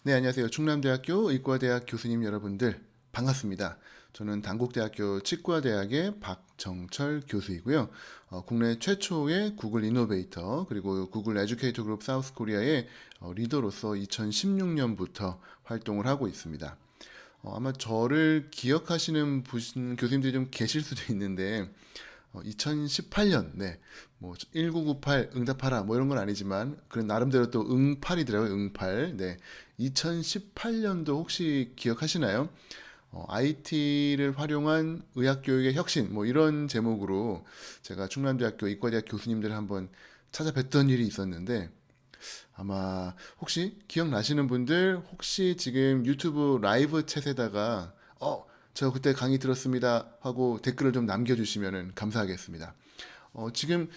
네, 안녕하세요. 충남대학교 의과대학 교수님 여러분들 반갑습니다. 저는 단국대학교 치과대학의 박정철 교수이고요. 국내 최초의 구글 이노베이터 그리고 구글 에듀케이터 그룹 사우스 코리아의 리더로서 2016년부터 활동을 하고 있습니다. 아마 저를 기억하시는 교수님들이 좀 계실 수도 있는데 2018년, 네, 뭐 1998 응답하라 뭐 이런 건 아니지만 그런 나름대로 또 응팔이더라고요. 응팔. 네, 2018년도 혹시 기억하시나요? IT를 활용한 의학교육의 혁신 뭐 이런 제목으로 제가 충남대학교 의과대학 교수님들 한번 찾아뵀던 일이 있었는데 아마 혹시 기억나시는 분들 혹시 지금 유튜브 라이브 챗에다가 저 그때 강의 들었습니다 하고 댓글을 좀 남겨주시면 감사하겠습니다. 지금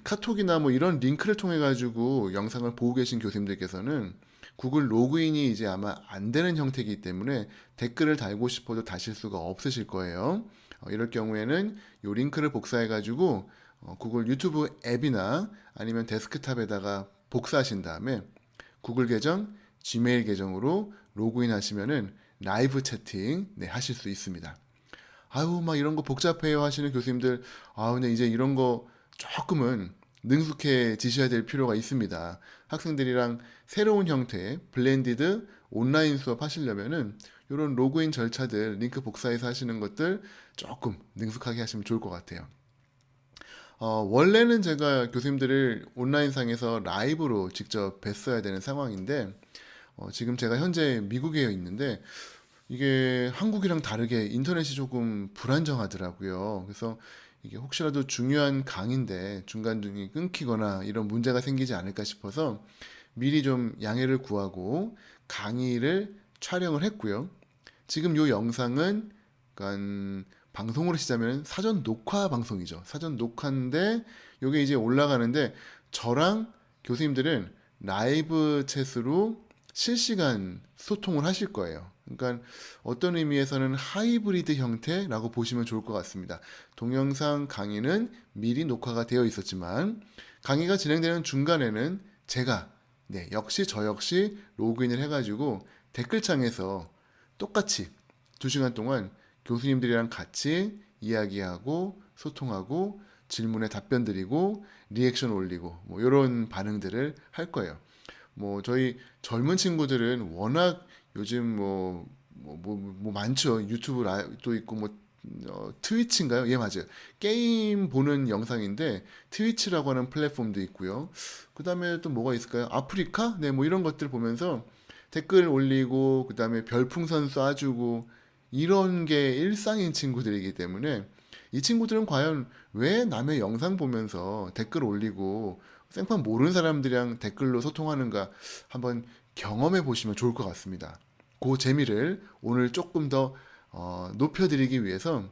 카톡이나 뭐 이런 링크를 통해 가지고 영상을 보고 계신 교수님들께서는 구글 로그인이 이제 아마 안 되는 형태이기 때문에 댓글을 달고 싶어도 다실 수가 없으실 거예요. 이럴 경우에는 이 링크를 복사해 가지고 구글 유튜브 앱이나 아니면 데스크탑에다가 복사하신 다음에 구글 계정, 지메일 계정으로 로그인 하시면은 라이브 채팅 네, 하실 수 있습니다. 아유, 막 이런 거 복잡해요 하시는 교수님들, 근데 이제 이런 거 조금은 능숙해지셔야 될 필요가 있습니다. 학생들이랑 새로운 형태의 블렌디드 온라인 수업 하시려면은 이런 로그인 절차들, 링크 복사해서 하시는 것들 조금 능숙하게 하시면 좋을 것 같아요. 원래는 제가 교수님들을 온라인상에서 라이브로 직접 뵀어야 되는 상황인데, 지금 제가 현재 미국에 있는데, 이게 한국이랑 다르게 인터넷이 조금 불안정하더라고요. 그래서 이게 혹시라도 중요한 강의인데 중간중에 끊기거나 이런 문제가 생기지 않을까 싶어서 미리 좀 양해를 구하고 강의를 촬영을 했고요. 지금 이 영상은 약간 방송으로 시자면 사전 녹화 방송이죠. 사전 녹화인데 이게 이제 올라가는데 저랑 교수님들은 라이브 챗으로 실시간 소통을 하실 거예요. 그러니까 어떤 의미에서는 하이브리드 형태라고 보시면 좋을 것 같습니다. 동영상 강의는 미리 녹화가 되어 있었지만 강의가 진행되는 중간에는 제가 역시 저 역시 로그인을 해가지고 댓글창에서 똑같이 2시간 동안 교수님들이랑 같이 이야기하고 소통하고 질문에 답변 드리고 리액션 올리고 뭐 이런 반응들을 할 거예요. 뭐 저희 젊은 친구들은 워낙 요즘 뭐 많죠. 유튜브 라이브도 있고 뭐 트위치인가요? 예, 맞아요. 게임 보는 영상인데 트위치라고 하는 플랫폼도 있고요. 그다음에 또 뭐가 있을까요? 아프리카? 네, 뭐 이런 것들 보면서 댓글 올리고 그다음에 별풍선 쏴주고 이런 게 일상인 친구들이기 때문에 이 친구들은 과연 왜 남의 영상 보면서 댓글 올리고 생판 모르는 사람들이랑 댓글로 소통하는가 한번 경험해 보시면 좋을 것 같습니다. 그 재미를 오늘 조금 더 높여드리기 위해서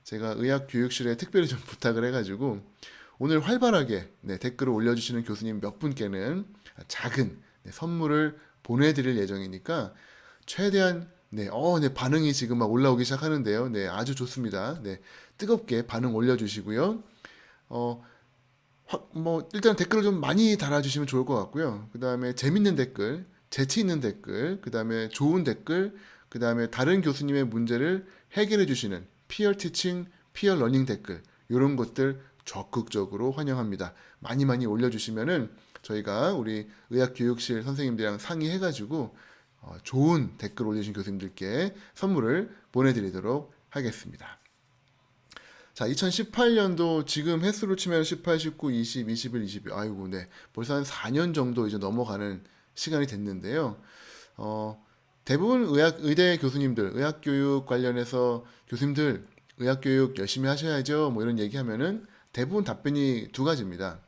제가 의학교육실에 특별히 좀 부탁을 해가지고 오늘 활발하게 댓글을 올려주시는 교수님 몇 분께는 작은 선물을 보내드릴 예정이니까 최대한 반응이 지금 막 올라오기 시작하는데요. 네, 아주 좋습니다. 네, 뜨겁게 반응 올려주시고요. 어, 뭐 일단 댓글을 좀 많이 달아주시면 좋을 것 같고요. 그 다음에 재밌는 댓글, 재치 있는 댓글, 그 다음에 좋은 댓글, 그 다음에 다른 교수님의 문제를 해결해 주시는 피어 티칭, 피어 러닝 댓글 이런 것들 적극적으로 환영합니다. 많이 많이 올려주시면은 저희가 우리 의학교육실 선생님들이랑 상의해가지고 좋은 댓글 올려주신 교수님들께 선물을 보내드리도록 하겠습니다. 자, 2018년도 지금 횟수로 치면 18, 19, 20, 21, 22. 아이고, 네. 벌써 한 4년 정도 이제 넘어가는 시간이 됐는데요. 어, 대부분 의대 교수님들, 의학교육 관련해서 교수님들, 의학교육 열심히 하셔야죠. 뭐 이런 얘기하면은 대부분 답변이 두 가지입니다.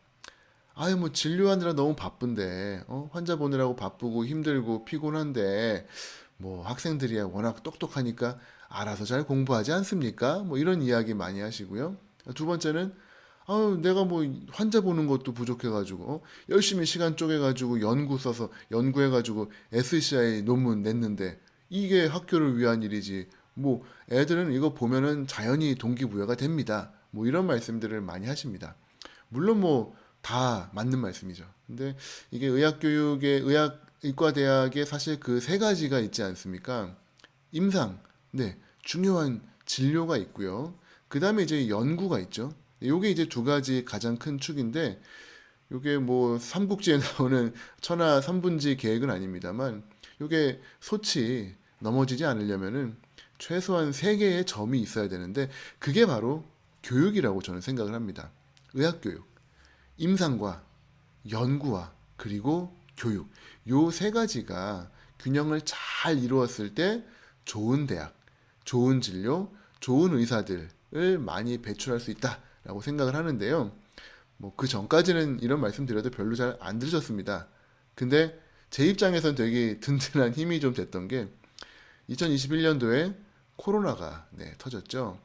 아유, 뭐 진료하느라 너무 바쁜데, 환자 보느라고 바쁘고 힘들고 피곤한데, 뭐 학생들이야 워낙 똑똑하니까 알아서 잘 공부하지 않습니까? 뭐 이런 이야기 많이 하시고요. 두 번째는 아유, 내가 뭐 환자 보는 것도 부족해가지고 열심히 시간 쪼개가지고 연구 써서 연구해가지고 SCI 논문 냈는데 이게 학교를 위한 일이지. 뭐 애들은 이거 보면은 자연히 동기부여가 됩니다. 뭐 이런 말씀들을 많이 하십니다. 물론 뭐 다 맞는 말씀이죠. 근데 이게 의학 교육의 의학 의과대학에 사실 그 세 가지가 있지 않습니까? 임상, 네, 중요한 진료가 있고요. 그 다음에 이제 연구가 있죠. 요게 이제 두 가지 가장 큰 축인데, 요게 뭐 삼국지에 나오는 천하 삼분지 계획은 아닙니다만, 요게 소치 넘어지지 않으려면은 최소한 세 개의 점이 있어야 되는데, 그게 바로 교육이라고 저는 생각을 합니다. 의학교육, 임상과 연구와 그리고 교육. 요 세 가지가 균형을 잘 이루었을 때 좋은 대학, 좋은 진료, 좋은 의사들을 많이 배출할 수 있다라고 생각을 하는데요. 뭐 그 전까지는 이런 말씀 드려도 별로 잘 안 들으셨습니다. 근데 제 입장에선 되게 든든한 힘이 좀 됐던 게 2021년도에 코로나가 터졌죠.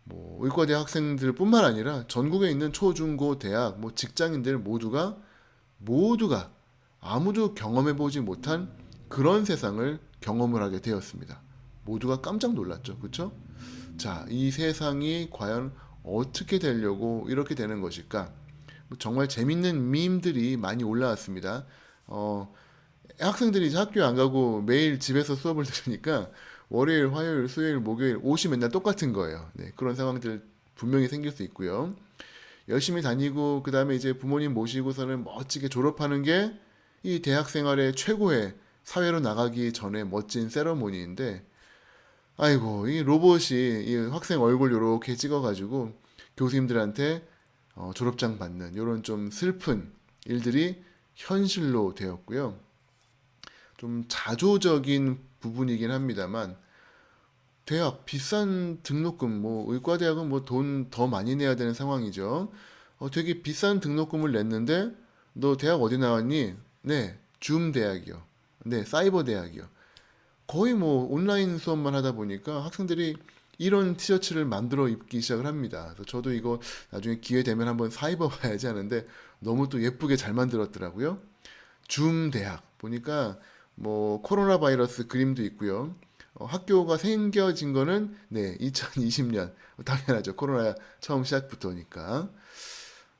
뭐 의과대 학생들뿐만 아니라 전국에 있는 초중고 대학 뭐 직장인들 모두가 아무도 경험해 보지 못한 그런 세상을 경험을 하게 되었습니다. 모두가 깜짝 놀랐죠. 그렇죠? 자, 이 세상이 과연 어떻게 되려고 이렇게 되는 것일까? 뭐 정말 재밌는 밈들이 많이 올라왔습니다. 어, 학생들이 이제 학교에 안 가고 매일 집에서 수업을 들으니까 월요일, 화요일, 수요일, 목요일 옷이 맨날 똑같은 거예요. 네, 그런 상황들 분명히 생길 수 있고요. 열심히 다니고 그 다음에 이제 부모님 모시고서는 멋지게 졸업하는 게 이 대학 생활의 최고의 사회로 나가기 전에 멋진 세러모니인데 아이고 이 로봇이 이 학생 얼굴 요렇게 찍어가지고 교수님들한테 졸업장 받는 이런 좀 슬픈 일들이 현실로 되었고요. 좀 자조적인 부분이긴 합니다만 대학 비싼 등록금 뭐 의과대학은 뭐 돈 더 많이 내야 되는 상황이죠. 되게 비싼 등록금을 냈는데 너 대학 어디 나왔니? 네, 줌 대학이요. 네, 사이버 대학이요. 거의 뭐 온라인 수업만 하다 보니까 학생들이 이런 티셔츠를 만들어 입기 시작을 합니다. 그래서 저도 이거 나중에 기회 되면 한번 사입어 봐야지 하는데 너무 또 예쁘게 잘 만들었더라고요. 줌 대학 보니까 뭐 코로나 바이러스 그림도 있고요. 학교가 생겨진 거는 네, 2020년 당연하죠. 코로나 처음 시작부터니까.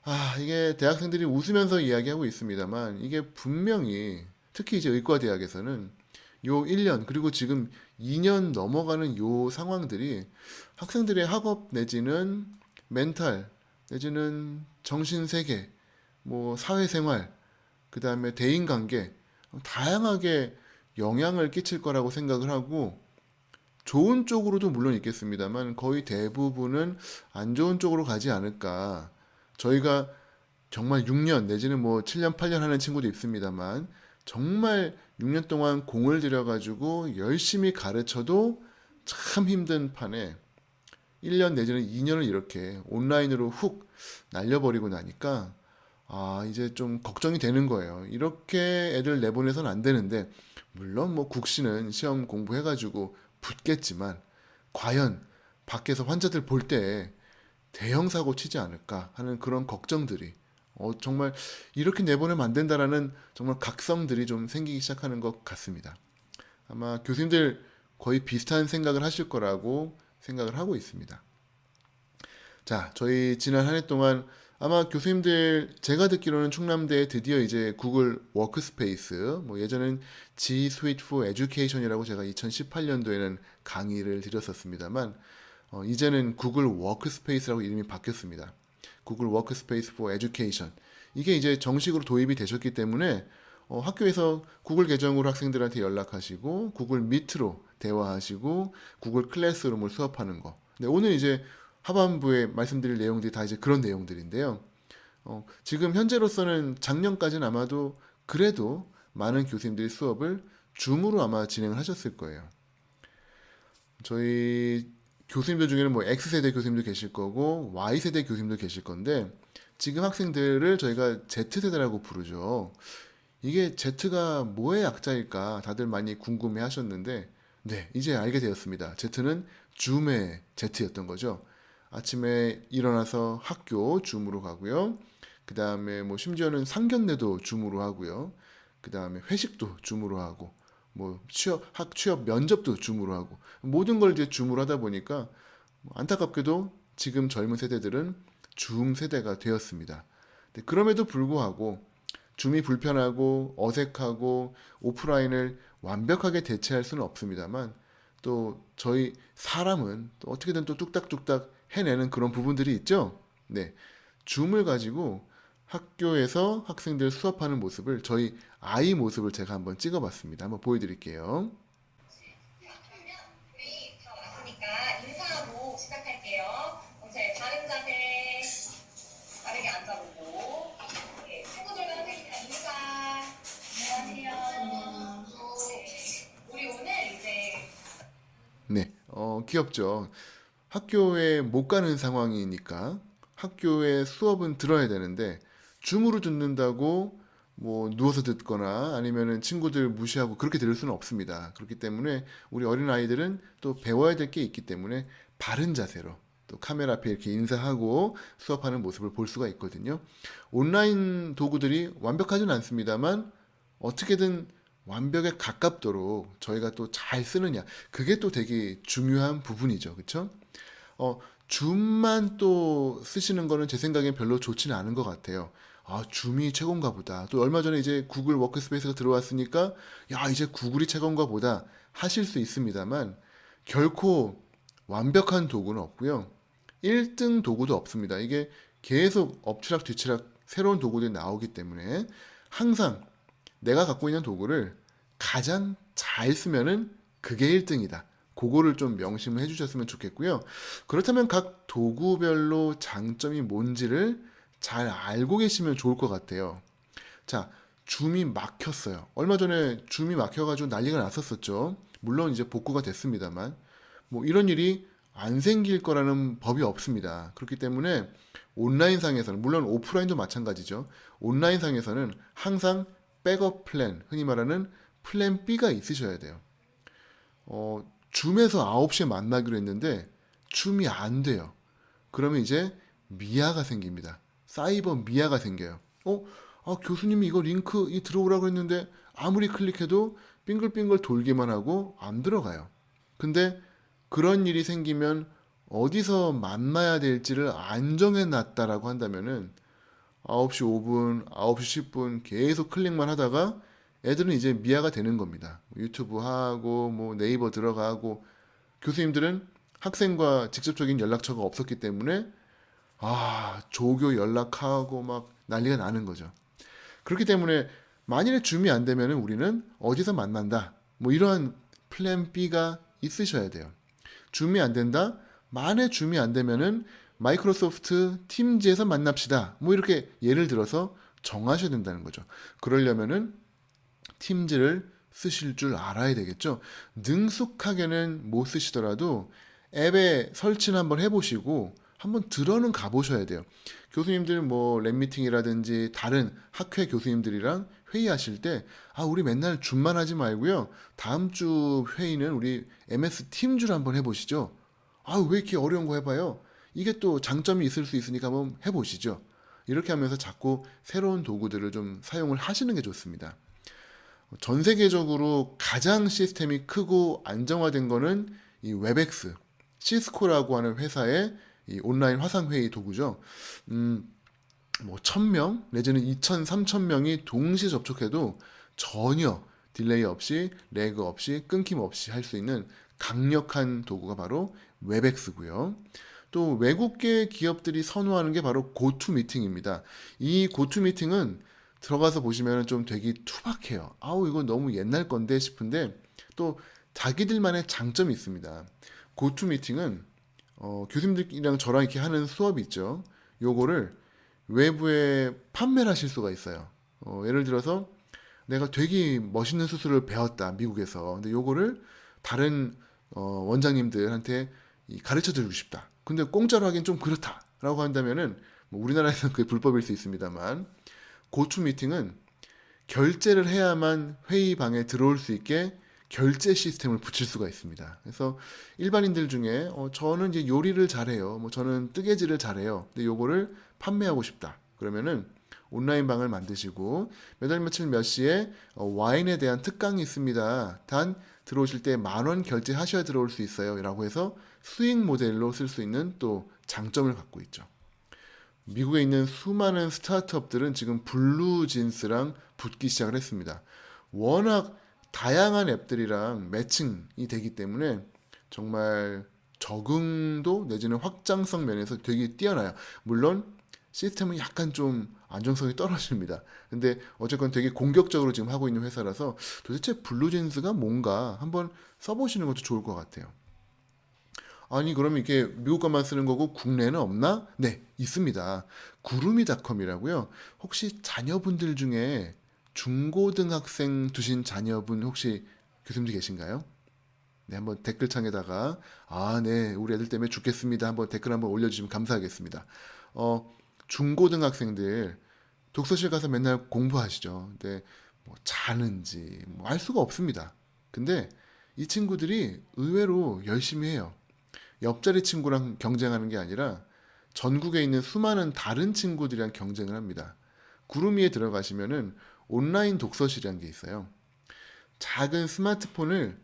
아, 이게 대학생들이 웃으면서 이야기하고 있습니다만 이게 분명히 특히 이제 의과대학에서는 요 1년 그리고 지금 2년 넘어가는 요 상황들이 학생들의 학업 내지는 멘탈 내지는 정신세계 뭐 사회생활 그다음에 대인관계 다양하게 영향을 끼칠 거라고 생각을 하고 좋은 쪽으로도 물론 있겠습니다만 거의 대부분은 안 좋은 쪽으로 가지 않을까. 저희가 정말 6년 내지는 뭐 7년, 8년 하는 친구도 있습니다만 정말 6년 동안 공을 들여가지고 열심히 가르쳐도 참 힘든 판에 1년 내지는 2년을 이렇게 온라인으로 훅 날려버리고 나니까 아, 이제 좀 걱정이 되는 거예요. 이렇게 애들 내보내서는 안 되는데 물론 뭐 국시는 시험 공부해가지고 붙겠지만 과연 밖에서 환자들 볼 때 대형 사고 치지 않을까 하는 그런 걱정들이 정말 이렇게 내보내면 안 된다라는 정말 각성들이 좀 생기기 시작하는 것 같습니다. 아마 교수님들 거의 비슷한 생각을 하실 거라고 생각을 하고 있습니다. 자, 저희 지난 한 해 동안 아마 교수님들 제가 듣기로는 충남대에 드디어 이제 구글 워크스페이스 뭐 예전엔 G Suite for Education이라고 제가 2018년도에는 강의를 드렸었습니다만 이제는 구글 워크스페이스라고 이름이 바뀌었습니다. 구글 워크스페이스 for Education. 이게 이제 정식으로 도입이 되셨기 때문에 학교에서 구글 계정으로 학생들한테 연락하시고 구글 미트로 대화하시고 구글 클래스룸을 수업하는 거. 네, 오늘 이제 하반부에 말씀드릴 내용들이 다 이제 그런 내용들인데요. 지금 현재로서는 작년까지는 아마도 그래도 많은 교수님들이 수업을 줌으로 아마 진행을 하셨을 거예요. 저희 교수님들 중에는 뭐 X세대 교수님도 계실 거고 Y세대 교수님도 계실 건데 지금 학생들을 저희가 Z세대라고 부르죠. 이게 Z가 뭐의 약자일까 다들 많이 궁금해 하셨는데 네, 이제 알게 되었습니다. Z는 줌의 Z였던 거죠. 아침에 일어나서 학교 줌으로 가고요. 그 다음에 뭐 심지어는 상견례도 줌으로 하고요. 그 다음에 회식도 줌으로 하고 뭐 취업 면접도 줌으로 하고 모든 걸 이제 줌으로 하다 보니까 안타깝게도 지금 젊은 세대들은 줌 세대가 되었습니다. 그럼에도 불구하고 줌이 불편하고 어색하고 오프라인을 완벽하게 대체할 수는 없습니다만 또 저희 사람은 또 어떻게든 또 뚝딱뚝딱 해내는 그런 부분들이 있죠. 네. 줌을 가지고 학교에서 학생들 수업하는 모습을 저희 아이 모습을 제가 한번 찍어봤습니다. 한번 보여드릴게요. 그러면 우리 다 왔으니까 인사하고 시작할게요. 제 바른 자세, 바르게 앉아보고, 친구들과 선생님이랑 인사. 안녕하세요. 네, 우리 오늘 이제 네, 귀엽죠. 학교에 못 가는 상황이니까 학교에 수업은 들어야 되는데 줌으로 듣는다고 뭐 누워서 듣거나 아니면은 친구들 무시하고 그렇게 들을 수는 없습니다. 그렇기 때문에 우리 어린 아이들은 또 배워야 될 게 있기 때문에 바른 자세로 또 카메라 앞에 이렇게 인사하고 수업하는 모습을 볼 수가 있거든요. 온라인 도구들이 완벽하진 않습니다만 어떻게든 완벽에 가깝도록 저희가 또 잘 쓰느냐 그게 또 되게 중요한 부분이죠. 그렇죠? 줌만 또 쓰시는 거는 제 생각엔 별로 좋지는 않은 것 같아요. 아, 줌이 최고인가 보다. 또 얼마 전에 이제 구글 워크스페이스가 들어왔으니까, 야, 이제 구글이 최고인가 보다 하실 수 있습니다만, 결코 완벽한 도구는 없고요. 1등 도구도 없습니다. 이게 계속 엎치락 뒤치락 새로운 도구들이 나오기 때문에 항상 내가 갖고 있는 도구를 가장 잘 쓰면은 그게 1등이다. 그거를 좀 명심을 해주셨으면 좋겠고요. 그렇다면 각 도구별로 장점이 뭔지를 잘 알고 계시면 좋을 것 같아요. 자, 줌이 막혔어요. 얼마 전에 줌이 막혀가지고 난리가 났었었죠. 물론 이제 복구가 됐습니다만, 뭐 이런 일이 안 생길 거라는 법이 없습니다. 그렇기 때문에 온라인상에서는, 물론 오프라인도 마찬가지죠. 온라인상에서는 항상 백업 플랜, 흔히 말하는 플랜 B가 있으셔야 돼요. 줌에서 9시에 만나기로 했는데 줌이 안 돼요. 그러면 이제 미아가 생깁니다. 사이버 미아가 생겨요. 교수님이 이거 링크 들어오라고 했는데 아무리 클릭해도 빙글빙글 돌기만 하고 안 들어가요. 근데 그런 일이 생기면 어디서 만나야 될지를 안 정해놨다라고 한다면은 9시 5분, 9시 10분 계속 클릭만 하다가 애들은 이제 미아가 되는 겁니다. 유튜브 하고 뭐 네이버 들어가고 교수님들은 학생과 직접적인 연락처가 없었기 때문에 조교 연락하고 막 난리가 나는 거죠. 그렇기 때문에 만일에 줌이 안 되면은 우리는 어디서 만난다. 뭐 이러한 플랜 B가 있으셔야 돼요. 줌이 안 된다. 만에 줌이 안 되면은 마이크로소프트 팀즈에서 만납시다. 뭐 이렇게 예를 들어서 정하셔야 된다는 거죠. 그러려면은 팀즈를 쓰실 줄 알아야 되겠죠. 능숙하게는 못 쓰시더라도 앱에 설치는 한번 해보시고 한번 들어는 가보셔야 돼요. 교수님들 뭐 랩미팅이라든지 다른 학회 교수님들이랑 회의하실 때 우리 맨날 줌만 하지 말고요. 다음 주 회의는 우리 MS 팀즈로 한번 해보시죠. 왜 이렇게 어려운 거 해봐요? 이게 또 장점이 있을 수 있으니까 한번 해보시죠. 이렇게 하면서 자꾸 새로운 도구들을 좀 사용을 하시는 게 좋습니다. 전 세계적으로 가장 시스템이 크고 안정화된 거는 이 웹엑스, 시스코라고 하는 회사의 이 온라인 화상회의 도구죠. 뭐 1000명 내지는 2000, 3000명이 동시에 접촉해도 전혀 딜레이 없이, 래그 없이, 끊김 없이 할 수 있는 강력한 도구가 바로 웹엑스고요. 또 외국계 기업들이 선호하는 게 바로 고투미팅입니다. 이 고투미팅은 들어가서 보시면 좀 되게 투박해요. 이거 너무 옛날 건데 싶은데 또 자기들만의 장점이 있습니다. 고투미팅은 교수님들이랑 저랑 이렇게 하는 수업이 있죠. 요거를 외부에 판매를 하실 수가 있어요. 예를 들어서 내가 되게 멋있는 수술을 배웠다, 미국에서. 근데 요거를 다른 원장님들한테 가르쳐 드리고 싶다. 근데 공짜로 하기엔 좀 그렇다라고 한다면은 뭐 우리나라에서는 그게 불법일 수 있습니다만 고투미팅은 결제를 해야만 회의방에 들어올 수 있게 결제 시스템을 붙일 수가 있습니다. 그래서 일반인들 중에 저는 이제 요리를 잘해요. 뭐 저는 뜨개질을 잘해요. 근데 요거를 판매하고 싶다. 그러면은 온라인 방을 만드시고 몇 월 며칠 몇 시에 와인에 대한 특강이 있습니다. 단 들어오실 때 10,000원 결제하셔야 들어올 수 있어요. 라고 해서 수익 모델로 쓸 수 있는 또 장점을 갖고 있죠. 미국에 있는 수많은 스타트업들은 지금 블루진스랑 붙기 시작을 했습니다. 워낙 다양한 앱들이랑 매칭이 되기 때문에 정말 적응도 내지는 확장성 면에서 되게 뛰어나요. 물론 시스템은 약간 좀 안정성이 떨어집니다. 근데 어쨌건 되게 공격적으로 지금 하고 있는 회사라서 도대체 블루진스가 뭔가 한번 써보시는 것도 좋을 것 같아요. 아니, 그러면 이게 미국 것만 쓰는 거고 국내는 없나? 네, 있습니다. 구루미닷컴이라고요. 혹시 자녀분들 중에 중고등학생 두신 자녀분 혹시 교수님들 계신가요? 네, 한번 댓글창에다가 네, 우리 애들 때문에 죽겠습니다. 한번 댓글 한번 올려주시면 감사하겠습니다. 중고등학생들 독서실 가서 맨날 공부하시죠. 근데 뭐 자는지 뭐 알 수가 없습니다. 근데 이 친구들이 의외로 열심히 해요. 옆자리 친구랑 경쟁하는 게 아니라 전국에 있는 수많은 다른 친구들이랑 경쟁을 합니다. 구루미에 들어가시면은 온라인 독서실이라는 게 있어요. 작은 스마트폰을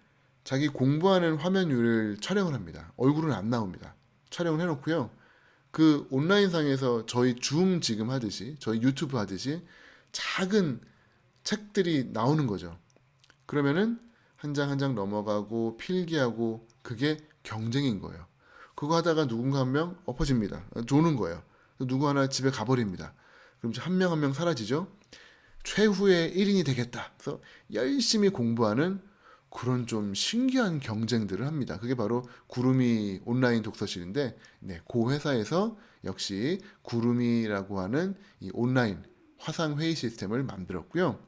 자기 공부하는 화면을 촬영을 합니다. 얼굴은 안 나옵니다. 촬영을 해놓고요. 그 온라인상에서 저희 줌 지금 하듯이, 저희 유튜브 하듯이 작은 책들이 나오는 거죠. 그러면은 한 장 한 장 넘어가고 필기하고 그게 경쟁인 거예요. 그거 하다가 누군가 한 명 엎어집니다. 조는 거예요. 누구 하나 집에 가버립니다. 그럼 한 명 한 명 사라지죠. 최후의 1인이 되겠다. 그래서 열심히 공부하는 그런 좀 신기한 경쟁들을 합니다. 그게 바로 구루미 온라인 독서실인데, 네, 그 회사에서 역시 구루미라고 하는 이 온라인 화상 회의 시스템을 만들었고요.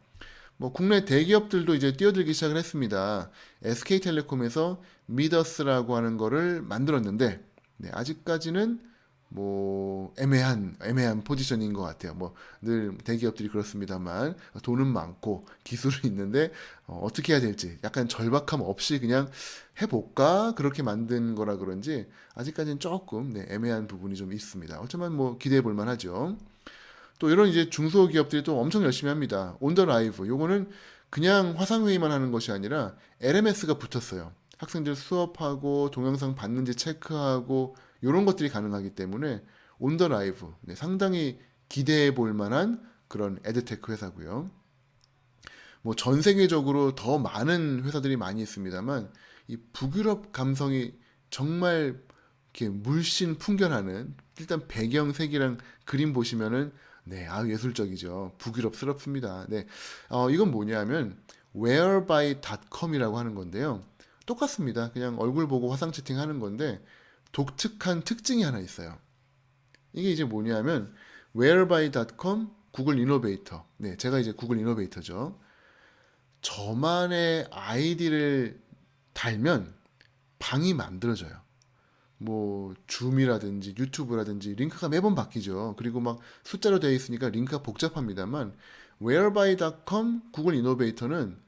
뭐 국내 대기업들도 이제 뛰어들기 시작을 했습니다. SK텔레콤에서 미더스라고 하는 거를 만들었는데, 네, 아직까지는 뭐 애매한 포지션인 것 같아요. 뭐 늘 대기업들이 그렇습니다만 돈은 많고 기술은 있는데 떻게 해야 될지 약간 절박함 없이 그냥 해볼까 그렇게 만든 거라 그런지 아직까지는 조금 네, 애매한 부분이 좀 있습니다. 어쩌면 뭐 기대해 볼 만하죠. 또 이런 이제 중소기업들이 또 엄청 열심히 합니다. 온더 라이브 요거는 그냥 화상회의만 하는 것이 아니라 LMS가 붙었어요. 학생들 수업하고 동영상 봤는지 체크하고 이런 것들이 가능하기 때문에 온더 라이브 네, 상당히 기대해 볼 만한 그런 에드테크 회사고요. 뭐 전 세계적으로 더 많은 회사들이 많이 있습니다만 이 북유럽 감성이 정말 이렇게 물씬 풍겨나는 일단 배경 색이랑 그림 보시면은 네, 예술적이죠. 북유럽스럽습니다. 네, 이건 뭐냐면 whereby.com이라고 하는 건데요. 똑같습니다. 그냥 얼굴 보고 화상 채팅하는 건데 독특한 특징이 하나 있어요. 이게 이제 뭐냐면 whereby.com 구글 이노베이터. 네, 제가 이제 구글 이노베이터죠. 저만의 아이디를 달면 방이 만들어져요. 뭐 줌이라든지 유튜브라든지 링크가 매번 바뀌죠. 그리고 막 숫자로 되어 있으니까 링크가 복잡합니다만 whereby.com 구글 이노베이터는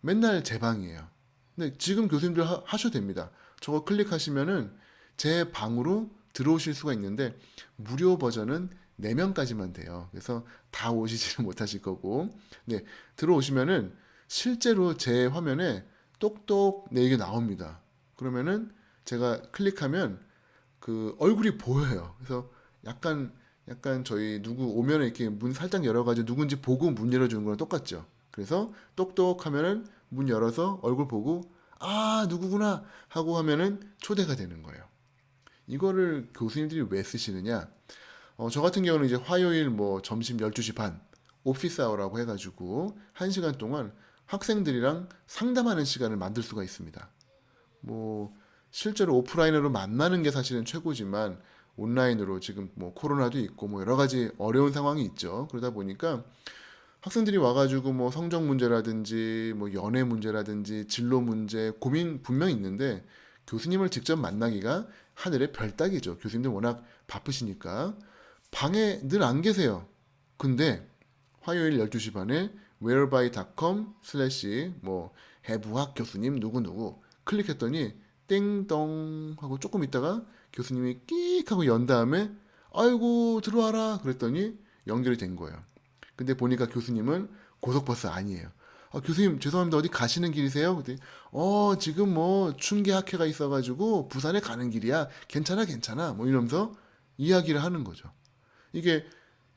맨날 제 방이에요. 근데 지금 교수님들 하셔도 됩니다. 저거 클릭하시면은 제 방으로 들어오실 수가 있는데 무료 버전은 4명까지만 돼요. 그래서 다 오시지는 못하실 거고. 네, 들어오시면은 실제로 제 화면에 똑똑 내 이게 나옵니다. 그러면은 제가 클릭하면 그 얼굴이 보여요. 그래서 약간 저희 누구 오면 이렇게 문 살짝 열어가지고 누군지 보고 문 열어주는 거랑 똑같죠. 그래서 똑똑 하면은 문 열어서 얼굴 보고 누구구나 하고 하면은 초대가 되는 거예요. 이거를 교수님들이 왜 쓰시느냐? 저 같은 경우는 이제 화요일 뭐 점심 12시 반 오피스 아워라고 해가지고 1시간 동안 학생들이랑 상담하는 시간을 만들 수가 있습니다. 뭐 실제로 오프라인으로 만나는 게 사실은 최고지만 온라인으로 지금 뭐 코로나도 있고 뭐 여러 가지 어려운 상황이 있죠. 그러다 보니까 학생들이 와가지고 뭐 성적 문제라든지 뭐 연애 문제라든지 진로 문제 고민 분명히 있는데 교수님을 직접 만나기가 하늘의 별 따기죠. 교수님들 워낙 바쁘시니까 방에 늘 안 계세요. 근데 화요일 12시 반에 whereby.com 슬래시 뭐 해부학 교수님 누구누구 클릭했더니 땡동 하고 조금 있다가 교수님이 끽 하고 연 다음에 아이고 들어와라 그랬더니 연결이 된 거예요. 근데 보니까 교수님은 고속버스 아니에요. 교수님 죄송합니다. 어디 가시는 길이세요? 그랬더니 지금 뭐 춘계학회가 있어가지고 부산에 가는 길이야. 괜찮아 괜찮아 뭐 이러면서 이야기를 하는 거죠. 이게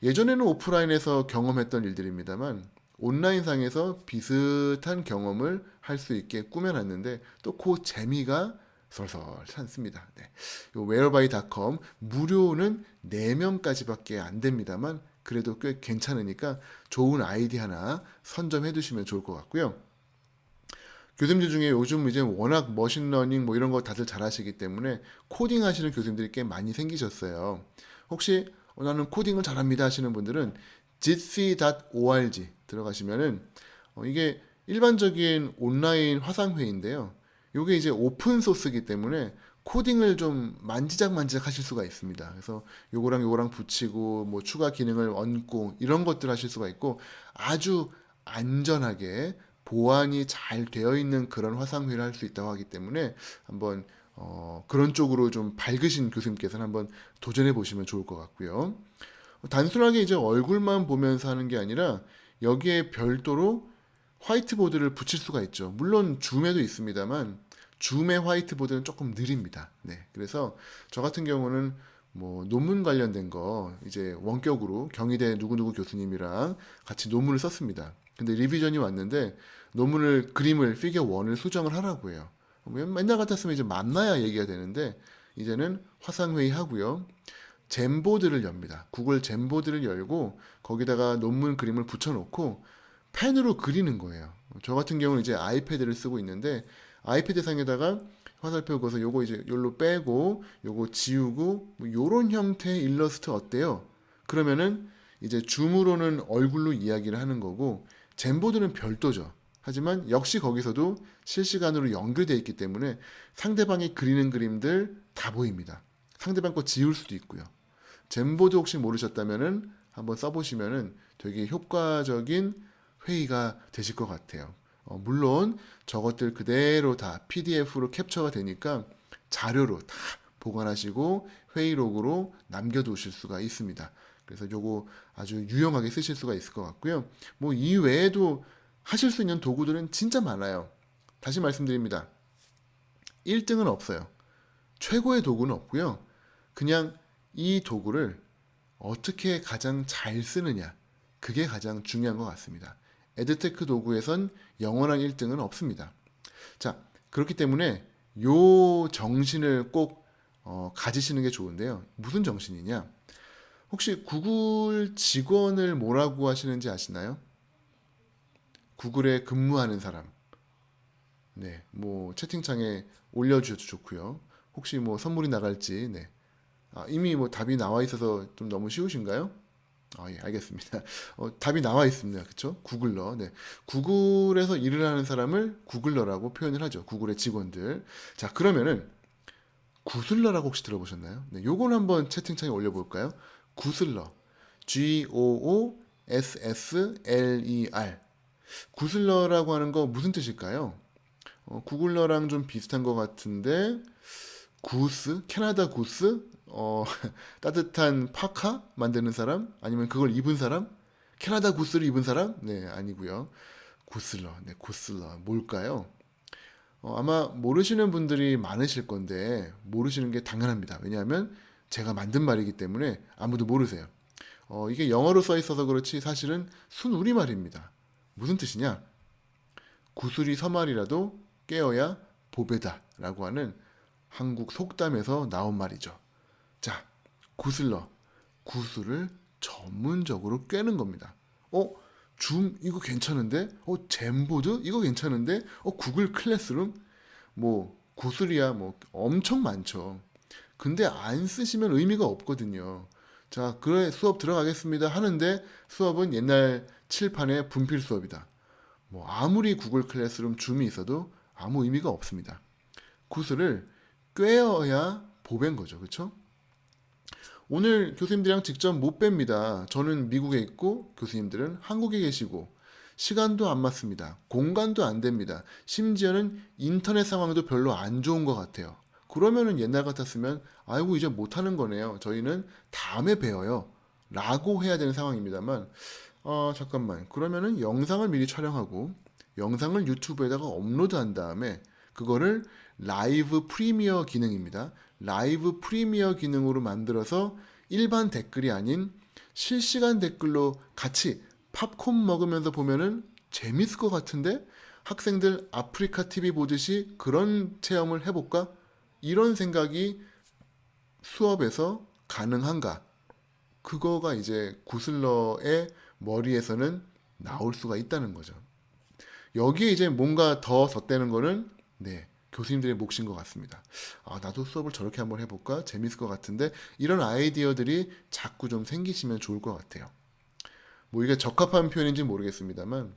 예전에는 오프라인에서 경험했던 일들입니다만 온라인상에서 비슷한 경험을 할 수 있게 꾸며놨는데 또 그 재미가 솔솔 찬습니다. 네. 요 wherebuy.com 무료는 4명까지밖에 안 됩니다만 그래도 꽤 괜찮으니까 좋은 아이디 하나 선점해 두시면 좋을 것 같고요. 교수님들 중에 요즘 이제 워낙 머신러닝 뭐 이런 거 다들 잘하시기 때문에 코딩 하시는 교수님들이 꽤 많이 생기셨어요. 혹시 나는 코딩을 잘합니다 하시는 분들은 jitsi.org 들어가시면은 이게 일반적인 온라인 화상회의인데요. 이게 이제 오픈 소스이기 때문에 코딩을 좀 만지작 하실 수가 있습니다. 그래서 요거랑 요거랑 붙이고 뭐 추가 기능을 얹고 이런 것들 하실 수가 있고 아주 안전하게 보안이 잘 되어 있는 그런 화상회의를 할 수 있다고 하기 때문에 한번 그런 쪽으로 좀 밝으신 교수님께서는 한번 도전해 보시면 좋을 것 같고요. 단순하게 이제 얼굴만 보면서 하는 게 아니라 여기에 별도로 화이트보드를 붙일 수가 있죠. 물론 줌에도 있습니다만 줌의 화이트보드는 조금 느립니다. 네. 그래서 저 같은 경우는 뭐 논문 관련된 거 이제 원격으로 경희대 누구누구 교수님이랑 같이 논문을 썼습니다. 근데 리비전이 왔는데 논문을 그림을 피겨 1을 수정을 하라고 해요. 맨날 같았으면 이제 만나야 얘기가 되는데 이제는 화상회의 하고요. 잼보드를 엽니다. 구글 잼보드를 열고 거기다가 논문 그림을 붙여놓고 펜으로 그리는 거예요. 저 같은 경우는 이제 아이패드를 쓰고 있는데 아이패드 상에다가 화살표 그어서 요거 이제 요로 빼고 요거 지우고 뭐 요런 형태의 일러스트 어때요? 그러면은 이제 줌으로는 얼굴로 이야기를 하는 거고 잼보드는 별도죠. 하지만 역시 거기서도 실시간으로 연결되어 있기 때문에 상대방이 그리는 그림들 다 보입니다. 상대방 거 지울 수도 있고요. 잼보드 혹시 모르셨다면은 한번 써보시면은 되게 효과적인 회의가 되실 것 같아요. 물론 저것들 그대로 다 PDF로 캡처가 되니까 자료로 다 보관하시고 회의록으로 남겨두실 수가 있습니다. 그래서 요거 아주 유용하게 쓰실 수가 있을 것 같고요. 뭐 이 외에도 하실 수 있는 도구들은 진짜 많아요. 다시 말씀드립니다. 1등은 없어요. 최고의 도구는 없고요. 그냥 이 도구를 어떻게 가장 잘 쓰느냐. 그게 가장 중요한 것 같습니다. 에드테크 도구에선 영원한 1등은 없습니다. 자, 그렇기 때문에 요 정신을 꼭 가지시는 게 좋은데요. 무슨 정신이냐? 혹시 구글 직원을 뭐라고 하시는지 아시나요? 구글에 근무하는 사람. 네, 뭐 채팅창에 올려주셔도 좋고요. 혹시 뭐 선물이 나갈지, 네. 이미 뭐 답이 나와 있어서 좀 너무 쉬우신가요? 예, 알겠습니다. 답이 나와 있습니다. 그쵸? 구글러. 네. 구글에서 일을 하는 사람을 구글러라고 표현을 하죠. 구글의 직원들. 자, 그러면은 구슬러라고 혹시 들어보셨나요? 네, 요건 한번 채팅창에 올려볼까요? 구슬러. Goossler. 구슬러라고 하는 거 무슨 뜻일까요? 구글러랑 좀 비슷한 것 같은데 구스? 캐나다 구스? 따뜻한 파카 만드는 사람? 아니면 그걸 입은 사람? 캐나다 구스를 입은 사람? 네, 아니고요. 구슬러. 네, 구슬러. 뭘까요? 아마 모르시는 분들이 많으실 건데 모르시는 게 당연합니다. 왜냐하면 제가 만든 말이기 때문에 아무도 모르세요. 이게 영어로 써 있어서 그렇지 사실은 순우리말입니다. 무슨 뜻이냐? 구슬이 서말이라도 깨어야 보배다라고 하는 한국 속담에서 나온 말이죠. 자, 구슬러. 구슬을 전문적으로 꿰는 겁니다. 줌 이거 괜찮은데? 잼보드 이거 괜찮은데? 구글 클래스룸 뭐 구슬이야 뭐 엄청 많죠. 근데 안 쓰시면 의미가 없거든요. 자, 그래 수업 들어가겠습니다 하는데 수업은 옛날 칠판의 분필 수업이다. 뭐 아무리 구글 클래스룸 줌이 있어도 아무 의미가 없습니다. 구슬을 꿰어야 보배인 거죠. 그렇죠? 오늘 교수님들이랑 직접 못 뵙니다. 저는 미국에 있고 교수님들은 한국에 계시고 시간도 안 맞습니다. 공간도 안 됩니다. 심지어는 인터넷 상황도 별로 안 좋은 것 같아요. 그러면은 옛날 같았으면 아이고 이제 못하는 거네요. 저희는 다음에 배워요. 라고 해야 되는 상황입니다만 잠깐만. 그러면은 영상을 미리 촬영하고 영상을 유튜브에다가 업로드한 다음에 그거를 라이브 프리미어 기능입니다. 라이브 프리미어 기능으로 만들어서 일반 댓글이 아닌 실시간 댓글로 같이 팝콘 먹으면서 보면은 재밌을 것 같은데 학생들 아프리카 TV 보듯이 그런 체험을 해볼까? 이런 생각이 수업에서 가능한가? 그거가 이제 구슬러의 머리에서는 나올 수가 있다는 거죠. 여기에 이제 뭔가 더 덧대는 거는 네, 교수님들의 몫인 것 같습니다. 아, 나도 수업을 저렇게 한번 해볼까? 재밌을 것 같은데 이런 아이디어들이 자꾸 좀 생기시면 좋을 것 같아요. 뭐 이게 적합한 표현인지 모르겠습니다만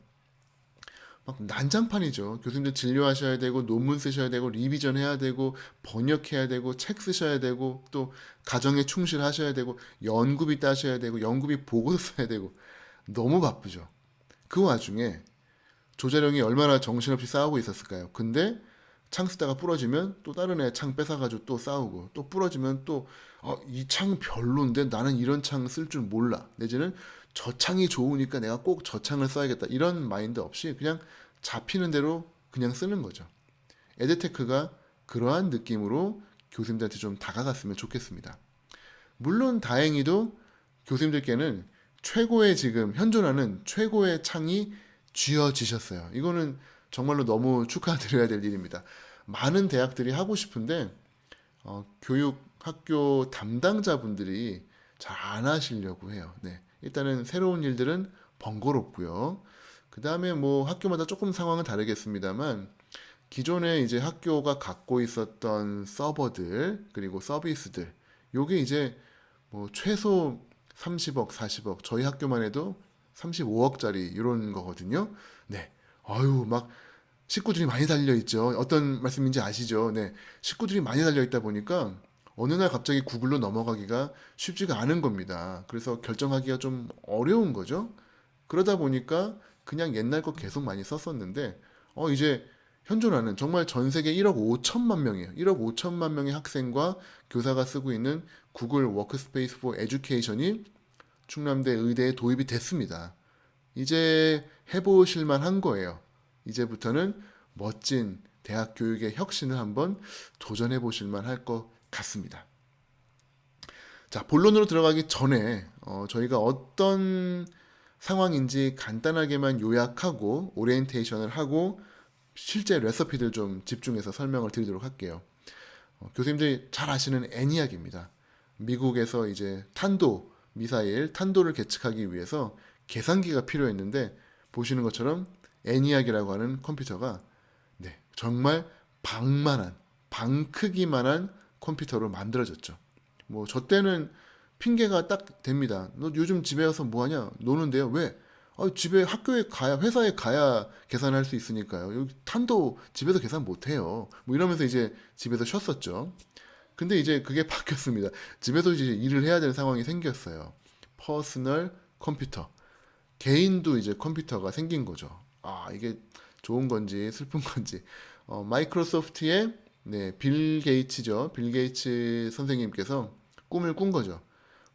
막 난장판이죠. 교수님들 진료하셔야 되고 논문 쓰셔야 되고 리비전 해야 되고 번역해야 되고 책 쓰셔야 되고 또 가정에 충실하셔야 되고 연구비 따셔야 되고 연구비 보고서 써야 되고 너무 바쁘죠. 그 와중에 조자룡이 얼마나 정신없이 싸우고 있었을까요? 근데 창 쓰다가 부러지면 또 다른 애 창 뺏어가지고 또 싸우고 또 부러지면 또 이 창 별론데 나는 이런 창 쓸 줄 몰라. 내지는 저 창이 좋으니까 내가 꼭 저 창을 써야겠다. 이런 마인드 없이 그냥 잡히는 대로 그냥 쓰는 거죠. 에드테크가 그러한 느낌으로 교수님들한테 좀 다가갔으면 좋겠습니다. 물론 다행히도 교수님들께는 최고의 지금 현존하는 최고의 창이 쥐어지셨어요. 이거는 정말로 너무 축하드려야 될 일입니다. 많은 대학들이 하고 싶은데 교육 학교 담당자분들이 잘 안 하시려고 해요. 네. 일단은 새로운 일들은 번거롭고요. 그 다음에 뭐 학교마다 조금 상황은 다르겠습니다만 기존에 이제 학교가 갖고 있었던 서버들 그리고 서비스들 요게 이제 뭐 최소 30억, 40억 저희 학교만 해도 35억짜리 이런 거거든요. 네. 아유 막 식구들이 많이 달려 있죠. 어떤 말씀인지 아시죠? 네. 식구들이 많이 달려 있다 보니까 어느 날 갑자기 구글로 넘어가기가 쉽지가 않은 겁니다. 그래서 결정하기가 좀 어려운 거죠. 그러다 보니까 그냥 옛날 거 계속 많이 썼었는데 이제 현존하는 정말 전 세계 1억 5천만 명이에요. 1억 5천만 명의 학생과 교사가 쓰고 있는 구글 워크스페이스 포 에듀케이션이 충남대 의대에 도입이 됐습니다. 이제 해보실 만한 거예요. 이제부터는 멋진 대학 교육의 혁신을 한번 도전해 보실 만할 것 같습니다. 자, 본론으로 들어가기 전에 저희가 어떤 상황인지 간단하게만 요약하고 오리엔테이션을 하고 실제 레시피들 좀 집중해서 설명을 드리도록 할게요. 교수님들이 잘 아시는 애니악입니다. 미국에서 이제 탄도 미사일 탄도를 계측하기 위해서 계산기가 필요했는데 보시는 것처럼 애니악이라고 하는 컴퓨터가 네, 정말 방만한 방 크기만한 컴퓨터로 만들어졌죠. 뭐 저 때는 핑계가 딱 됩니다. 너 요즘 집에 와서 뭐 하냐? 노는데요. 왜? 집에 학교에 가야 회사에 가야 계산할 수 있으니까요. 여기 탄도 집에서 계산 못 해요. 뭐 이러면서 이제 집에서 쉬었었죠. 근데 이제 그게 바뀌었습니다. 집에서 이제 일을 해야 되는 상황이 생겼어요. 퍼스널 컴퓨터. 개인도 이제 컴퓨터가 생긴 거죠. 아, 이게 좋은 건지 슬픈 건지. 마이크로소프트의 네, 빌 게이츠죠. 빌 게이츠 선생님께서 꿈을 꾼 거죠.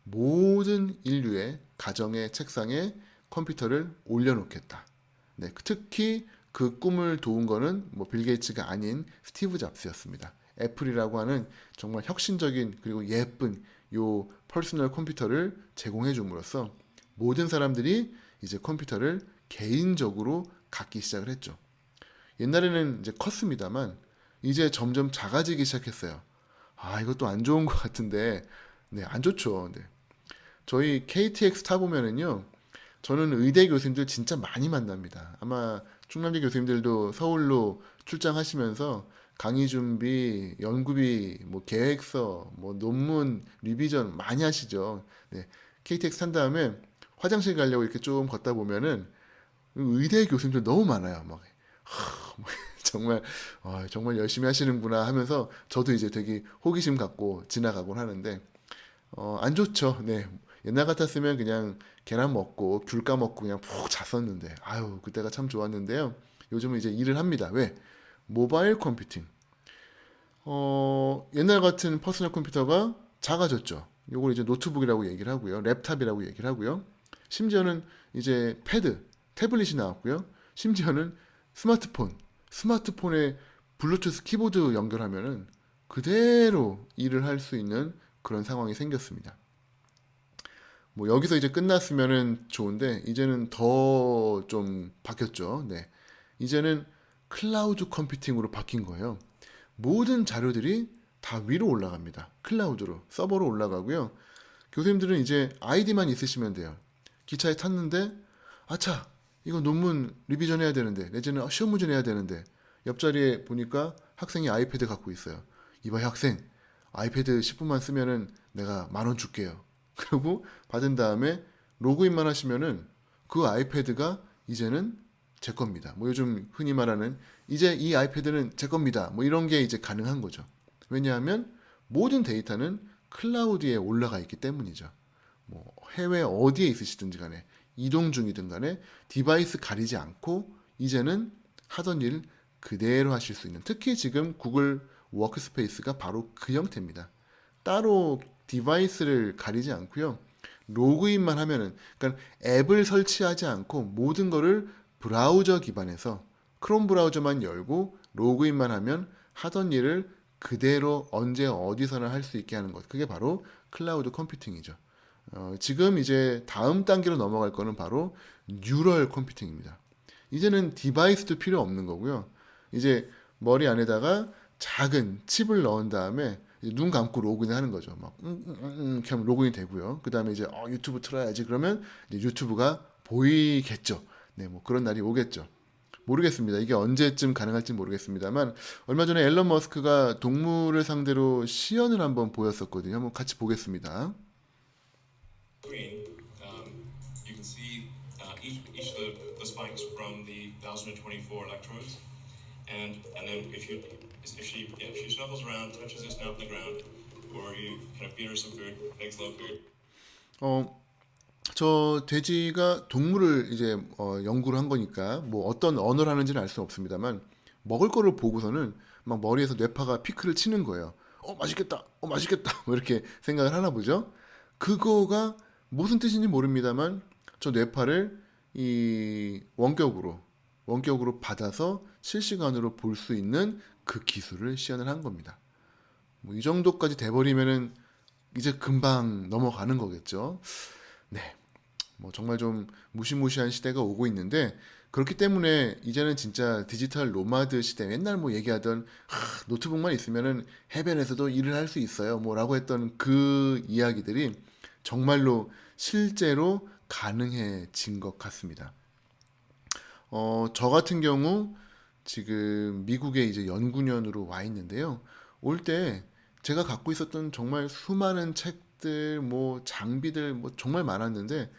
모든 인류의 가정의 책상에 컴퓨터를 올려놓겠다. 네, 특히 그 꿈을 도운 거는 뭐 빌 게이츠가 아닌 스티브 잡스였습니다. 애플이라고 하는 정말 혁신적인 그리고 예쁜 요 퍼스널 컴퓨터를 제공해 줌으로써 모든 사람들이 이제 컴퓨터를 개인적으로 갖기 시작을 했죠. 옛날에는 이제 컸습니다만 이제 점점 작아지기 시작했어요. 아, 이것도 안 좋은 것 같은데, 네, 안 좋죠. 네. 저희 KTX 타보면은요, 저는 의대 교수님들 진짜 많이 만납니다. 아마 충남대 교수님들도 서울로 출장하시면서 강의 준비, 연구비, 뭐 계획서, 뭐 논문, 리비전 많이 하시죠. 네. KTX 탄 다음에 화장실 가려고 이렇게 좀 걷다 보면은 의대 교수님들 너무 많아요. 막 뭐 정말 정말 열심히 하시는구나 하면서 저도 이제 되게 호기심 갖고 지나가곤 하는데 안 좋죠. 네. 옛날 같았으면 그냥 계란 먹고 귤 까먹고 그냥 푹 잤었는데 아유 그때가 참 좋았는데요. 요즘은 이제 일을 합니다. 왜? 모바일 컴퓨팅. 옛날 같은 퍼스널 컴퓨터가 작아졌죠. 요걸 이제 노트북이라고 얘기를 하고요. 랩탑이라고 얘기를 하고요. 심지어는 이제 패드, 태블릿이 나왔고요. 심지어는 스마트폰에 블루투스 키보드 연결하면은 그대로 일을 할 수 있는 그런 상황이 생겼습니다. 뭐 여기서 이제 끝났으면은 좋은데 이제는 더 좀 바뀌었죠. 네. 이제는 클라우드 컴퓨팅으로 바뀐 거예요. 모든 자료들이 다 위로 올라갑니다. 클라우드로, 서버로 올라가고요. 교수님들은 이제 아이디만 있으시면 돼요. 기차에 탔는데, 아차, 이거 논문 리비전 해야 되는데, 내지는 시험 문제 내야 되는데, 옆자리에 보니까 학생이 아이패드 갖고 있어요. 이봐요, 학생. 아이패드 10분만 쓰면은 내가 10,000원 줄게요. 그리고 받은 다음에 로그인만 하시면은 그 아이패드가 이제는 제 겁니다. 뭐 요즘 흔히 말하는 이제 이 아이패드는 제 겁니다. 뭐 이런 게 이제 가능한 거죠. 왜냐하면 모든 데이터는 클라우드에 올라가 있기 때문이죠. 뭐 해외 어디에 있으시든지 간에 이동 중이든 간에 디바이스 가리지 않고 이제는 하던 일 그대로 하실 수 있는, 특히 지금 구글 워크스페이스가 바로 그 형태입니다. 따로 디바이스를 가리지 않고요. 로그인만 하면은, 그러니까 앱을 설치하지 않고 모든 거를 브라우저 기반에서 크롬 브라우저만 열고 로그인만 하면 하던 일을 그대로 언제 어디서나 할 수 있게 하는 것. 그게 바로 클라우드 컴퓨팅이죠. 지금 이제 다음 단계로 넘어갈 거는 바로 뉴럴 컴퓨팅입니다. 이제는 디바이스도 필요 없는 거고요. 이제 머리 안에다가 작은 칩을 넣은 다음에 이제 눈 감고 로그인 하는 거죠. 막, 이렇게 하면 로그인이 되고요. 그 다음에 이제, 유튜브 틀어야지. 그러면 이제 유튜브가 보이겠죠. 네, 뭐 그런 날이 오겠죠. 모르겠습니다. 이게 언제쯤 가능할지 모르겠습니다만, 얼마 전에 앨런 머스크가 동물을 상대로 시연을 한번 보였었거든요. 한번 같이 보겠습니다. screen, you can see each of the spikes from the 1024 electrodes, and then if she snuffles around, touches her snout on the ground, or you kind of feed her some food, makes love food. 어, 저 돼지가 동물을 이제 연구를 한 거니까 뭐 어떤 언어를 하는지는 알 수는 없습니다만 먹을 거를 보고서는 막 머리에서 뇌파가 피크를 치는 거예요. 맛있겠다. 맛있겠다. 뭐 이렇게 생각을 하나 보죠. 그거가 무슨 뜻인지 모릅니다만 저 뇌파를 이 원격으로 받아서 실시간으로 볼 수 있는 그 기술을 시연을 한 겁니다. 뭐 이 정도까지 돼버리면은 이제 금방 넘어가는 거겠죠. 네. 뭐 정말 좀 무시무시한 시대가 오고 있는데, 그렇기 때문에 이제는 진짜 디지털 노마드 시대, 옛날 뭐 얘기하던 노트북만 있으면은 해변에서도 일을 할 수 있어요 뭐라고 했던 그 이야기들이 정말로 실제로 가능해진 것 같습니다. 저 같은 경우 지금 미국에 이제 연구년으로 와 있는데요. 올 때 제가 갖고 있었던 정말 수많은 책들, 뭐 장비들 뭐 정말 많았는데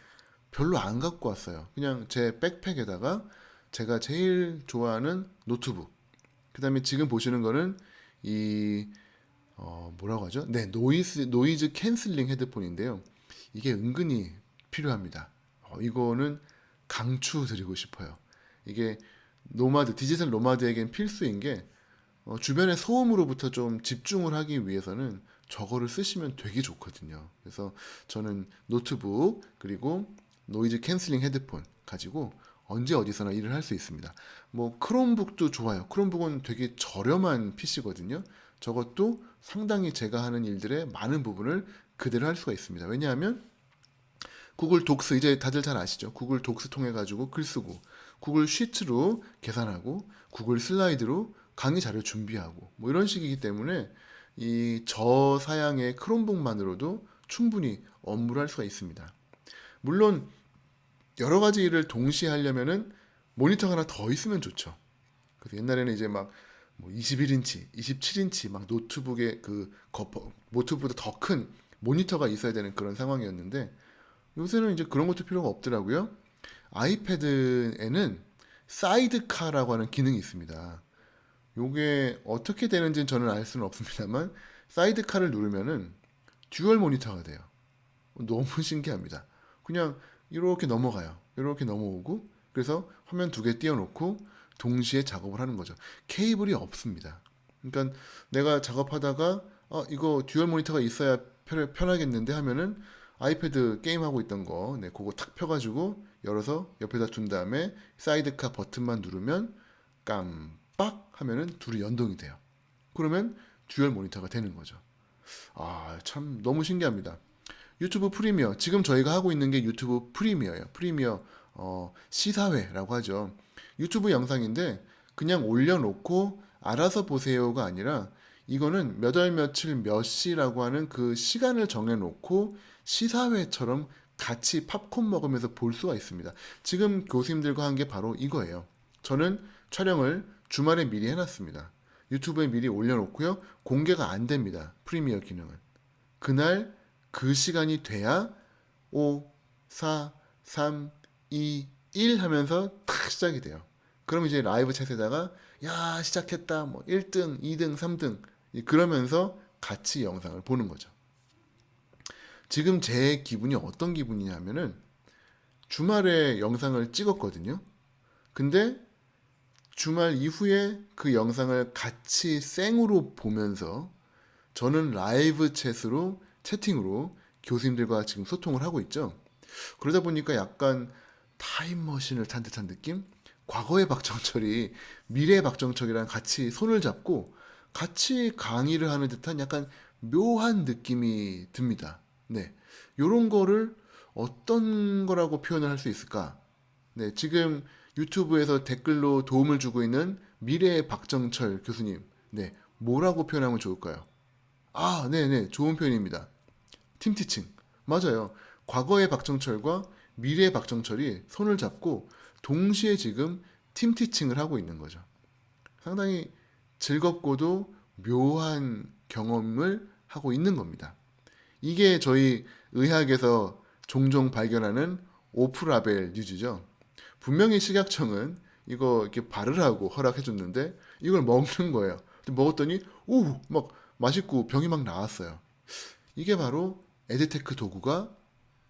별로 안 갖고 왔어요. 그냥 제 백팩에다가 제가 제일 좋아하는 노트북. 그다음에 지금 보시는 거는 이 뭐라고 하죠? 네, 노이즈 캔슬링 헤드폰인데요. 이게 은근히 필요합니다. 이거는 강추드리고 싶어요. 이게 디지털 노마드에겐 필수인 게 주변의 소음으로부터 좀 집중을 하기 위해서는 저거를 쓰시면 되게 좋거든요. 그래서 저는 노트북 그리고 노이즈 캔슬링 헤드폰 가지고 언제 어디서나 일을 할 수 있습니다. 뭐 크롬북도 좋아요. 크롬북은 되게 저렴한 PC거든요. 저것도 상당히 제가 하는 일들의 많은 부분을 그대로 할 수가 있습니다. 왜냐하면 구글 독스, 이제 다들 잘 아시죠? 구글 독스 통해 가지고 글 쓰고, 구글 시트로 계산하고, 구글 슬라이드로 강의 자료 준비하고 뭐 이런 식이기 때문에 이 저사양의 크롬북만으로도 충분히 업무를 할 수가 있습니다. 물론 여러 가지 일을 동시에 하려면은 모니터가 하나 더 있으면 좋죠. 그래서 옛날에는 이제 막 뭐 21인치, 27인치 막 노트북에 노트북보다 더 큰 모니터가 있어야 되는 그런 상황이었는데 요새는 이제 그런 것도 필요가 없더라고요. 아이패드에는 사이드카라고 하는 기능이 있습니다. 요게 어떻게 되는지는 저는 알 수는 없습니다만 사이드카를 누르면은 듀얼 모니터가 돼요. 너무 신기합니다. 그냥 이렇게 넘어가요. 이렇게 넘어오고 그래서 화면 2개 띄워놓고 동시에 작업을 하는 거죠. 케이블이 없습니다. 그러니까 내가 작업하다가 이거 듀얼 모니터가 있어야 편하겠는데 하면은 아이패드 게임하고 있던 거, 네, 그거 탁 펴가지고 열어서 옆에다 둔 다음에 사이드카 버튼만 누르면 깜빡 하면은 둘이 연동이 돼요. 그러면 듀얼 모니터가 되는 거죠. 참 너무 신기합니다. 유튜브 프리미어. 지금 저희가 하고 있는 게 유튜브 프리미어예요. 프리미어 시사회라고 하죠. 유튜브 영상인데 그냥 올려놓고 알아서 보세요가 아니라 이거는 몇 월 며칠 몇 시라고 하는 그 시간을 정해놓고 시사회처럼 같이 팝콘 먹으면서 볼 수가 있습니다. 지금 교수님들과 한 게 바로 이거예요. 저는 촬영을 주말에 미리 해놨습니다. 유튜브에 미리 올려놓고요. 공개가 안 됩니다. 프리미어 기능은. 그날 그 시간이 돼야 5, 4, 3, 2, 1 하면서 탁 시작이 돼요. 그럼 이제 라이브 챗에다가 야 시작했다 뭐 1등, 2등, 3등 그러면서 같이 영상을 보는 거죠. 지금 제 기분이 어떤 기분이냐면은 주말에 영상을 찍었거든요. 근데 주말 이후에 그 영상을 같이 생으로 보면서 저는 라이브 채팅으로 교수님들과 지금 소통을 하고 있죠. 그러다 보니까 약간 타임머신을 탄 듯한 느낌? 과거의 박정철이 미래의 박정철이랑 같이 손을 잡고 같이 강의를 하는 듯한 약간 묘한 느낌이 듭니다. 네. 요런 거를 어떤 거라고 표현을 할 수 있을까? 네. 지금 유튜브에서 댓글로 도움을 주고 있는 미래의 박정철 교수님. 네. 뭐라고 표현하면 좋을까요? 아, 네네. 좋은 표현입니다. 팀티칭. 맞아요. 과거의 박정철과 미래의 박정철이 손을 잡고 동시에 지금 팀티칭을 하고 있는 거죠. 상당히 즐겁고도 묘한 경험을 하고 있는 겁니다. 이게 저희 의학에서 종종 발견하는 오프라벨 뉴즈죠. 분명히 식약청은 이거 이렇게 바르라고 허락해 줬는데 이걸 먹는 거예요. 먹었더니 오, 막 맛있고 병이 막 나왔어요. 이게 바로 에드테크 도구가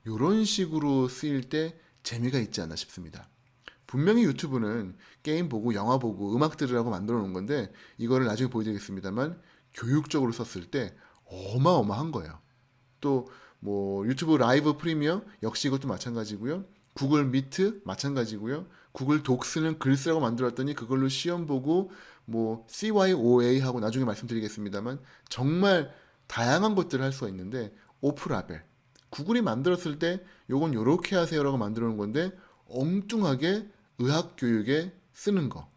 이런 식으로 쓰일 때 재미가 있지 않나 싶습니다. 분명히 유튜브는 게임 보고 영화 보고 음악 들으라고 만들어 놓은 건데 이거를 나중에 보여드리겠습니다만 교육적으로 썼을 때 어마어마한 거예요. 또 뭐 유튜브 라이브 프리미어 역시 이것도 마찬가지고요. 구글 미트 마찬가지고요. 구글 독스는 글 쓰라고 만들었더니 그걸로 시험 보고 뭐 CYOA 하고 나중에 말씀드리겠습니다만 정말 다양한 것들을 할 수가 있는데 오프라벨 구글이 만들었을 때 요건 요렇게 하세요라고 만들어 놓은 건데 엉뚱하게 의학 교육에 쓰는 거.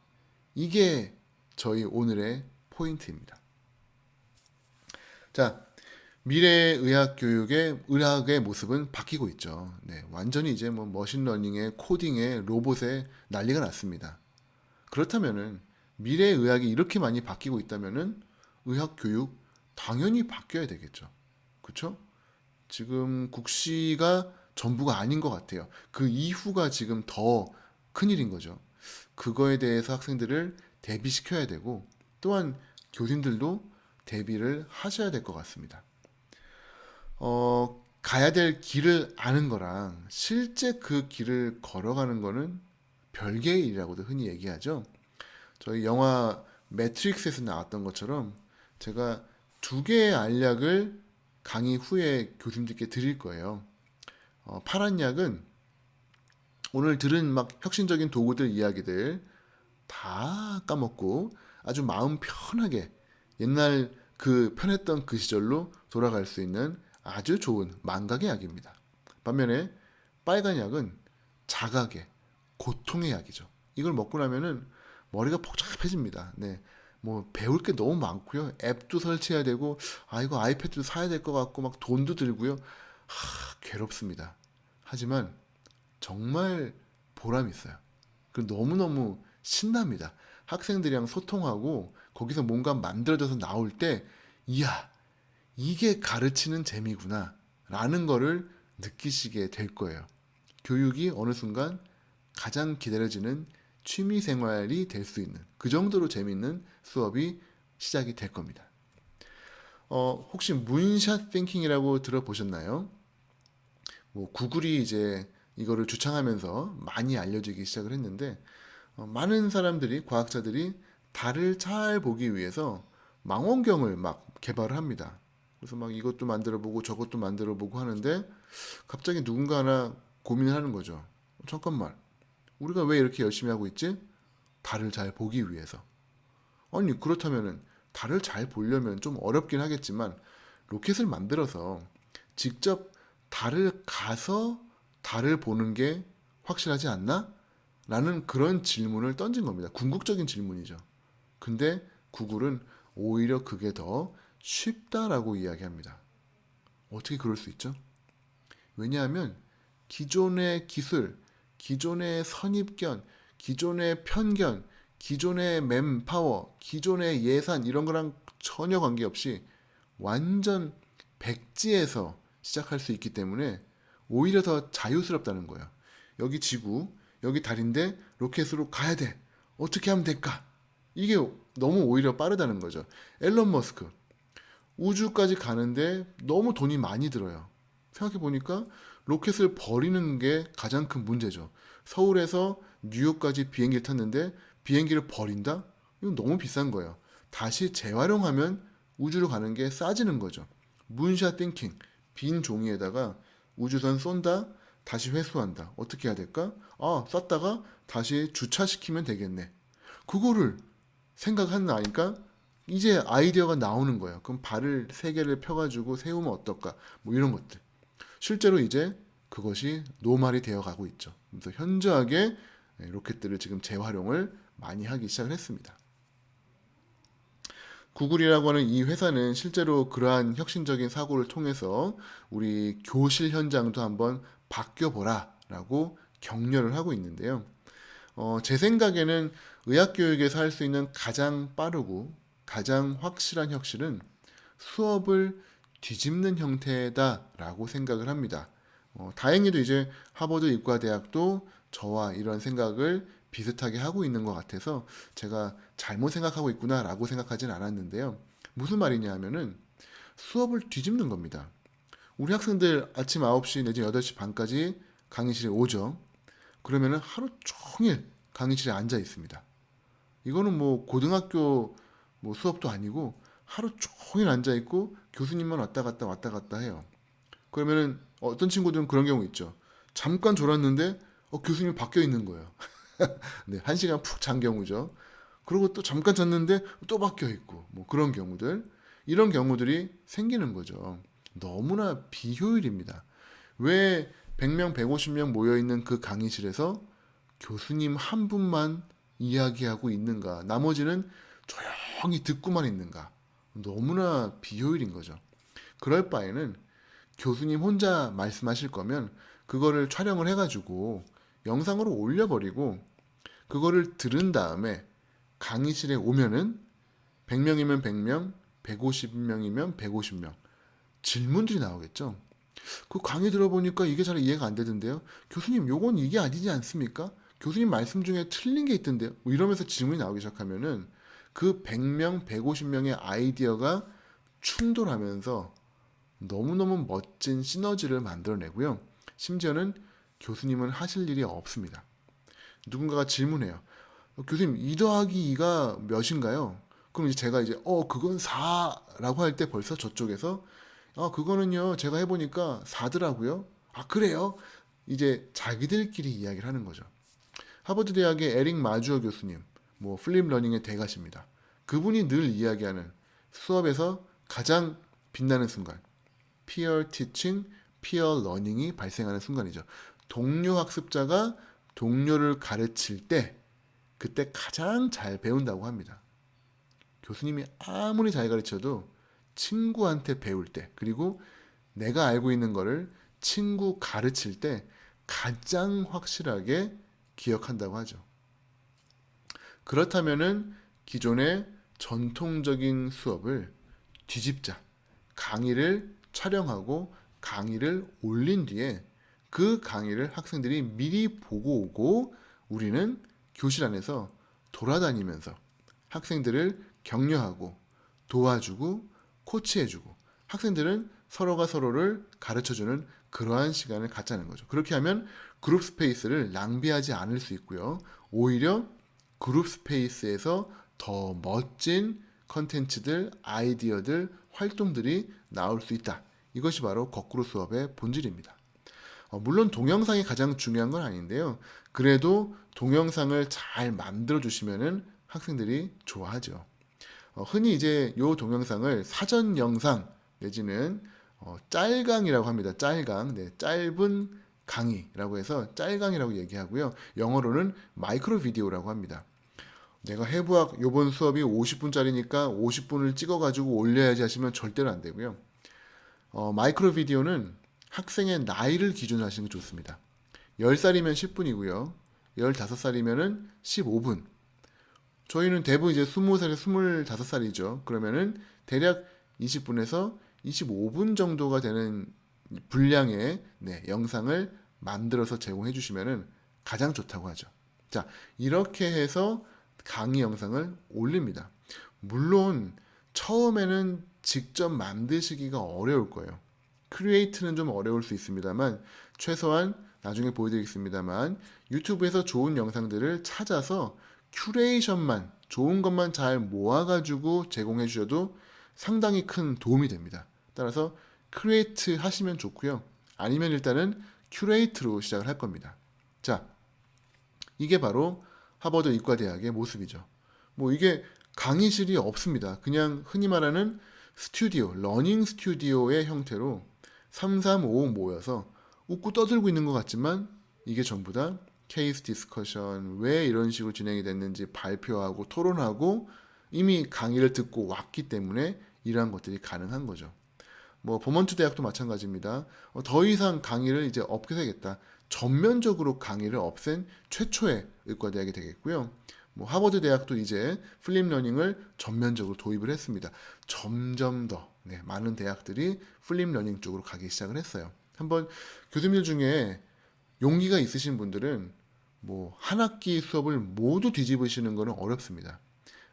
이게 저희 오늘의 포인트입니다. 자, 미래 의학 교육의 의학의 모습은 바뀌고 있죠. 네, 완전히 이제 뭐 머신러닝에 코딩에 로봇에 난리가 났습니다. 그렇다면은 미래 의학이 이렇게 많이 바뀌고 있다면은 의학 교육 당연히 바뀌어야 되겠죠. 그렇죠? 지금 국시가 전부가 아닌 것 같아요. 그 이후가 지금 더 큰일인 거죠. 그거에 대해서 학생들을 대비시켜야 되고 또한 교수님들도 대비를 하셔야 될 것 같습니다. 가야 될 길을 아는 거랑 실제 그 길을 걸어가는 거는 별개의 일이라고도 흔히 얘기하죠. 저희 영화 매트릭스에서 나왔던 것처럼 제가 두 개의 알약을 강의 후에 교수님들께 드릴 거예요. 파란 약은 오늘 들은 막 혁신적인 도구들 이야기들 다 까먹고 아주 마음 편하게 옛날 그 편했던 그 시절로 돌아갈 수 있는 아주 좋은 망각의 약입니다. 반면에 빨간 약은 자각의 고통의 약이죠. 이걸 먹고 나면은 머리가 복잡해집니다. 네. 뭐 배울 게 너무 많고요. 앱도 설치해야 되고 아 이거 아이패드도 사야 될 것 같고 막 돈도 들고요. 괴롭습니다. 하지만 정말 보람 있어요. 그리고 너무너무 신납니다. 학생들이랑 소통하고 거기서 뭔가 만들어져서 나올 때 이야 이게 가르치는 재미구나 라는 거를 느끼시게 될 거예요. 교육이 어느 순간 가장 기다려지는 취미 생활이 될 수 있는 그 정도로 재미있는 수업이 시작이 될 겁니다. 혹시 문샷 띵킹이라고 들어보셨나요? 뭐 구글이 이제 이거를 주창하면서 많이 알려지기 시작을 했는데 많은 사람들이 과학자들이 달을 잘 보기 위해서 망원경을 막 개발을 합니다. 그래서 막 이것도 만들어 보고 저것도 만들어 보고 하는데 갑자기 누군가 하나 고민을 하는 거죠. 잠깐만, 우리가 왜 이렇게 열심히 하고 있지? 달을 잘 보기 위해서. 아니 그렇다면은 달을 잘 보려면 좀 어렵긴 하겠지만 로켓을 만들어서 직접 달을 가서 달을 보는 게 확실하지 않나? 라는 그런 질문을 던진 겁니다. 궁극적인 질문이죠. 근데 구글은 오히려 그게 더 쉽다라고 이야기합니다. 어떻게 그럴 수 있죠? 왜냐하면 기존의 기술, 기존의 선입견, 기존의 편견, 기존의 맨파워, 기존의 예산 이런 거랑 전혀 관계없이 완전 백지에서 시작할 수 있기 때문에 오히려 더 자유스럽다는 거예요. 여기 지구, 여기 달인데 로켓으로 가야 돼. 어떻게 하면 될까? 이게 너무 오히려 빠르다는 거죠. 앨런 머스크 우주까지 가는데 너무 돈이 많이 들어요. 생각해 보니까 로켓을 버리는 게 가장 큰 문제죠. 서울에서 뉴욕까지 비행기를 탔는데 비행기를 버린다? 이건 너무 비싼 거예요. 다시 재활용하면 우주로 가는 게 싸지는 거죠. 문샷 띵킹, 빈 종이에다가 우주선 쏜다, 다시 회수한다. 어떻게 해야 될까? 아, 쐈다가 다시 주차시키면 되겠네. 그거를 생각하는 나니까 이제 아이디어가 나오는 거예요. 그럼 발을 세 개를 펴가지고 세우면 어떨까? 뭐 이런 것들. 실제로 이제 그것이 노말이 되어 가고 있죠. 그래서 현저하게 로켓들을 지금 재활용을 많이 하기 시작을 했습니다. 구글이라고 하는 이 회사는 실제로 그러한 혁신적인 사고를 통해서 우리 교실 현장도 한번 바뀌어보라 라고 격려를 하고 있는데요. 제 생각에는 의학교육에서 할 수 있는 가장 빠르고 가장 확실한 혁신은 수업을 뒤집는 형태다라고 생각을 합니다. 다행히도 이제 하버드 의과대학도 저와 이런 생각을 비슷하게 하고 있는 것 같아서 제가 잘못 생각하고 있구나라고 생각하진 않았는데요. 무슨 말이냐 하면은 수업을 뒤집는 겁니다. 우리 학생들 아침 9시 내지 8시 반까지 강의실에 오죠. 그러면은 하루 종일 강의실에 앉아 있습니다. 이거는 뭐 고등학교 뭐 수업도 아니고 하루 종일 앉아 있고 교수님만 왔다 갔다 해요. 그러면은 어떤 친구들은 그런 경우 있죠. 잠깐 졸았는데 교수님이 바뀌어 있는 거예요. 네, 1시간 푹 잔 경우죠. 그리고 또 잠깐 잤는데 또 바뀌어 있고 뭐 그런 경우들. 이런 경우들이 생기는 거죠. 너무나 비효율입니다. 왜 100명, 150명 모여 있는 그 강의실에서 교수님 한 분만 이야기하고 있는가? 나머지는 조용히 듣고만 있는가? 너무나 비효율인 거죠. 그럴 바에는 교수님 혼자 말씀하실 거면 그거를 촬영을 해가지고 영상으로 올려버리고 그거를 들은 다음에 강의실에 오면은 100명이면 100명, 150명이면 150명 질문들이 나오겠죠. 그 강의 들어보니까 이게 잘 이해가 안 되던데요. 교수님, 요건 이게 아니지 않습니까? 교수님 말씀 중에 틀린 게 있던데요. 뭐 이러면서 질문이 나오기 시작하면은 그 100명, 150명의 아이디어가 충돌하면서 너무너무 멋진 시너지를 만들어내고요. 심지어는 교수님은 하실 일이 없습니다. 누군가가 질문해요. 교수님, 2 더하기 2가 몇인가요? 그럼 이제 제가 이제 그건 4라고 할 때 벌써 저쪽에서 그거는요, 제가 해보니까 4더라고요. 아, 그래요? 이제 자기들끼리 이야기를 하는 거죠. 하버드 대학의 에릭 마주어 교수님, 뭐 플립 러닝의 대가십니다. 그분이 늘 이야기하는 수업에서 가장 빛나는 순간, peer teaching, peer learning이 발생하는 순간이죠. 동료 학습자가 동료를 가르칠 때 그때 가장 잘 배운다고 합니다. 교수님이 아무리 잘 가르쳐도 친구한테 배울 때, 그리고 내가 알고 있는 거를 친구 가르칠 때 가장 확실하게 기억한다고 하죠. 그렇다면은 기존의 전통적인 수업을 뒤집자. 강의를 촬영하고 강의를 올린 뒤에 그 강의를 학생들이 미리 보고 오고 우리는 교실 안에서 돌아다니면서 학생들을 격려하고 도와주고 코치해주고 학생들은 서로가 서로를 가르쳐주는 그러한 시간을 갖자는 거죠. 그렇게 하면 그룹 스페이스를 낭비하지 않을 수 있고요. 오히려 그룹 스페이스에서 더 멋진 컨텐츠들, 아이디어들, 활동들이 나올 수 있다. 이것이 바로 거꾸로 수업의 본질입니다. 물론 동영상이 가장 중요한 건 아닌데요. 그래도 동영상을 잘 만들어 주시면은 학생들이 좋아하죠. 흔히 이제 요 동영상을 사전 영상 내지는 짤강이라고 합니다. 짤강. 네, 짧은 강의라고 해서 짤강이라고 얘기하고요. 영어로는 마이크로 비디오라고 합니다. 내가 해부학 요번 수업이 50분짜리니까 50분을 찍어가지고 올려야지 하시면 절대로 안 되고요. 마이크로 비디오는 학생의 나이를 기준으로 하시는 게 좋습니다. 10살이면 10분이고요. 15살이면 15분. 저희는 대부분 이제 20살에서 25살이죠. 그러면은 대략 20분에서 25분 정도가 되는 분량의 영상을 만들어서 제공해 주시면은 가장 좋다고 하죠. 자, 이렇게 해서 강의 영상을 올립니다. 물론 처음에는 직접 만드시기가 어려울 거예요. 크리에이트는 좀 어려울 수 있습니다만 최소한 나중에 보여드리겠습니다만 유튜브에서 좋은 영상들을 찾아서 큐레이션만 좋은 것만 잘 모아가지고 제공해 주셔도 상당히 큰 도움이 됩니다. 따라서 크리에이트 하시면 좋고요. 아니면 일단은 큐레이트로 시작을 할 겁니다. 자, 이게 바로 하버드 이과대학의 모습이죠. 뭐 이게 강의실이 없습니다. 그냥 흔히 말하는 스튜디오, 러닝 스튜디오의 형태로 3, 3, 5 모여서 웃고 떠들고 있는 것 같지만 이게 전부 다 케이스 디스커션, 왜 이런 식으로 진행이 됐는지 발표하고 토론하고 이미 강의를 듣고 왔기 때문에 이러한 것들이 가능한 거죠. 뭐 버몬트 대학도 마찬가지입니다. 더 이상 강의를 이제 없애겠다. 전면적으로 강의를 없앤 최초의 의과대학이 되겠고요. 뭐 하버드 대학도 이제 플립 러닝을 전면적으로 도입을 했습니다. 점점 더 많은 대학들이 플립 러닝 쪽으로 가기 시작을 했어요. 한번 교수님들 중에 용기가 있으신 분들은 뭐 한 학기 수업을 모두 뒤집으시는 것은 어렵습니다.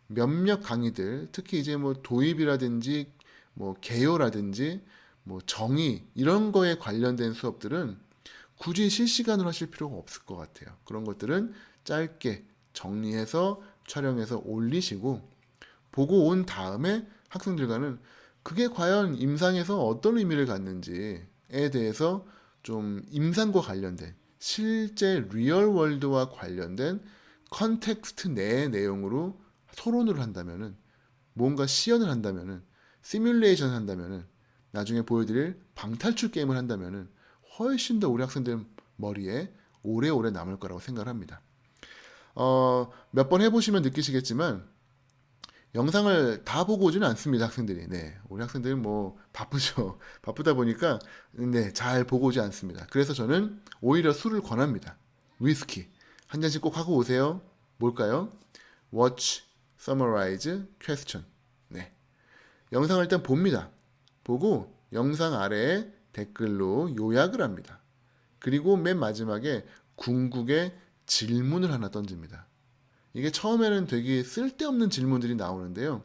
몇몇 강의들, 특히 이제 뭐 도입이라든지 뭐 개요라든지 뭐 정의 이런 거에 관련된 수업들은 굳이 실시간으로 하실 필요가 없을 것 같아요. 그런 것들은 짧게 정리해서 촬영해서 올리시고 보고 온 다음에 학생들과는 그게 과연 임상에서 어떤 의미를 갖는지에 대해서 좀 임상과 관련된 실제 리얼 월드와 관련된 컨텍스트 내의 내용으로 토론을 한다면은 뭔가 시연을 한다면은 시뮬레이션 한다면은 나중에 보여드릴 방탈출 게임을 한다면은 훨씬 더 우리 학생들 머리에 오래오래 남을 거라고 생각을 합니다. 몇 번 해보시면 느끼시겠지만 영상을 다 보고 오지는 않습니다, 학생들이. 네, 우리 학생들은 뭐 바쁘죠. 바쁘다 보니까 잘 보고 오지 않습니다. 그래서 저는 오히려 술을 권합니다. 위스키 한 잔씩 꼭 하고 오세요. 뭘까요? Watch, Summarize, Question. 네, 영상을 일단 봅니다. 보고 영상 아래에 댓글로 요약을 합니다. 그리고 맨 마지막에 궁극의 질문을 하나 던집니다. 이게 처음에는 되게 쓸데없는 질문들이 나오는데요.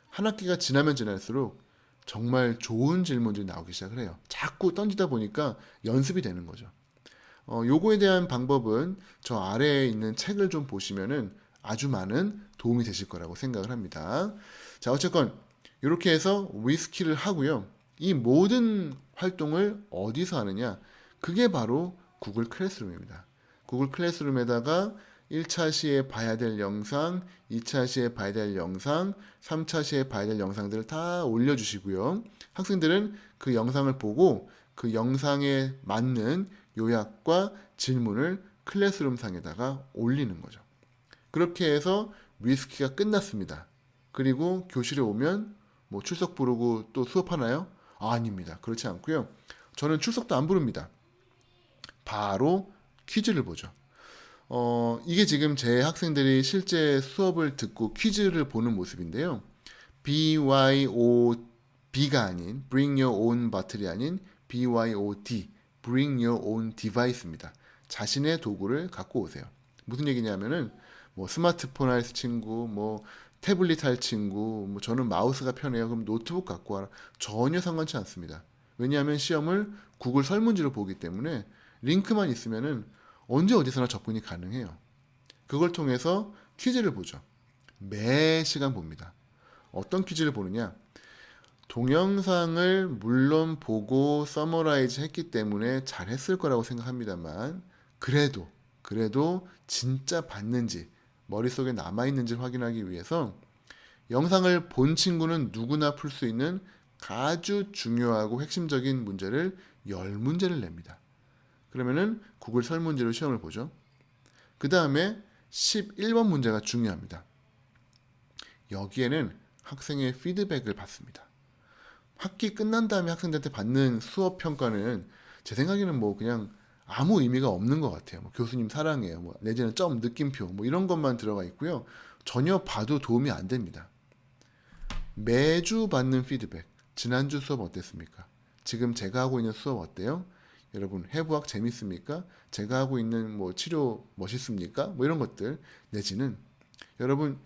한 학기가 지나면 지날수록 정말 좋은 질문들이 나오기 시작을 해요. 자꾸 던지다 보니까 연습이 되는 거죠. 요거에 대한 방법은 저 아래에 있는 책을 좀 보시면은 아주 많은 도움이 되실 거라고 생각을 합니다. 자, 어쨌건 이렇게 해서 위스키를 하고요. 이 모든 활동을 어디서 하느냐? 그게 바로 구글 클래스룸입니다. 구글 클래스룸에다가 1차 시에 봐야 될 영상, 2차 시에 봐야 될 영상, 3차 시에 봐야 될 영상들을 다 올려주시고요. 학생들은 그 영상을 보고 그 영상에 맞는 요약과 질문을 클래스룸 상에다가 올리는 거죠. 그렇게 해서 위스키가 끝났습니다. 그리고 교실에 오면 뭐 출석 부르고 또 수업하나요? 아닙니다. 그렇지 않고요. 저는 출석도 안 부릅니다. 바로 퀴즈를 보죠. 이게 지금 제 학생들이 실제 수업을 듣고 퀴즈를 보는 모습인데요. BYOB가 아닌 Bring Your Own Bottle이 아닌 BYOD, Bring Your Own Device입니다. 자신의 도구를 갖고 오세요. 무슨 얘기냐면은 뭐 스마트폰 할 친구, 뭐 태블릿 할 친구, 뭐 저는 마우스가 편해요. 그럼 노트북 갖고 와라. 전혀 상관치 않습니다. 왜냐하면 시험을 구글 설문지로 보기 때문에 링크만 있으면은 언제 어디서나 접근이 가능해요. 그걸 통해서 퀴즈를 보죠. 매 시간 봅니다. 어떤 퀴즈를 보느냐? 동영상을 물론 보고 서머라이즈 했기 때문에 잘했을 거라고 생각합니다만 그래도 진짜 봤는지 머릿속에 남아있는지 확인하기 위해서 영상을 본 친구는 누구나 풀 수 있는 아주 중요하고 핵심적인 문제를 10문제를 냅니다. 그러면은 구글 설문지로 시험을 보죠. 그 다음에 11번 문제가 중요합니다. 여기에는 학생의 피드백을 받습니다. 학기 끝난 다음에 학생들한테 받는 수업 평가는 제 생각에는 뭐 그냥 아무 의미가 없는 것 같아요. 뭐 교수님 사랑해요. 뭐 내지는 점, 느낌표 뭐 이런 것만 들어가 있고요. 전혀 봐도 도움이 안 됩니다. 매주 받는 피드백. 지난주 수업 어땠습니까? 지금 제가 하고 있는 수업 어때요? 여러분 해부학 재밌습니까? 제가 하고 있는 뭐 치료 멋있습니까? 뭐 이런 것들. 내지는 여러분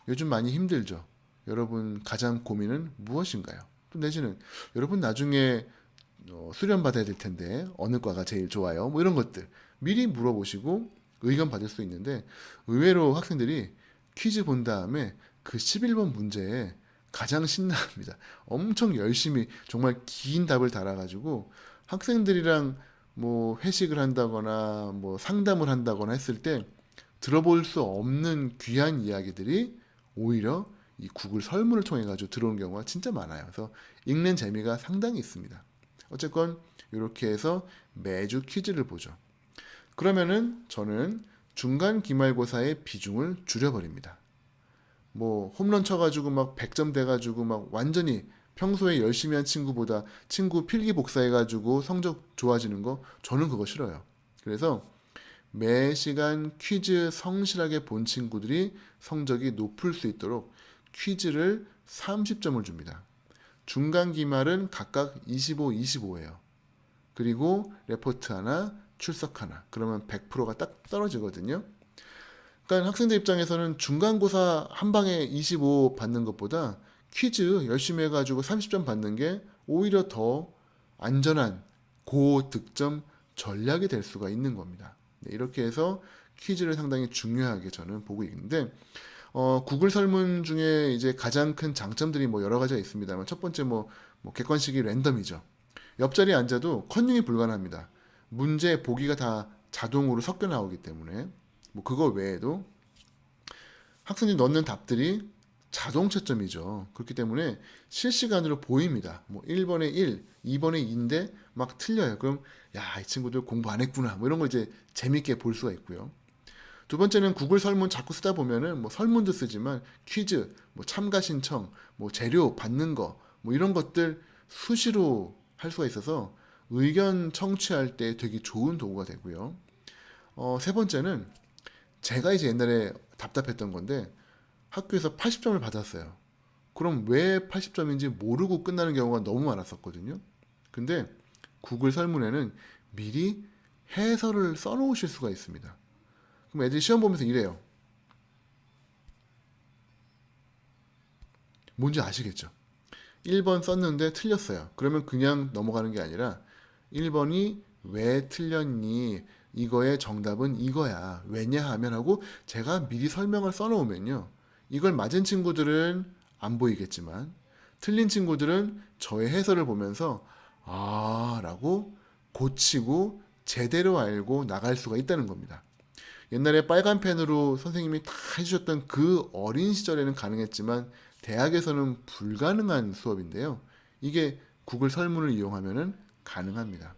요즘 많이 힘들죠? 여러분 가장 고민은 무엇인가요? 또 내지는 여러분 나중에 수련 받아야 될 텐데 어느 과가 제일 좋아요? 뭐 이런 것들 미리 물어보시고 의견 받을 수 있는데 의외로 학생들이 퀴즈 본 다음에 그 11번 문제에 가장 신나합니다. 엄청 열심히 정말 긴 답을 달아가지고 학생들이랑 뭐 회식을 한다거나 뭐 상담을 한다거나 했을 때 들어볼 수 없는 귀한 이야기들이 오히려 이 구글 설문을 통해 가지고 들어오는 경우가 진짜 많아요. 그래서 읽는 재미가 상당히 있습니다. 어쨌건 이렇게 해서 매주 퀴즈를 보죠. 그러면은 저는 중간 기말고사의 비중을 줄여버립니다. 뭐 홈런 쳐가지고 막 100점 돼가지고 막 완전히 평소에 열심히 한 친구보다 친구 필기 복사해가지고 성적 좋아지는 거 저는 그거 싫어요. 그래서 매 시간 퀴즈 성실하게 본 친구들이 성적이 높을 수 있도록 퀴즈를 30점을 줍니다. 중간 기말은 각각 25, 25예요. 그리고 레포트 하나, 출석 하나. 그러면 100%가 딱 떨어지거든요. 그러니까 학생들 입장에서는 중간고사 한 방에 25 받는 것보다 퀴즈 열심히 해가지고 30점 받는 게 오히려 더 안전한 고득점 전략이 될 수가 있는 겁니다. 네, 이렇게 해서 퀴즈를 상당히 중요하게 저는 보고 있는데 구글 설문 중에 이제 가장 큰 장점들이 뭐 여러 가지가 있습니다만 첫 번째 뭐 객관식이 랜덤이죠. 옆자리에 앉아도 컨닝이 불가능합니다. 문제 보기가 다 자동으로 섞여 나오기 때문에 뭐 그거 외에도 학생들이 넣는 답들이 자동 채점이죠. 그렇기 때문에 실시간으로 보입니다. 뭐 1번에 1, 2번에 2인데 막 틀려요. 그럼 야, 이 친구들 공부 안 했구나. 뭐 이런 걸 이제 재밌게 볼 수가 있고요. 두 번째는 구글 설문 자꾸 쓰다 보면은 뭐 설문도 쓰지만 퀴즈, 뭐 참가 신청, 뭐 재료 받는 거, 뭐 이런 것들 수시로 할 수가 있어서 의견 청취할 때 되게 좋은 도구가 되고요. 세 번째는 제가 이제 옛날에 답답했던 건데 학교에서 80점을 받았어요. 그럼 왜 80점인지 모르고 끝나는 경우가 너무 많았었거든요. 근데 구글 설문에는 미리 해설을 써놓으실 수가 있습니다. 그럼 애들이 시험 보면서 이래요. 뭔지 아시겠죠? 1번 썼는데 틀렸어요. 그러면 그냥 넘어가는 게 아니라 1번이 왜 틀렸니? 이거의 정답은 이거야. 왜냐 하면 하고 제가 미리 설명을 써놓으면요. 이걸 맞은 친구들은 안 보이겠지만 틀린 친구들은 저의 해설을 보면서 아 라고 고치고 제대로 알고 나갈 수가 있다는 겁니다. 옛날에 빨간 펜으로 선생님이 다 해주셨던 그 어린 시절에는 가능했지만 대학에서는 불가능한 수업인데요. 이게 구글 설문을 이용하면 가능합니다.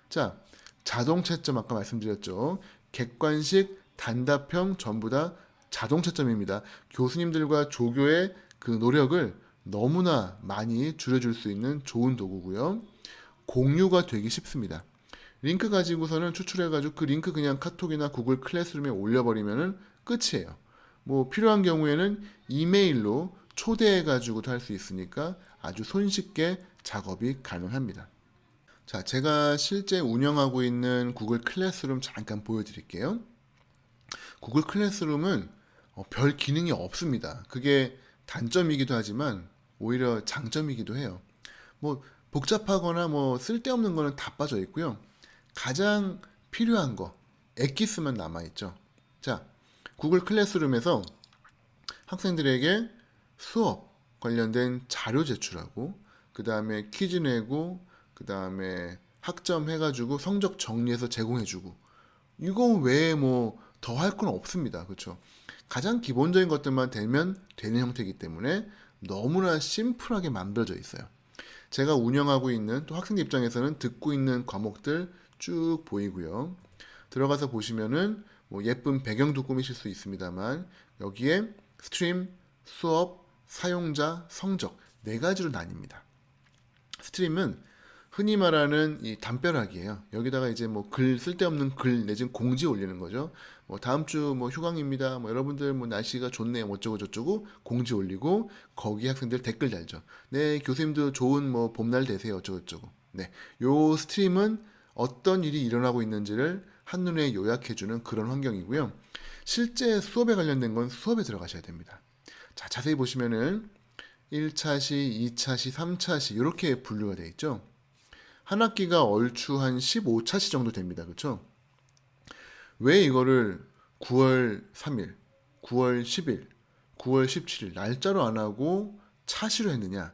자, 자동 채점 아까 말씀드렸죠. 객관식, 단답형 전부 다 자동 채점입니다. 교수님들과 조교의 그 노력을 너무나 많이 줄여줄 수 있는 좋은 도구고요. 공유가 되기 쉽습니다. 링크 가지고서는 추출해가지고 그 링크 그냥 카톡이나 구글 클래스룸에 올려버리면 끝이에요. 뭐 필요한 경우에는 이메일로 초대해가지고도 할 수 있으니까 아주 손쉽게 작업이 가능합니다. 자, 제가 실제 운영하고 있는 구글 클래스룸 잠깐 보여드릴게요. 구글 클래스룸은 별 기능이 없습니다. 그게 단점이기도 하지만 오히려 장점이기도 해요. 뭐 복잡하거나 뭐 쓸데없는 거는 다 빠져 있고요. 가장 필요한 거, 엑기스만 남아있죠. 자, 구글 클래스룸에서 학생들에게 수업 관련된 자료 제출하고 그 다음에 퀴즈 내고 그 다음에 학점 해가지고 성적 정리해서 제공해주고 이거 외에 뭐 더 할 건 없습니다. 그렇죠? 가장 기본적인 것들만 되면 되는 형태이기 때문에 너무나 심플하게 만들어져 있어요. 제가 운영하고 있는 또 학생들 입장에서는 듣고 있는 과목들 쭉 보이고요. 들어가서 보시면은 뭐 예쁜 배경도 꾸미실 수 있습니다만 여기에 스트림, 수업, 사용자, 성적 네 가지로 나뉩니다. 스트림은 흔히 말하는 이 담벼락이에요. 여기다가 이제 뭐 글, 쓸데없는 글 내지는 공지 올리는 거죠. 뭐 다음 주 뭐 휴강입니다. 뭐 여러분들 뭐 날씨가 좋네요. 뭐 어쩌고 저쩌고 공지 올리고 거기 학생들 댓글 달죠. 네, 교수님도 좋은 뭐 봄날 되세요. 어쩌고 저쩌고. 네. 요 스트림은 어떤 일이 일어나고 있는지를 한눈에 요약해주는 그런 환경이고요. 실제 수업에 관련된 건 수업에 들어가셔야 됩니다. 자, 자세히 보시면은 1차 시, 2차 시, 3차 시 이렇게 분류가 되어 있죠. 한 학기가 얼추 한 15차 시 정도 됩니다. 그렇죠? 왜 이거를 9월 3일, 9월 10일, 9월 17일 날짜로 안 하고 차시로 했느냐?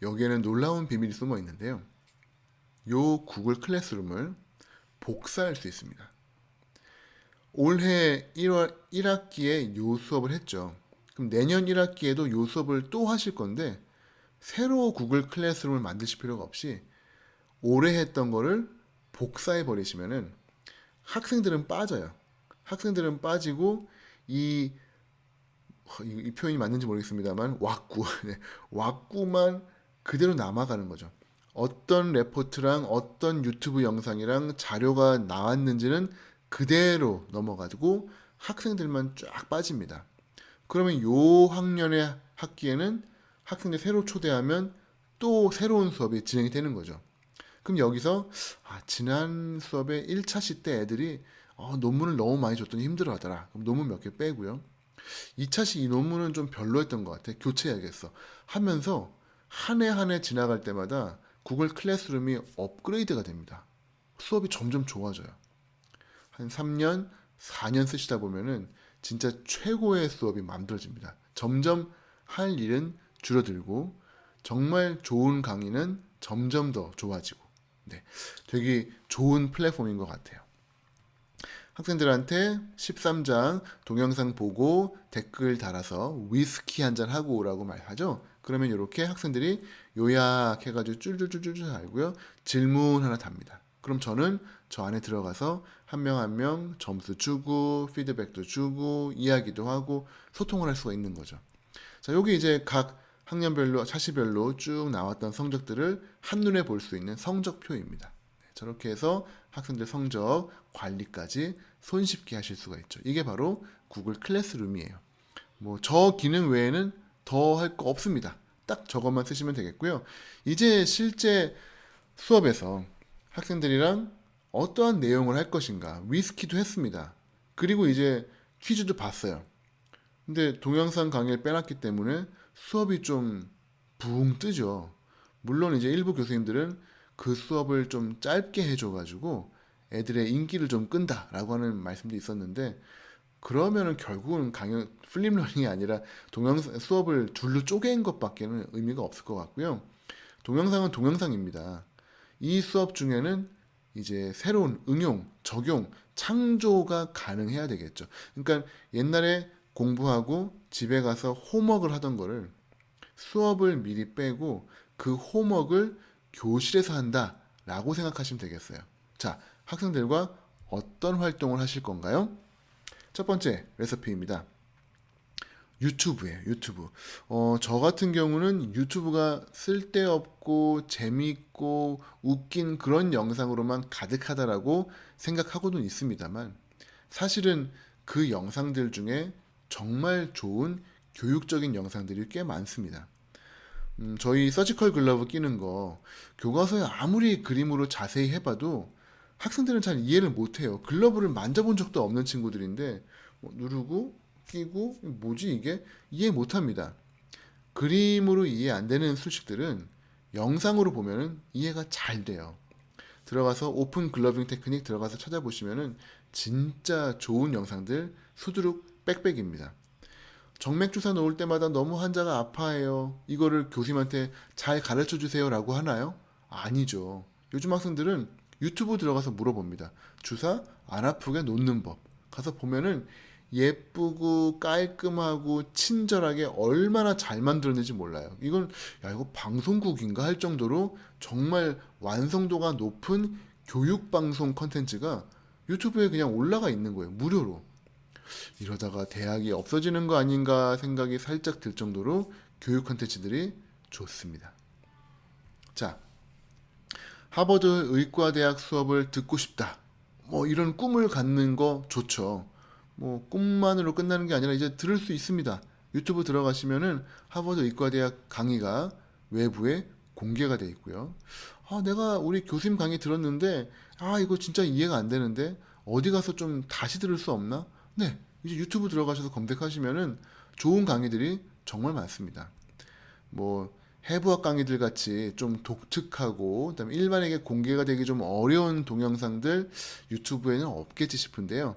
여기에는 놀라운 비밀이 숨어 있는데요. 요 구글 클래스룸을 복사할 수 있습니다. 올해 1월 1학기에 요 수업을 했죠. 그럼 내년 1학기에도 요 수업을 또 하실 건데 새로 구글 클래스룸을 만드실 필요가 없이 올해 했던 거를 복사해 버리시면은 학생들은 빠져요. 학생들은 빠지고 이 표현이 맞는지 모르겠습니다만 왁구, 네, 왁구만 그대로 남아가는 거죠. 어떤 레포트랑 어떤 유튜브 영상이랑 자료가 나왔는지는 그대로 넘어가지고 학생들만 쫙 빠집니다. 그러면 요 학년의 학기에는 학생들 새로 초대하면 또 새로운 수업이 진행이 되는 거죠. 그럼 여기서 지난 수업에 1차 시 때 애들이 논문을 너무 많이 줬더니 힘들어하더라. 그럼 논문 몇 개 빼고요. 2차 시 이 논문은 좀 별로였던 것 같아. 교체해야겠어. 하면서 한 해 한 해 지나갈 때마다 구글 클래스룸이 업그레이드가 됩니다. 수업이 점점 좋아져요. 한 3년, 4년 쓰시다 보면은 진짜 최고의 수업이 만들어집니다. 점점 할 일은 줄어들고 정말 좋은 강의는 점점 더 좋아지고 네, 되게 좋은 플랫폼인 것 같아요. 학생들한테 13장 동영상 보고 댓글 달아서 위스키 한잔 하고 오라고 말하죠. 그러면 이렇게 학생들이 요약해가지고 쫄쫄쫄쫄 알고요. 질문 하나 답니다. 그럼 저는 저 안에 들어가서 한 명 한 명 점수 주고 피드백도 주고 이야기도 하고 소통을 할 수가 있는 거죠. 자, 여기 이제 각 학년별로 차시별로 쭉 나왔던 성적들을 한눈에 볼 수 있는 성적표입니다. 네, 저렇게 해서 학생들 성적 관리까지 손쉽게 하실 수가 있죠. 이게 바로 구글 클래스룸이에요. 뭐 저 기능 외에는 더 할 거 없습니다. 딱 저것만 쓰시면 되겠고요. 이제 실제 수업에서 학생들이랑 어떠한 내용을 할 것인가 위스키도 했습니다. 그리고 이제 퀴즈도 봤어요. 근데 동영상 강의를 빼놨기 때문에 수업이 좀 붕 뜨죠. 물론 이제 일부 교수님들은 그 수업을 좀 짧게 해줘가지고 애들의 인기를 좀 끈다라고 하는 말씀도 있었는데 그러면은 결국은 강연 플립러닝이 아니라 동영상 수업을 둘로 쪼갠 것밖에는 의미가 없을 것 같고요. 동영상은 동영상입니다. 이 수업 중에는 이제 새로운 응용, 적용, 창조가 가능해야 되겠죠. 그러니까 옛날에 공부하고 집에 가서 홈워크를 하던 거를 수업을 미리 빼고 그 홈워크를 교실에서 한다라고 생각하시면 되겠어요. 자, 학생들과 어떤 활동을 하실 건가요? 첫 번째 레시피입니다. 유튜브예요, 유튜브. 저 같은 경우는 유튜브가 쓸데없고 재미있고 웃긴 그런 영상으로만 가득하다라고 생각하고는 있습니다만 사실은 그 영상들 중에 정말 좋은 교육적인 영상들이 꽤 많습니다. 저희 서지컬 글러브 끼는 거 교과서에 아무리 그림으로 자세히 해봐도 학생들은 잘 이해를 못해요. 글러브를 만져본 적도 없는 친구들인데 누르고 끼고 뭐지 이게 이해 못합니다. 그림으로 이해 안 되는 수식들은 영상으로 보면은 이해가 잘 돼요. 들어가서 오픈 글러빙 테크닉 들어가서 찾아보시면은 진짜 좋은 영상들 수두룩 빽빽입니다. 정맥 주사 놓을 때마다 너무 환자가 아파해요. 이거를 교수님한테 잘 가르쳐 주세요라고 하나요? 아니죠. 요즘 학생들은 유튜브 들어가서 물어봅니다. 주사 안 아프게 놓는 법. 가서 보면은 예쁘고 깔끔하고 친절하게 얼마나 잘 만들었는지 몰라요. 이건 야 이거 방송국인가 할 정도로 정말 완성도가 높은 교육 방송 컨텐츠가 유튜브에 그냥 올라가 있는 거예요. 무료로. 이러다가 대학이 없어지는 거 아닌가 생각이 살짝 들 정도로 교육 컨텐츠들이 좋습니다. 자, 하버드 의과대학 수업을 듣고 싶다. 뭐 이런 꿈을 갖는 거 좋죠. 뭐 꿈만으로 끝나는 게 아니라 이제 들을 수 있습니다. 유튜브 들어가시면은 하버드 의과대학 강의가 외부에 공개가 돼 있고요. 아, 내가 우리 교수님 강의 들었는데 아, 이거 진짜 이해가 안 되는데 어디 가서 좀 다시 들을 수 없나? 네, 이제 유튜브 들어가셔서 검색하시면은 좋은 강의들이 정말 많습니다. 뭐 해부학 강의들 같이 좀 독특하고 그다음에 일반에게 공개가 되기 좀 어려운 동영상들 유튜브에는 없겠지 싶은데요.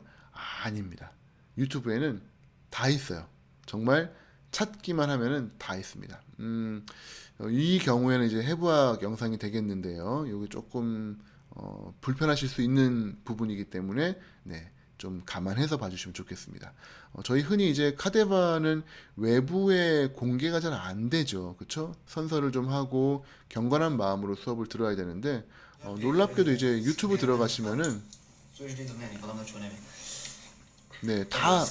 아닙니다. 유튜브에는 다 있어요. 정말 찾기만 하면은 다 있습니다. 이 경우에는 이제 해부학 영상이 되겠는데요. 여기 조금 불편하실 수 있는 부분이기 때문에 네, 좀 감안해서 봐주시면 좋겠습니다. 저희 흔히 이제 카데바는 외부에 공개가 잘 안 되죠. 그쵸? 선서를 좀 하고 경건한 마음으로 수업을 들어야 되는데 놀랍게도 이제 유튜브 들어가시면은 네, 다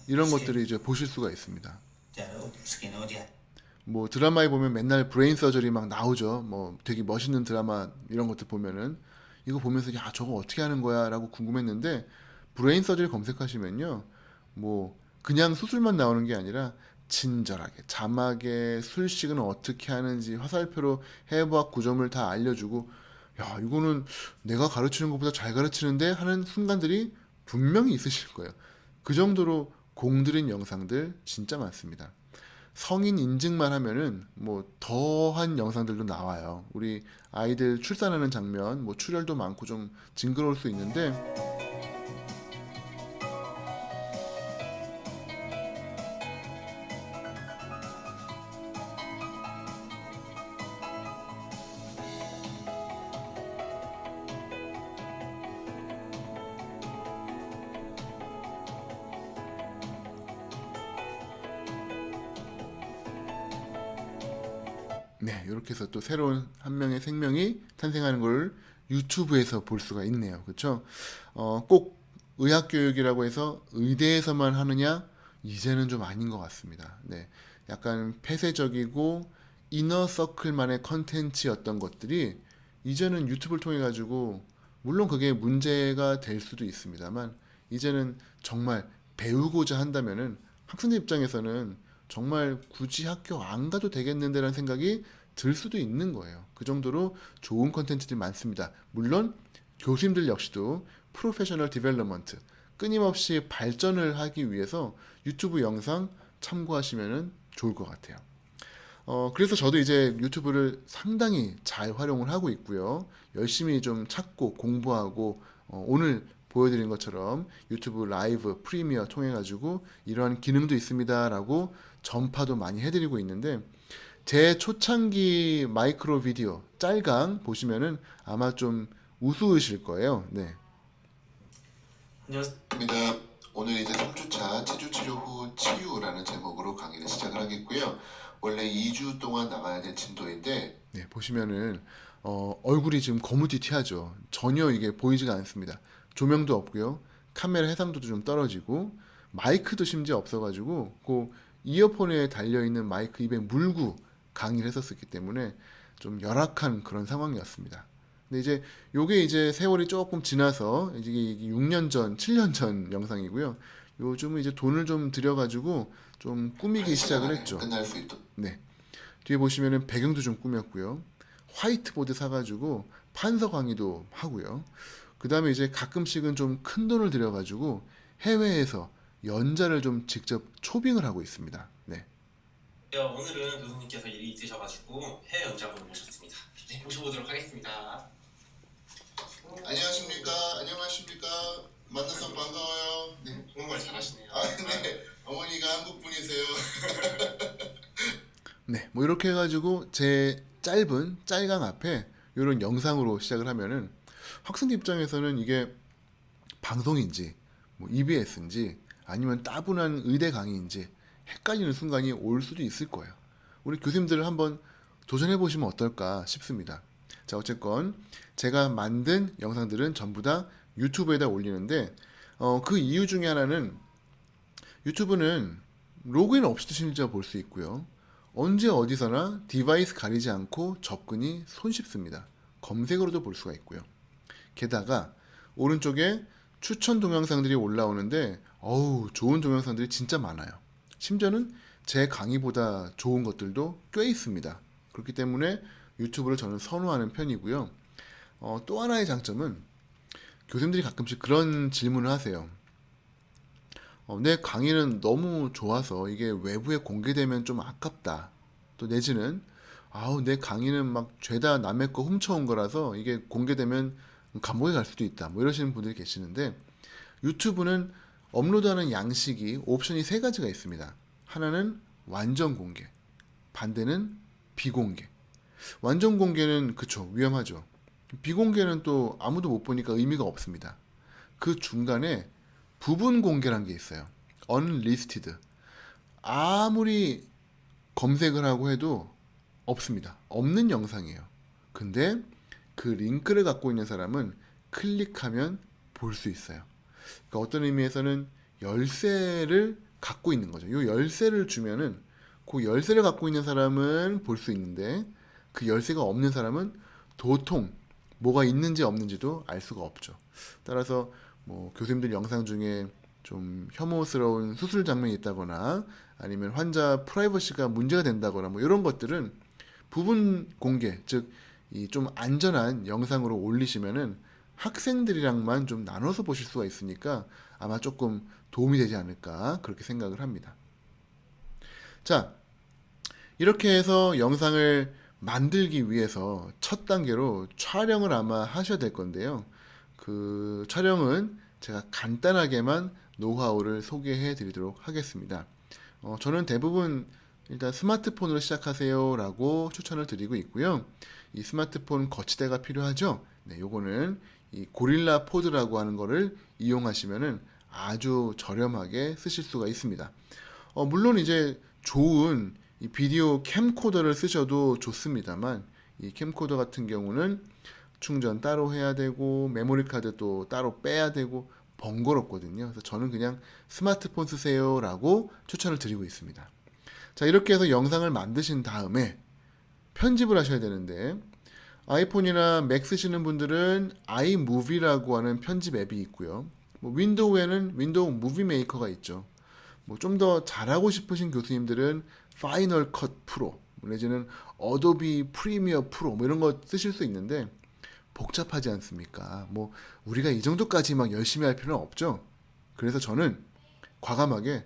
이런 것들이 이제 보실 수가 있습니다. 뭐 드라마에 보면 맨날 브레인 서저리 막 나오죠. 뭐 되게 멋있는 드라마 이런 것들 보면은 이거 보면서 야 저거 어떻게 하는 거야라고 궁금했는데 브레인 서저리 검색하시면요. 뭐 그냥 수술만 나오는 게 아니라 친절하게 자막에 술식은 어떻게 하는지 화살표로 해부학 구조물 다 알려주고 야 이거는 내가 가르치는 것보다 잘 가르치는데 하는 순간들이 분명히 있으실 거예요. 그 정도로 공들인 영상들 진짜 많습니다. 성인 인증만 하면은 뭐 더한 영상들도 나와요. 우리 아이들 출산하는 장면, 뭐 출혈도 많고 좀 징그러울 수 있는데 네, 이렇게 해서 또 새로운 한 명의 생명이 탄생하는 걸 유튜브에서 볼 수가 있네요. 그렇죠? 꼭 의학 교육이라고 해서 의대에서만 하느냐? 이제는 좀 아닌 것 같습니다. 네, 약간 폐쇄적이고 이너 서클만의 컨텐츠였던 것들이 이제는 유튜브를 통해 가지고 물론 그게 문제가 될 수도 있습니다만 이제는 정말 배우고자 한다면은 학생들 입장에서는 정말 굳이 학교 안 가도 되겠는데라는 생각이 들 수도 있는 거예요. 그 정도로 좋은 컨텐츠들이 많습니다. 물론 교수님들 역시도 프로페셔널 디벨롭먼트 끊임없이 발전을 하기 위해서 유튜브 영상 참고하시면 좋을 것 같아요. 그래서 저도 이제 유튜브를 상당히 잘 활용을 하고 있고요. 열심히 좀 찾고 공부하고 오늘 보여드린 것처럼 유튜브 라이브 프리미어 통해 가지고 이러한 기능도 있습니다라고 전파도 많이 해드리고 있는데 제 초창기 마이크로 비디오 짤강 보시면은 아마 좀 우스우실 거예요. 네. 안녕하십니까. 오늘 이제 3주차 체주 치료 후 치유라는 제목으로 강의를 시작을 하겠고요. 원래 2주 동안 나가야 될 진도인데 네, 보시면은 얼굴이 지금 거무튀튀하죠. 전혀 이게 보이지가 않습니다. 조명도 없고요. 카메라 해상도도 좀 떨어지고 마이크도 심지어 없어가지고 그 이어폰에 달려있는 마이크 입에 물고 강의를 했었기 때문에 좀 열악한 그런 상황이었습니다. 근데 이제 요게 이제 세월이 조금 지나서 이제 이게 6년 전, 7년 전 영상이고요. 요즘은 이제 돈을 좀 들여가지고 좀 꾸미기 시작을 했죠. 끝날 수 있도록 네. 뒤에 보시면은 배경도 좀 꾸몄고요. 화이트보드 사가지고 판서 강의도 하고요. 그 다음에 이제 가끔씩은 좀 큰 돈을 들여가지고 해외에서 연자를 좀 직접 초빙을 하고 있습니다. 네. 오늘은 교수님께서 일이 있으셔가지고 해외 연장으로 모셨습니다. 네, 모셔보도록 하겠습니다. 안녕하십니까. 만나서 반가워요. 네. 정말 잘하시네요. 네. 어머니가 한국 분이세요. 네, 뭐 이렇게 해가지고 제 짧은 짤강 앞에 이런 영상으로 시작을 하면은 학생들 입장에서는 이게 방송인지 뭐 EBS인지 아니면 따분한 의대 강의인지 헷갈리는 순간이 올 수도 있을 거예요. 우리 교수님들 한번 도전해 보시면 어떨까 싶습니다. 자, 어쨌건 제가 만든 영상들은 전부 다 유튜브에다 올리는데 그 이유 중에 하나는 유튜브는 로그인 없이도 심지어 볼 수 있고요. 언제 어디서나 디바이스 가리지 않고 접근이 손쉽습니다. 검색으로도 볼 수가 있고요. 게다가 오른쪽에 추천 동영상들이 올라오는데 좋은 동영상들이 진짜 많아요. 심지어는 제 강의보다 좋은 것들도 꽤 있습니다. 그렇기 때문에 유튜브를 저는 선호하는 편이고요. 또 하나의 장점은 교수님들이 가끔씩 그런 질문을 하세요. 내 강의는 너무 좋아서 이게 외부에 공개되면 좀 아깝다. 또 내지는 내 강의는 막 죄다 남의 거 훔쳐온 거라서 이게 공개되면 감옥에 갈 수도 있다. 뭐 이러시는 분들이 계시는데 유튜브는 업로드하는 양식이 옵션이 세 가지가 있습니다. 하나는 완전 공개, 반대는 비공개. 완전 공개는 그쵸, 위험하죠. 비공개는 또 아무도 못 보니까 의미가 없습니다. 그 중간에 부분 공개란 게 있어요. unlisted. 아무리 검색을 하고 해도 없습니다. 없는 영상이에요. 근데 그 링크를 갖고 있는 사람은 클릭하면 볼 수 있어요. 그러니까 어떤 의미에서는 열쇠를 갖고 있는 거죠. 이 열쇠를 주면은 그 열쇠를 갖고 있는 사람은 볼 수 있는데 그 열쇠가 없는 사람은 도통 뭐가 있는지 없는지도 알 수가 없죠. 따라서 뭐 교수님들 영상 중에 좀 혐오스러운 수술 장면이 있다거나 아니면 환자 프라이버시가 문제가 된다거나 뭐 이런 것들은 부분 공개, 즉 이 좀 안전한 영상으로 올리시면은 학생들이랑만 좀 나눠서 보실 수가 있으니까 아마 조금 도움이 되지 않을까 그렇게 생각을 합니다. 자, 이렇게 해서 영상을 만들기 위해서 첫 단계로 촬영을 아마 하셔야 될 건데요. 그 촬영은 제가 간단하게만 노하우를 소개해 드리도록 하겠습니다. 저는 대부분 일단 스마트폰으로 시작하세요 라고 추천을 드리고 있고요. 이 스마트폰 거치대가 필요하죠. 네, 요거는 이 고릴라 포드라고 하는 거를 이용하시면은 아주 저렴하게 쓰실 수가 있습니다. 물론 이제 좋은 이 비디오 캠코더를 쓰셔도 좋습니다만 이 캠코더 같은 경우는 충전 따로 해야 되고 메모리 카드도 따로 빼야 되고 번거롭거든요. 그래서 저는 그냥 스마트폰 쓰세요 라고 추천을 드리고 있습니다. 자, 이렇게 해서 영상을 만드신 다음에 편집을 하셔야 되는데 아이폰이나 맥 쓰시는 분들은 아이무비라고 하는 편집 앱이 있고요. 뭐 윈도우에는 윈도우 무비 메이커가 있죠. 뭐 좀 더 잘하고 싶으신 교수님들은 파이널 컷 프로 내지는 어도비 프리미어 프로 뭐 이런 거 쓰실 수 있는데 복잡하지 않습니까? 뭐 우리가 이 정도까지 막 열심히 할 필요는 없죠. 그래서 저는 과감하게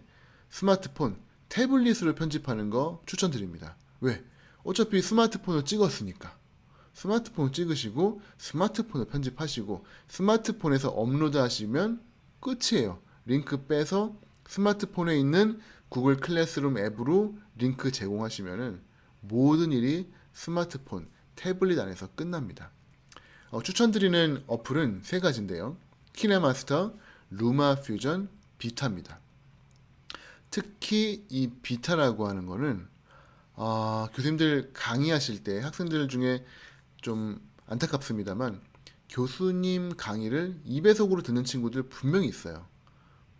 스마트폰, 태블릿으로 편집하는 거 추천드립니다. 왜? 어차피 스마트폰으로 찍었으니까. 스마트폰 찍으시고 스마트폰을 편집하시고 스마트폰에서 업로드 하시면 끝이에요. 링크 빼서 스마트폰에 있는 구글 클래스룸 앱으로 링크 제공하시면은 모든 일이 스마트폰, 태블릿 안에서 끝납니다. 추천드리는 어플은 세 가지인데요. 키네마스터, 루마 퓨전, 비타입니다. 특히 이 비타라고 하는 거는 교수님들 강의하실 때 학생들 중에 좀 안타깝습니다만 교수님 강의를 2배속으로 듣는 친구들 분명히 있어요.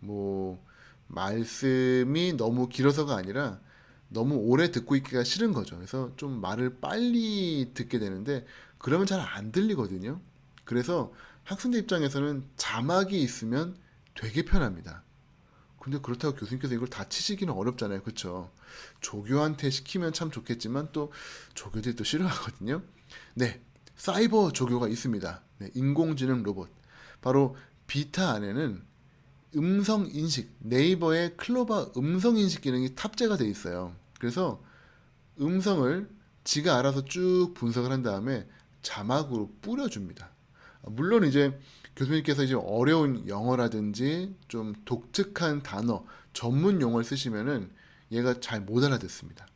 뭐 말씀이 너무 길어서가 아니라 너무 오래 듣고 있기가 싫은 거죠. 그래서 좀 말을 빨리 듣게 되는데 그러면 잘 안 들리거든요. 그래서 학생들 입장에서는 자막이 있으면 되게 편합니다. 근데 그렇다고 교수님께서 이걸 다 치시기는 어렵잖아요. 그렇죠? 조교한테 시키면 참 좋겠지만 또 조교들이 또 싫어하거든요. 네, 사이버 조교가 있습니다. 네, 인공지능 로봇. 바로 비타 안에는 음성 인식, 네이버의 클로바 음성 인식 기능이 탑재가 돼 있어요. 그래서 음성을 지가 알아서 쭉 분석을 한 다음에 자막으로 뿌려줍니다. 물론 이제 교수님께서 이제 어려운 영어라든지 좀 독특한 단어, 전문 용어를 쓰시면은 얘가 잘 못 알아듣습니다.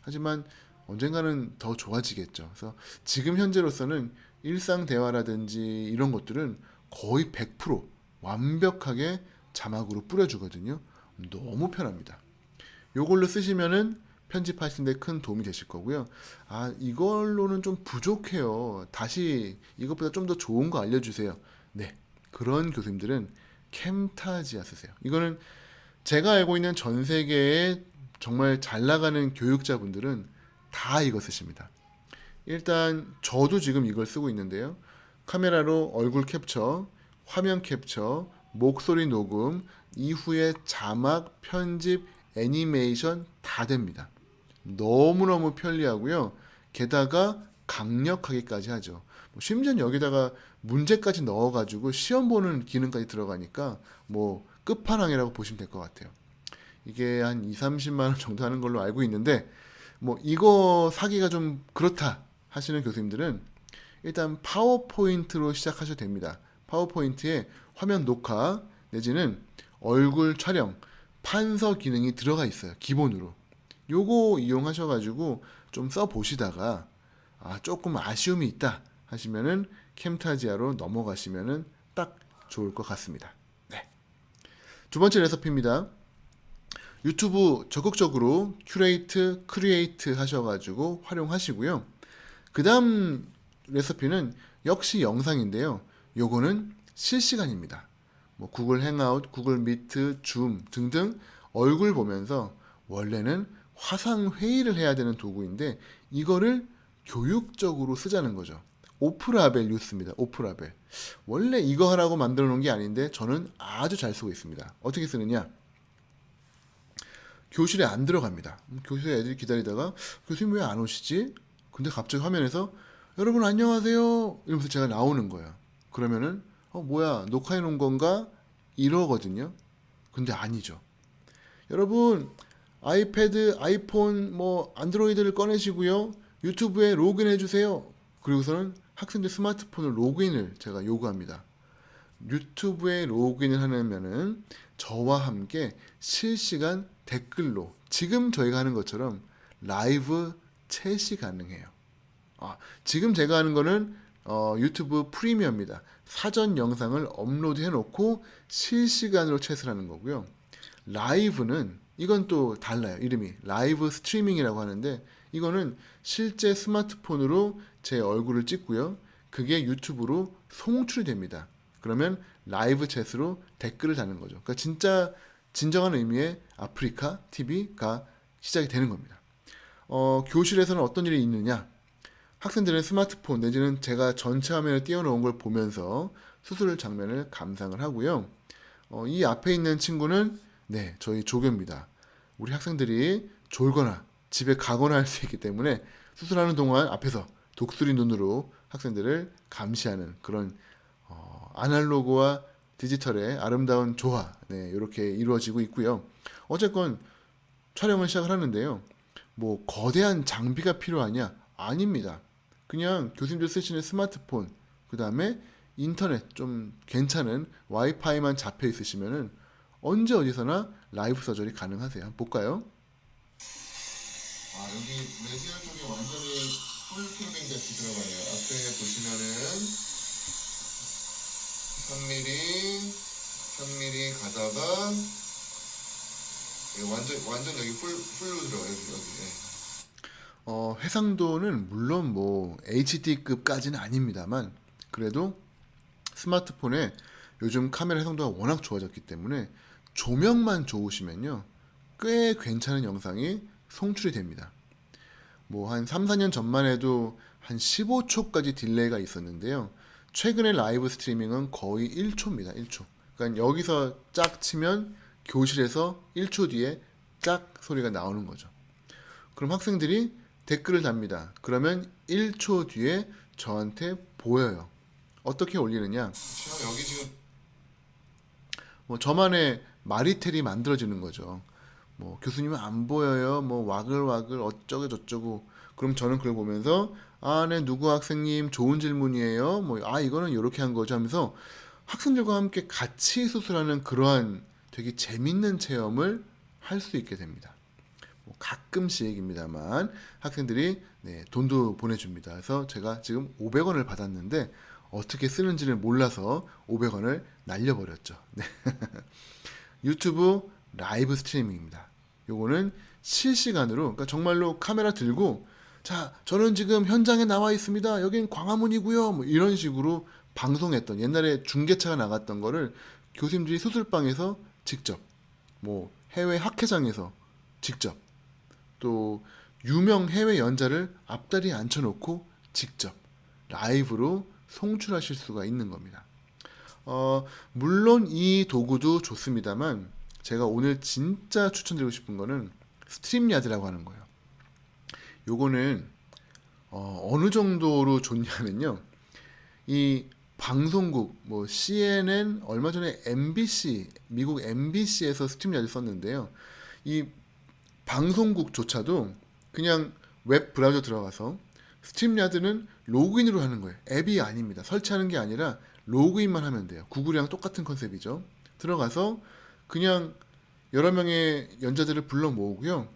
하지만 언젠가는 더 좋아지겠죠. 그래서 지금 현재로서는 일상 대화라든지 이런 것들은 거의 100% 완벽하게 자막으로 뿌려주거든요. 너무 편합니다. 요걸로 쓰시면은 편집하시는데 큰 도움이 되실 거고요. 아, 이걸로는 좀 부족해요. 다시 이것보다 좀 더 좋은 거 알려주세요. 네, 그런 교수님들은 캠타지아 쓰세요. 이거는 제가 알고 있는 전 세계의 정말 잘 나가는 교육자분들은 다 이거 쓰십니다. 일단 저도 지금 이걸 쓰고 있는데요. 카메라로 얼굴 캡처, 화면 캡처, 목소리 녹음, 이후에 자막, 편집, 애니메이션 다 됩니다. 너무너무 편리하고요. 게다가 강력하기까지 하죠. 심지어 여기다가 문제까지 넣어가지고 시험 보는 기능까지 들어가니까 뭐 끝판왕이라고 보시면 될 것 같아요. 이게 한 2, 30만 원 정도 하는 걸로 알고 있는데 뭐 이거 사기가 좀 그렇다 하시는 교수님들은 일단 파워포인트로 시작하셔도 됩니다. 파워포인트에 화면 녹화 내지는 얼굴 촬영, 판서 기능이 들어가 있어요. 기본으로. 요거 이용하셔가지고 좀 써보시다가 조금 아쉬움이 있다 하시면은 캠타지아로 넘어가시면은 딱 좋을 것 같습니다. 네. 두 번째 레시피입니다. 유튜브 적극적으로 큐레이트, 크리에이트 하셔가지고 활용하시고요. 그 다음 레시피는 역시 영상인데요. 요거는 실시간입니다. 뭐 구글 행아웃, 구글 미트, 줌 등등 얼굴 보면서 원래는 화상 회의를 해야 되는 도구인데 이거를 교육적으로 쓰자는 거죠. 오프라벨 뉴스입니다. 오프라벨. 원래 이거 하라고 만들어 놓은 게 아닌데 저는 아주 잘 쓰고 있습니다. 어떻게 쓰느냐? 교실에 안 들어갑니다. 교실에 애들이 기다리다가 교수님 왜 안 오시지? 근데 갑자기 화면에서 여러분 안녕하세요 이러면서 제가 나오는 거예요. 그러면은 뭐야 녹화해 놓은 건가? 이러거든요. 근데 아니죠. 여러분 아이패드, 아이폰, 뭐 안드로이드를 꺼내시고요. 유튜브에 로그인해 주세요. 그리고서는 학생들 스마트폰을 로그인을 제가 요구합니다. 유튜브에 로그인을 하려면은 저와 함께 실시간 댓글로 지금 저희가 하는 것처럼 라이브 챗이 가능해요. 지금 제가 하는 거는 유튜브 프리미어입니다. 사전 영상을 업로드 해놓고 실시간으로 챗을 하는 거고요. 라이브는 이건 또 달라요. 이름이 라이브 스트리밍이라고 하는데 이거는 실제 스마트폰으로 제 얼굴을 찍고요. 그게 유튜브로 송출이 됩니다. 그러면 라이브 챗으로 댓글을 다는 거죠. 그러니까 진짜 진정한 의미의 아프리카 TV가 시작이 되는 겁니다. 교실에서는 어떤 일이 있느냐? 학생들은 스마트폰 내지는 제가 전체 화면을 띄워놓은 걸 보면서 수술 장면을 감상을 하고요. 이 앞에 있는 친구는 네, 저희 조교입니다. 우리 학생들이 졸거나 집에 가거나 할 수 있기 때문에 수술하는 동안 앞에서 독수리 눈으로 학생들을 감시하는 그런 아날로그와 디지털의 아름다운 조화, 네, 이렇게 이루어지고 있고요. 어쨌건 촬영을 시작을 하는데요. 뭐 거대한 장비가 필요하냐? 아닙니다. 그냥 교수님들 쓰시는 스마트폰, 그 다음에 인터넷 좀 괜찮은 와이파이만 잡혀 있으시면은 언제 어디서나 라이브 서절이 가능하세요. 한번 볼까요? 여기 레지얼 쪽에 완전히 풀 핑빙 대시 들어가네요. 앞에 보시면은 3mm 가다가 완전 여기 풀로 들어가요. 여기. 해상도는 물론 뭐 HD급까지는 아닙니다만 그래도 스마트폰에 요즘 카메라 해상도가 워낙 좋아졌기 때문에 조명만 좋으시면요 꽤 괜찮은 영상이 송출이 됩니다. 뭐 한 3, 4년 전만 해도 한 15초까지 딜레이가 있었는데요. 최근에 라이브 스트리밍은 거의 1초입니다. 1초. 그러니까 여기서 짝 치면 교실에서 1초 뒤에 짝 소리가 나오는 거죠. 그럼 학생들이 댓글을 답니다. 그러면 1초 뒤에 저한테 보여요. 어떻게 올리느냐? 그렇죠. 여기 지금 뭐 저만의 마리텔이 만들어지는 거죠. 뭐 교수님은 안 보여요. 뭐 와글와글 어쩌고 저쩌고. 그럼 저는 그걸 보면서 네 누구 학생님 좋은 질문이에요. 뭐 이거는 이렇게 한 거죠 하면서 학생들과 함께 같이 수술하는 그러한 되게 재밌는 체험을 할 수 있게 됩니다. 뭐 가끔씩입니다만 학생들이 네, 돈도 보내줍니다. 그래서 제가 지금 500원을 받았는데 어떻게 쓰는지를 몰라서 500원을 날려버렸죠. 네. 유튜브 라이브 스트리밍입니다. 요거는 실시간으로, 그러니까 정말로 카메라 들고, 자, 저는 지금 현장에 나와 있습니다. 여긴 광화문이고요. 뭐 이런 식으로 방송했던, 옛날에 중계차가 나갔던 거를 교수님들이 수술방에서 직접, 뭐 해외 학회장에서 직접, 또 유명 해외 연자를 앞다리에 앉혀놓고 직접 라이브로 송출하실 수가 있는 겁니다. 물론 이 도구도 좋습니다만 제가 오늘 진짜 추천드리고 싶은 거는 스트림야드라고 하는 거예요. 요거는 어느 정도로 좋냐면요. 이 방송국 뭐 CNN, 얼마 전에 MBC, 미국 MBC에서 스트림야드 썼는데요. 이 방송국조차도 그냥 웹 브라우저 들어가서, 스트림야드는 로그인으로 하는 거예요. 앱이 아닙니다. 설치하는 게 아니라 로그인만 하면 돼요. 구글이랑 똑같은 컨셉이죠. 들어가서 그냥 여러 명의 연자들을 불러 모으고요.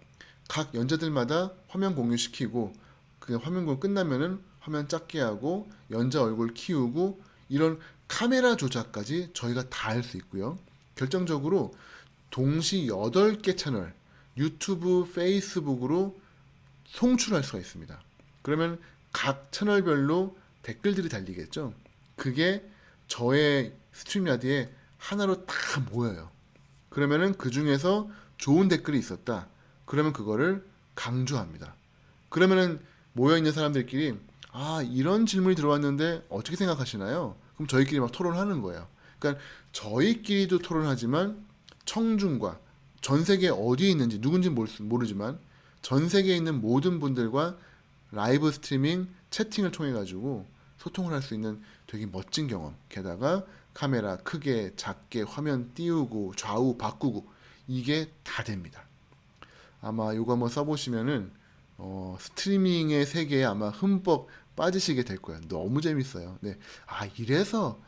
각 연자들마다 화면 공유시키고, 그냥 화면 공유 끝나면은 화면 작게 하고 연자 얼굴 키우고, 이런 카메라 조작까지 저희가 다 할 수 있고요. 결정적으로 동시 8개 채널, 유튜브, 페이스북으로 송출할 수가 있습니다. 그러면 각 채널별로 댓글들이 달리겠죠. 그게 저의 스트림야드에 하나로 다 모여요. 그러면은 그 중에서 좋은 댓글이 있었다. 그러면 그거를 강조합니다. 그러면은 모여있는 사람들끼리, 아, 이런 질문이 들어왔는데 어떻게 생각하시나요? 그럼 저희끼리 막 토론하는 거예요. 그러니까 저희끼리도 토론하지만 청중과, 전 세계 어디에 있는지 누군지 모르지만 전 세계에 있는 모든 분들과 라이브 스트리밍 채팅을 통해 가지고 소통을 할 수 있는 되게 멋진 경험. 게다가 카메라 크게 작게 화면 띄우고 좌우 바꾸고 이게 다 됩니다. 아마 요거 한번 써보시면은 스트리밍의 세계에 아마 흠뻑 빠지시게 될 거예요. 너무 재밌어요. 네. 아, 이래서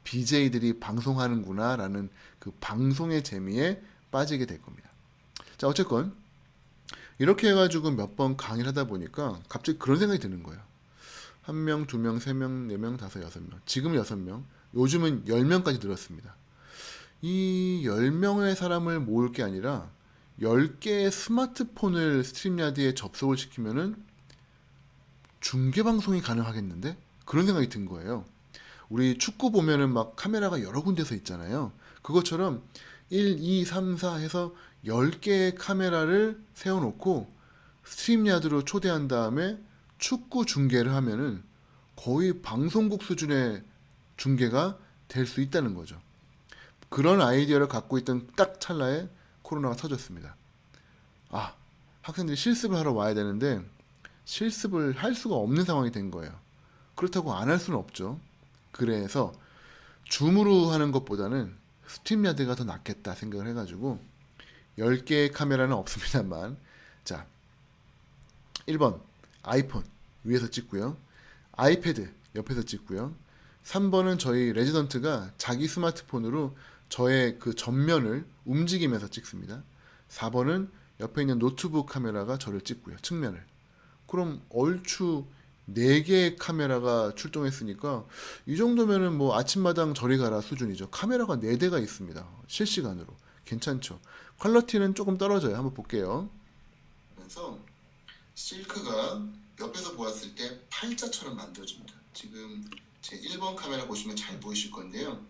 BJ들이 방송하는구나라는 그 방송의 재미에 빠지게 될 겁니다. 자, 어쨌건 이렇게 해가지고 몇 번 강의를 하다 보니까 갑자기 그런 생각이 드는 거예요. 1명, 2명, 3명, 4명, 5, 6명. 지금은 6명. 요즘은 10명까지 늘었습니다. 이 10명의 사람을 모을 게 아니라 10개의 스마트폰을 스트림야드에 접속을 시키면은 중계 방송이 가능하겠는데? 그런 생각이 든 거예요. 우리 축구 보면은 막 카메라가 여러 군데서 있잖아요. 그것처럼 1, 2, 3, 4 해서 10개의 카메라를 세워놓고 스트림야드로 초대한 다음에 축구 중계를 하면은 거의 방송국 수준의 중계가 될 수 있다는 거죠. 그런 아이디어를 갖고 있던 딱 찰나에 코로나가 터졌습니다. 아, 학생들이 실습을 하러 와야 되는데 실습을 할 수가 없는 상황이 된 거예요. 그렇다고 안 할 수는 없죠. 그래서 줌으로 하는 것보다는 스트림야드가 더 낫겠다 생각을 해가지고 10개의 카메라는 없습니다만, 자, 1번 아이폰 위에서 찍고요. 아이패드 옆에서 찍고요. 3번은 저희 레지던트가 자기 스마트폰으로 저의 그 전면을 움직이면서 찍습니다. 4번은 옆에 있는 노트북 카메라가 저를 찍고요. 측면을. 그럼 얼추 4개의 카메라가 출동했으니까 이 정도면은 뭐 아침마당 저리 가라 수준이죠. 카메라가 4대가 있습니다. 실시간으로. 괜찮죠. 퀄리티는 조금 떨어져요. 한번 볼게요. 그래서 실크가 옆에서 보았을 때 팔자처럼 만들어집니다. 지금 제 1번 카메라 보시면 잘 보이실 건데요.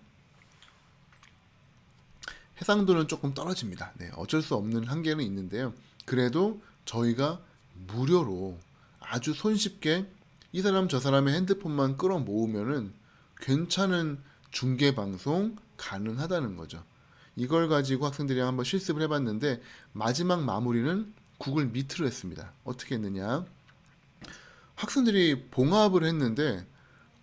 해상도는 조금 떨어집니다. 네, 어쩔 수 없는 한계는 있는데요. 그래도 저희가 무료로 아주 손쉽게 이 사람 저 사람의 핸드폰만 끌어 모으면은 괜찮은 중계 방송 가능하다는 거죠. 이걸 가지고 학생들이랑 한번 실습을 해봤는데 마지막 마무리는 구글 미트로 했습니다. 어떻게 했느냐? 학생들이 봉합을 했는데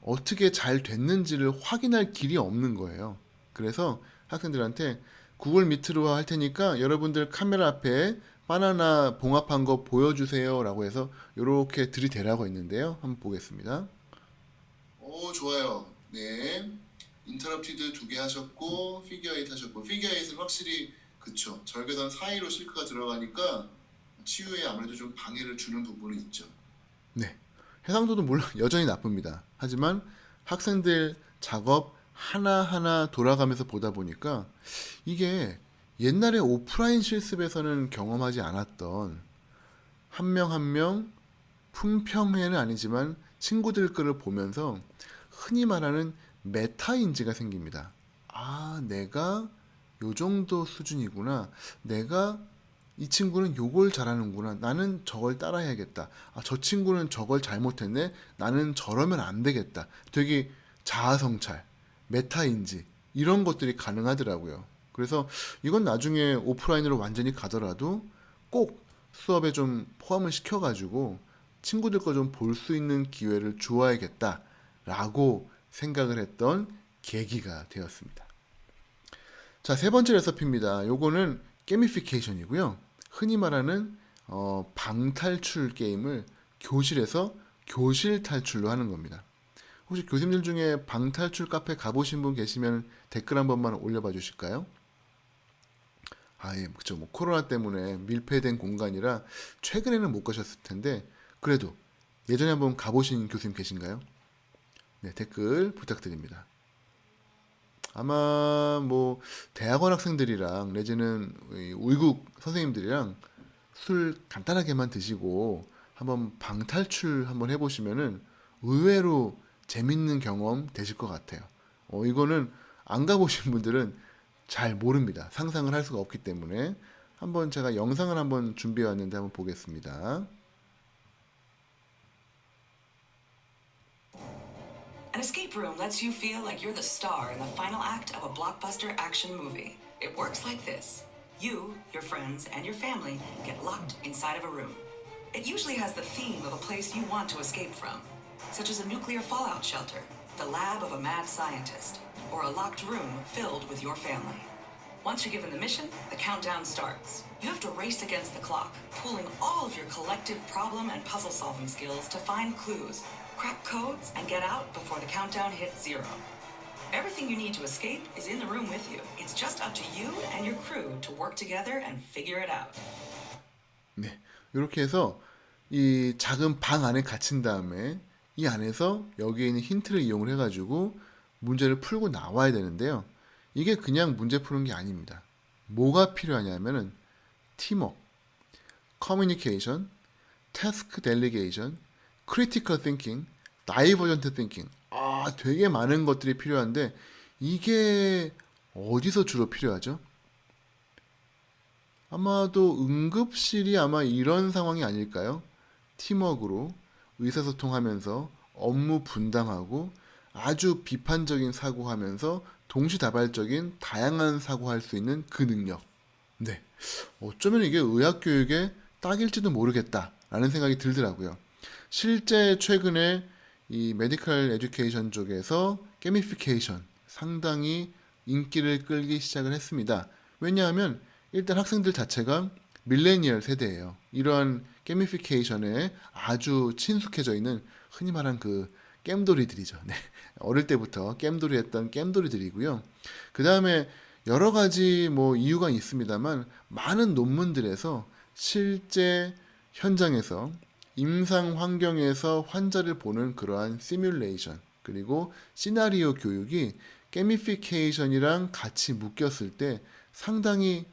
어떻게 잘 됐는지를 확인할 길이 없는 거예요. 그래서 학생들한테 구글 미트로 할 테니까 여러분들 카메라 앞에 바나나 봉합한 거 보여주세요 라고 해서 이렇게 들이대라고 했는데요. 한번 보겠습니다. 오, 좋아요. 네. 인터럽티드 2개 하셨고 피겨8 하셨고, 피겨8은 확실히 그쵸, 절개선 사이로 실크가 들어가니까 치유에 아무래도 좀 방해를 주는 부분은 있죠. 네. 해상도도 물론 여전히 나쁩니다. 하지만 학생들 작업 하나하나 돌아가면서 보다 보니까 이게 옛날에 오프라인 실습에서는 경험하지 않았던 한 명 한 명 품평회는 아니지만 친구들 거를 보면서 흔히 말하는 메타인지가 생깁니다. 아, 내가 요 정도 수준이구나. 내가 이 친구는 요걸 잘하는구나. 나는 저걸 따라해야겠다. 아, 저 친구는 저걸 잘못했네. 나는 저러면 안 되겠다. 되게 자아성찰, 메타인지 이런 것들이 가능하더라고요. 그래서 이건 나중에 오프라인으로 완전히 가더라도 꼭 수업에 좀 포함을 시켜가지고 친구들 거 좀 볼 수 있는 기회를 주어야겠다라고 생각을 했던 계기가 되었습니다. 자, 세 번째 레시피입니다. 요거는 게미피케이션이고요. 흔히 말하는 방탈출 게임을 교실에서 교실 탈출로 하는 겁니다. 혹시 교수님들 중에 방탈출 카페 가보신 분 계시면 댓글 한 번만 올려봐 주실까요? 아, 예, 그쵸. 뭐 코로나 때문에 밀폐된 공간이라 최근에는 못 가셨을 텐데 그래도 예전에 한번 가보신 교수님 계신가요? 네, 댓글 부탁드립니다. 아마 뭐 대학원 학생들이랑 내지는 우이국 선생님들이랑 술 간단하게만 드시고 한번 방탈출 한번 해보시면은 의외로 재밌는 경험 되실 것 같아요. 이거는 안 가보신 분들은 잘 모릅니다. 상상을 할 수가 없기 때문에 한번 제가 영상을 한번 준비해 왔는데 한번 보겠습니다. An escape room lets you feel like you're the star in the final act of a blockbuster action movie. It works like this. You, your friends, and your family get locked inside of a room. It usually has the theme of a place you want to escape from, such as a nuclear fallout shelter, the lab of a mad scientist, or a locked room filled with your family. Once you're given the mission, the countdown starts. You have to race against the clock, pooling all of your collective problem and puzzle solving skills to find clues, crack codes, and get out before the countdown hits 0. Everything you need to escape is in the room with you. It's just up to you and your crew to work together and figure it out. 네, 이렇게 해서 이 작은 방 안에 갇힌 다음에 이 안에서 여기에 있는 힌트를 이용을 해가지고 문제를 풀고 나와야 되는데요. 이게 그냥 문제 푸는 게 아닙니다. 뭐가 필요하냐면은 팀워크, 커뮤니케이션, 태스크 델리게이션, 크리티컬 띵킹, 다이버전트 띵킹. 아, 되게 많은 것들이 필요한데 이게 어디서 주로 필요하죠? 아마도 응급실이 아마 이런 상황이 아닐까요? 팀워크로 의사소통하면서 업무 분담하고 아주 비판적인 사고하면서 동시다발적인 다양한 사고할 수 있는 그 능력. 네, 어쩌면 이게 의학교육의 딱일지도 모르겠다라는 생각이 들더라고요. 실제 최근에 이 메디컬 에듀케이션 쪽에서 게미피케이션 상당히 인기를 끌기 시작을 했습니다. 왜냐하면 일단 학생들 자체가 밀레니얼 세대예요. 이러한 게미피케이션에 아주 친숙해져 있는 흔히 말하는 그 겜돌이들이죠. 네. 어릴 때부터 겜돌이 했던 겜돌이들이고요. 그 다음에 여러 가지 뭐 이유가 있습니다만 많은 논문들에서 실제 현장에서 임상 환경에서 환자를 보는 그러한 시뮬레이션 그리고 시나리오 교육이 게미피케이션이랑 같이 묶였을 때 상당히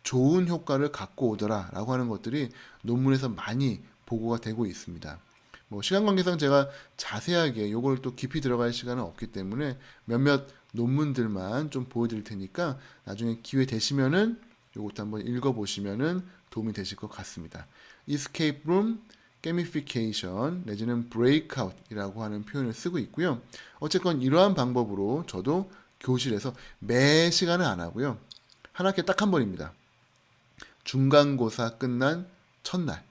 좋은 효과를 갖고 오더라라고 하는 것들이 논문에서 많이 보고가 되고 있습니다. 뭐 시간 관계상 제가 자세하게 요걸 또 깊이 들어갈 시간은 없기 때문에 몇몇 논문들만 좀 보여드릴 테니까 나중에 기회 되시면은 요것도 한번 읽어보시면은 도움이 되실 것 같습니다. Escape Room, Gamification 내지는 Breakout이라고 하는 표현을 쓰고 있고요. 어쨌건 이러한 방법으로 저도 교실에서 매 시간은 안 하고요. 한 학기에 딱 한 번입니다. 중간고사 끝난 첫날.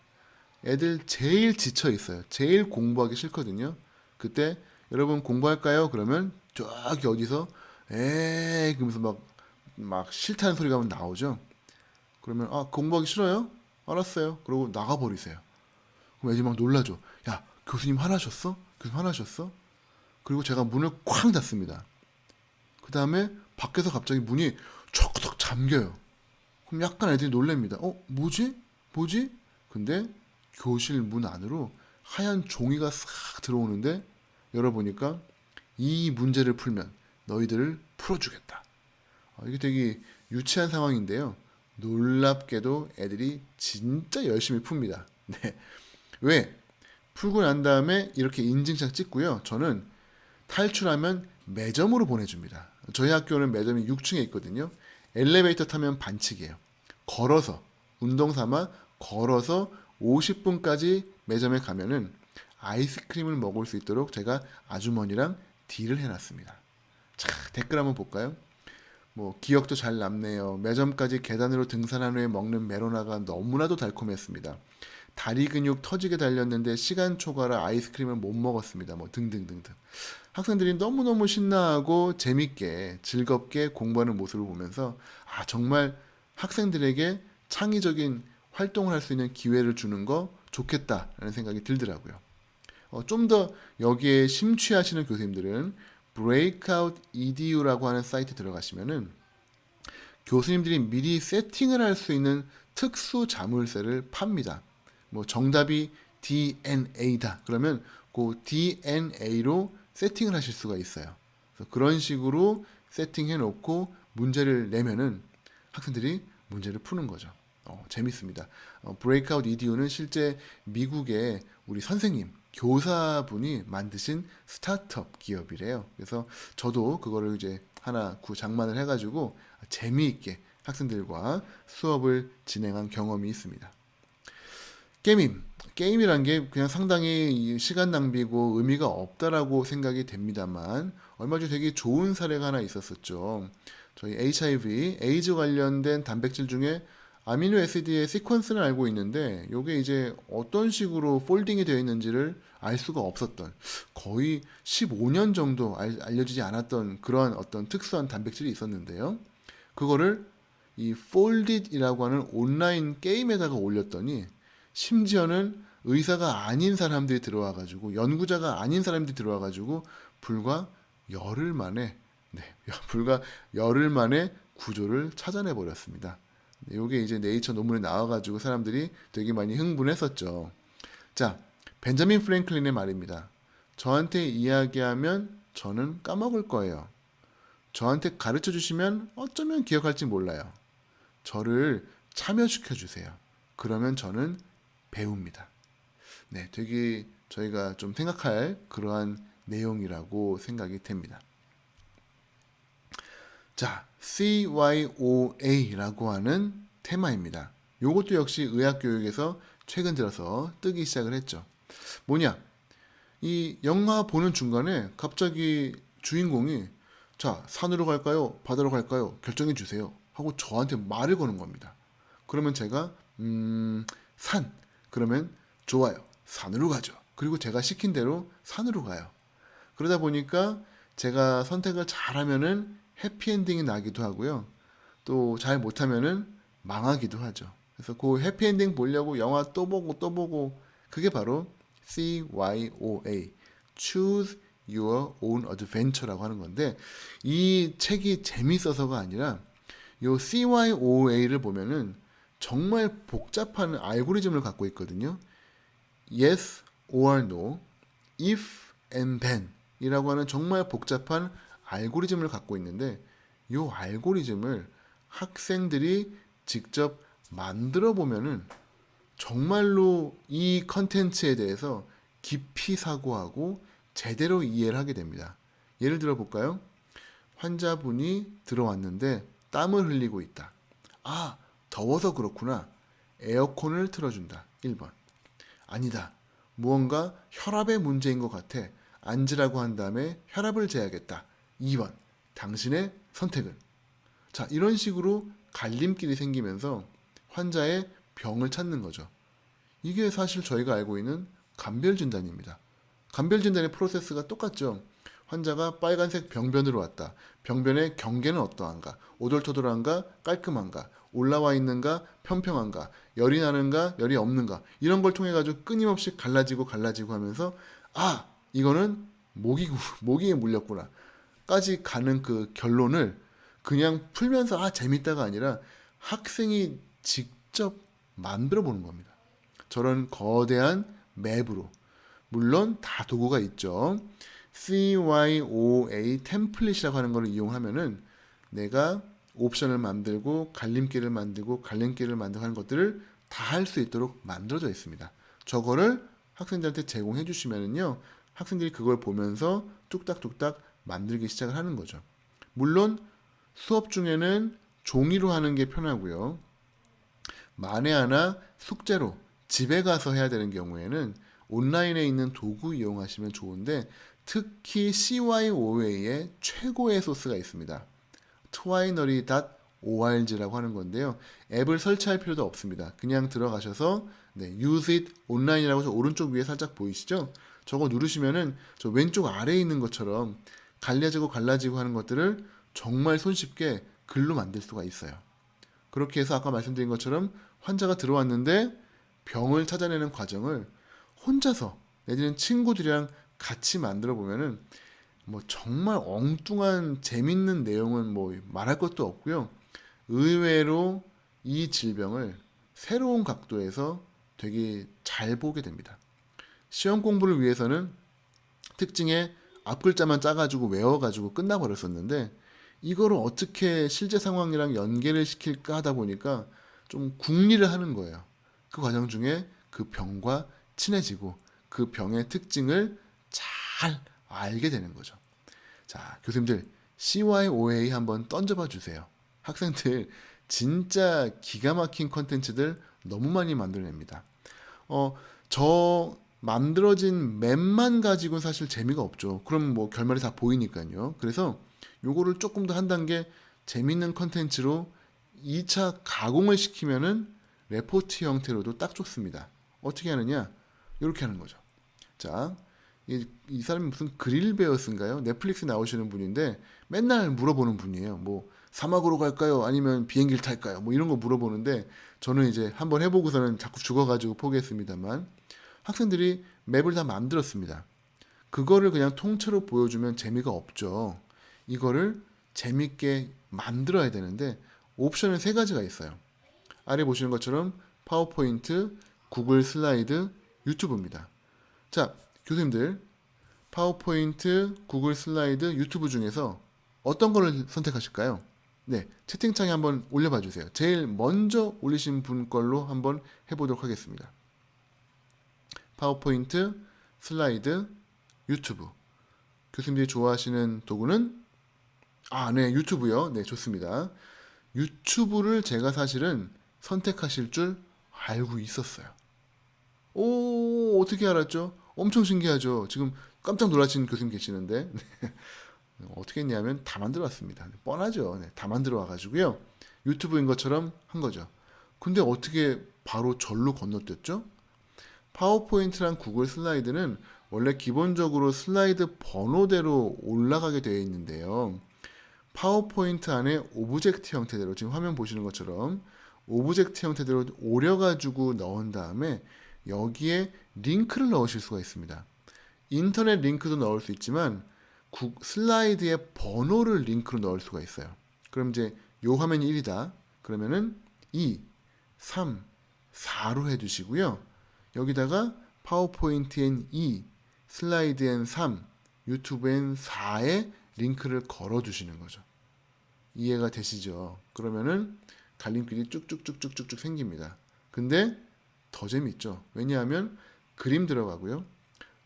애들 제일 지쳐 있어요. 제일 공부하기 싫거든요. 그때 여러분 공부할까요? 그러면 저기 어디서 에이 그러면서 막 싫다는 소리가 나오죠. 그러면 아 공부하기 싫어요? 알았어요. 그러고 나가버리세요. 그럼 애들이 막 놀라죠. 야 교수님 화나셨어? 교수님 화나셨어? 그리고 제가 문을 쾅 닫습니다. 그 다음에 밖에서 갑자기 문이 촉촉 잠겨요. 그럼 약간 애들이 놀랍니다. 뭐지? 근데 교실 문 안으로 하얀 종이가 싹 들어오는데 열어보니까 이 문제를 풀면 너희들을 풀어주겠다. 이게 되게 유치한 상황인데요. 놀랍게도 애들이 진짜 열심히 풉니다. 네. 왜? 풀고 난 다음에 이렇게 인증샷 찍고요. 저는 탈출하면 매점으로 보내줍니다. 저희 학교는 매점이 6층에 있거든요. 엘리베이터 타면 반칙이에요. 걸어서, 운동 삼아 걸어서 50분까지 매점에 가면은 아이스크림을 먹을 수 있도록 제가 아주머니랑 딜을 해놨습니다. 자, 댓글 한번 볼까요? 뭐 기억도 잘 남네요. 매점까지 계단으로 등산한 후에 먹는 메로나가 너무나도 달콤했습니다. 다리 근육 터지게 달렸는데 시간 초과라 아이스크림을 못 먹었습니다. 뭐 등등등등. 학생들이 너무너무 신나하고 재밌게 즐겁게 공부하는 모습을 보면서 아 정말 학생들에게 창의적인 활동을 할 수 있는 기회를 주는 거 좋겠다라는 생각이 들더라고요. 좀 더 여기에 심취하시는 교수님들은 Breakout EDU라고 하는 사이트 들어가시면은 교수님들이 미리 세팅을 할 수 있는 특수 자물쇠를 팝니다. 뭐 정답이 DNA다. 그러면 그 DNA로 세팅을 하실 수가 있어요. 그래서 그런 식으로 세팅해 놓고 문제를 내면은 학생들이 문제를 푸는 거죠. 재밌습니다. 브레이크아웃 EDU는 실제 미국의 우리 선생님, 교사분이 만드신 스타트업 기업이래요. 그래서 저도 그거를 이제 하나 장만을 해가지고 재미있게 학생들과 수업을 진행한 경험이 있습니다. 게임이란 게 그냥 상당히 시간 낭비고 의미가 없다라고 생각이 됩니다만 얼마 전에 되게 좋은 사례가 하나 있었었죠. 저희 HIV, 에이즈 관련된 단백질 중에 아미노 애시드의 시퀀스는 알고 있는데 이게 이제 어떤 식으로 폴딩이 되어 있는지를 알 수가 없었던 거의 15년 정도 알려지지 않았던 그런 어떤 특수한 단백질이 있었는데요. 그거를 이 Foldit이라고 하는 온라인 게임에다가 올렸더니 심지어는 의사가 아닌 사람들이 들어와가지고 연구자가 아닌 사람들이 들어와가지고 불과 열흘 만에 구조를 찾아내 버렸습니다. 이게 이제 네이처 논문에 나와가지고 사람들이 되게 많이 흥분했었죠. 자, 벤자민 프랭클린의 말입니다. 저한테 이야기하면 저는 까먹을 거예요. 저한테 가르쳐 주시면 어쩌면 기억할지 몰라요. 저를 참여시켜 주세요. 그러면 저는 배웁니다. 네, 되게 저희가 좀 생각할 그러한 내용이라고 생각이 됩니다. 자, CYOA라고 하는 테마입니다. 이것도 역시 의학교육에서 최근 들어서 뜨기 시작을 했죠. 뭐냐? 이 영화 보는 중간에 갑자기 주인공이 자, 산으로 갈까요? 바다로 갈까요? 결정해 주세요. 하고 저한테 말을 거는 겁니다. 그러면 제가 산. 그러면 좋아요. 산으로 가죠. 그리고 제가 시킨 대로 산으로 가요. 그러다 보니까 제가 선택을 잘하면은 해피엔딩이 나기도 하고요. 또 잘 못하면은 망하기도 하죠. 그래서 그 해피엔딩 보려고 영화 또 보고 그게 바로 CYOA Choose Your Own Adventure라고 하는 건데 이 책이 재밌어서가 아니라 이 CYOA를 보면은 정말 복잡한 알고리즘을 갖고 있거든요. Yes or no, if and then 이라고 하는 정말 복잡한 알고리즘을 갖고 있는데 이 알고리즘을 학생들이 직접 만들어 보면은 정말로 이 컨텐츠에 대해서 깊이 사고하고 제대로 이해를 하게 됩니다. 예를 들어 볼까요? 환자분이 들어왔는데 땀을 흘리고 있다. 아, 더워서 그렇구나. 에어컨을 틀어준다. 1번. 아니다. 무언가 혈압의 문제인 것 같아. 앉으라고 한 다음에 혈압을 재야겠다. 2번. 당신의 선택은? 자, 이런 식으로 갈림길이 생기면서 환자의 병을 찾는 거죠. 이게 사실 저희가 알고 있는 감별진단입니다. 감별진단의 프로세스가 똑같죠. 환자가 빨간색 병변으로 왔다. 병변의 경계는 어떠한가? 오돌토돌한가? 깔끔한가? 올라와 있는가? 평평한가? 열이 나는가? 열이 없는가? 이런 걸 통해 가지고 끊임없이 갈라지고 하면서 아, 이거는 모기에 물렸구나. 까지 가는 그 결론을 그냥 풀면서 아, 재밌다가 아니라 학생이 직접 만들어 보는 겁니다. 저런 거대한 맵으로 물론 다 도구가 있죠. CYOA 템플릿이라고 하는 걸 이용하면은 내가 옵션을 만들고 갈림길을 만들고 갈림길을 만들고 하는 것들을 다 할 수 있도록 만들어져 있습니다. 저거를 학생들한테 제공해 주시면은요, 학생들이 그걸 보면서 뚝딱뚝딱 만들기 시작을 하는 거죠. 물론 수업 중에는 종이로 하는 게 편하고요. 만에 하나 숙제로 집에 가서 해야 되는 경우에는 온라인에 있는 도구 이용하시면 좋은데, 특히 CYOA의 최고의 소스가 있습니다. twinery.org라고 하는 건데요. 앱을 설치할 필요도 없습니다. 그냥 들어가셔서 use it online이라고 저 오른쪽 위에 살짝 보이시죠? 저거 누르시면은 저 왼쪽 아래에 있는 것처럼 갈라지고 갈라지고 하는 것들을 정말 손쉽게 글로 만들 수가 있어요. 그렇게 해서 아까 말씀드린 것처럼 환자가 들어왔는데 병을 찾아내는 과정을 혼자서 내지는 친구들이랑 같이 만들어 보면은 뭐 정말 엉뚱한 재밌는 내용은 뭐 말할 것도 없고요. 의외로 이 질병을 새로운 각도에서 되게 잘 보게 됩니다. 시험 공부를 위해서는 특징에 앞글자만 짜가지고 외워가지고 끝나버렸었는데, 이거를 어떻게 실제 상황이랑 연계를 시킬까 하다 보니까 좀 궁리를 하는 거예요. 그 과정 중에 그 병과 친해지고 그 병의 특징을 잘 알게 되는 거죠. 자, 교수님들 CYOA 한번 던져봐 주세요. 학생들 진짜 기가 막힌 컨텐츠들 너무 많이 만들어냅니다. 저 만들어진 맵만 가지고는 사실 재미가 없죠. 그럼 뭐 결말이 다 보이니까요. 그래서 요거를 조금 더 한 단계 재밌는 컨텐츠로 2차 가공을 시키면은 레포트 형태로도 딱 좋습니다. 어떻게 하느냐? 이렇게 하는 거죠. 자, 이 사람이 무슨 그릴 베어스인가요? 넷플릭스 나오시는 분인데 맨날 물어보는 분이에요. 뭐 사막으로 갈까요? 아니면 비행기를 탈까요? 뭐 이런 거 물어보는데, 저는 이제 한번 해보고서는 자꾸 죽어가지고 포기했습니다만, 학생들이 맵을 다 만들었습니다. 그거를 그냥 통째로 보여주면 재미가 없죠. 이거를 재밌게 만들어야 되는데 옵션은 3가지가 있어요. 아래 보시는 것처럼 파워포인트, 구글 슬라이드, 유튜브입니다. 자, 교수님들 파워포인트, 구글 슬라이드, 유튜브 중에서 어떤 거를 선택하실까요? 네, 채팅창에 한번 올려봐 주세요. 제일 먼저 올리신 분 걸로 한번 해보도록 하겠습니다. 파워포인트, 슬라이드, 유튜브. 교수님들이 좋아하시는 도구는 네, 유튜브요. 네, 좋습니다. 유튜브를 제가 사실은 선택하실 줄 알고 있었어요. 오, 어떻게 알았죠? 엄청 신기하죠? 지금 깜짝 놀라신 교수님 계시는데 어떻게 했냐면 다 만들어 왔습니다. 뻔하죠. 네, 다 만들어 와가지고요. 유튜브인 것처럼 한 거죠. 근데 어떻게 바로 절로 건너뛰었죠? 파워포인트랑 구글 슬라이드는 원래 기본적으로 슬라이드 번호대로 올라가게 되어 있는데요. 파워포인트 안에 오브젝트 형태대로, 지금 화면 보시는 것처럼 오브젝트 형태대로 오려가지고 넣은 다음에 여기에 링크를 넣으실 수가 있습니다. 인터넷 링크도 넣을 수 있지만 슬라이드에 번호를 링크로 넣을 수가 있어요. 그럼 이제 요 화면이 1이다. 그러면은 2, 3, 4로 해두시고요. 여기다가 파워포인트엔 2, 슬라이드엔 3, 유튜브엔 4에 링크를 걸어 두시는 거죠. 이해가 되시죠? 그러면은 갈림길이 쭉쭉쭉쭉쭉 생깁니다. 근데 더 재밌죠. 왜냐하면 그림 들어가고요.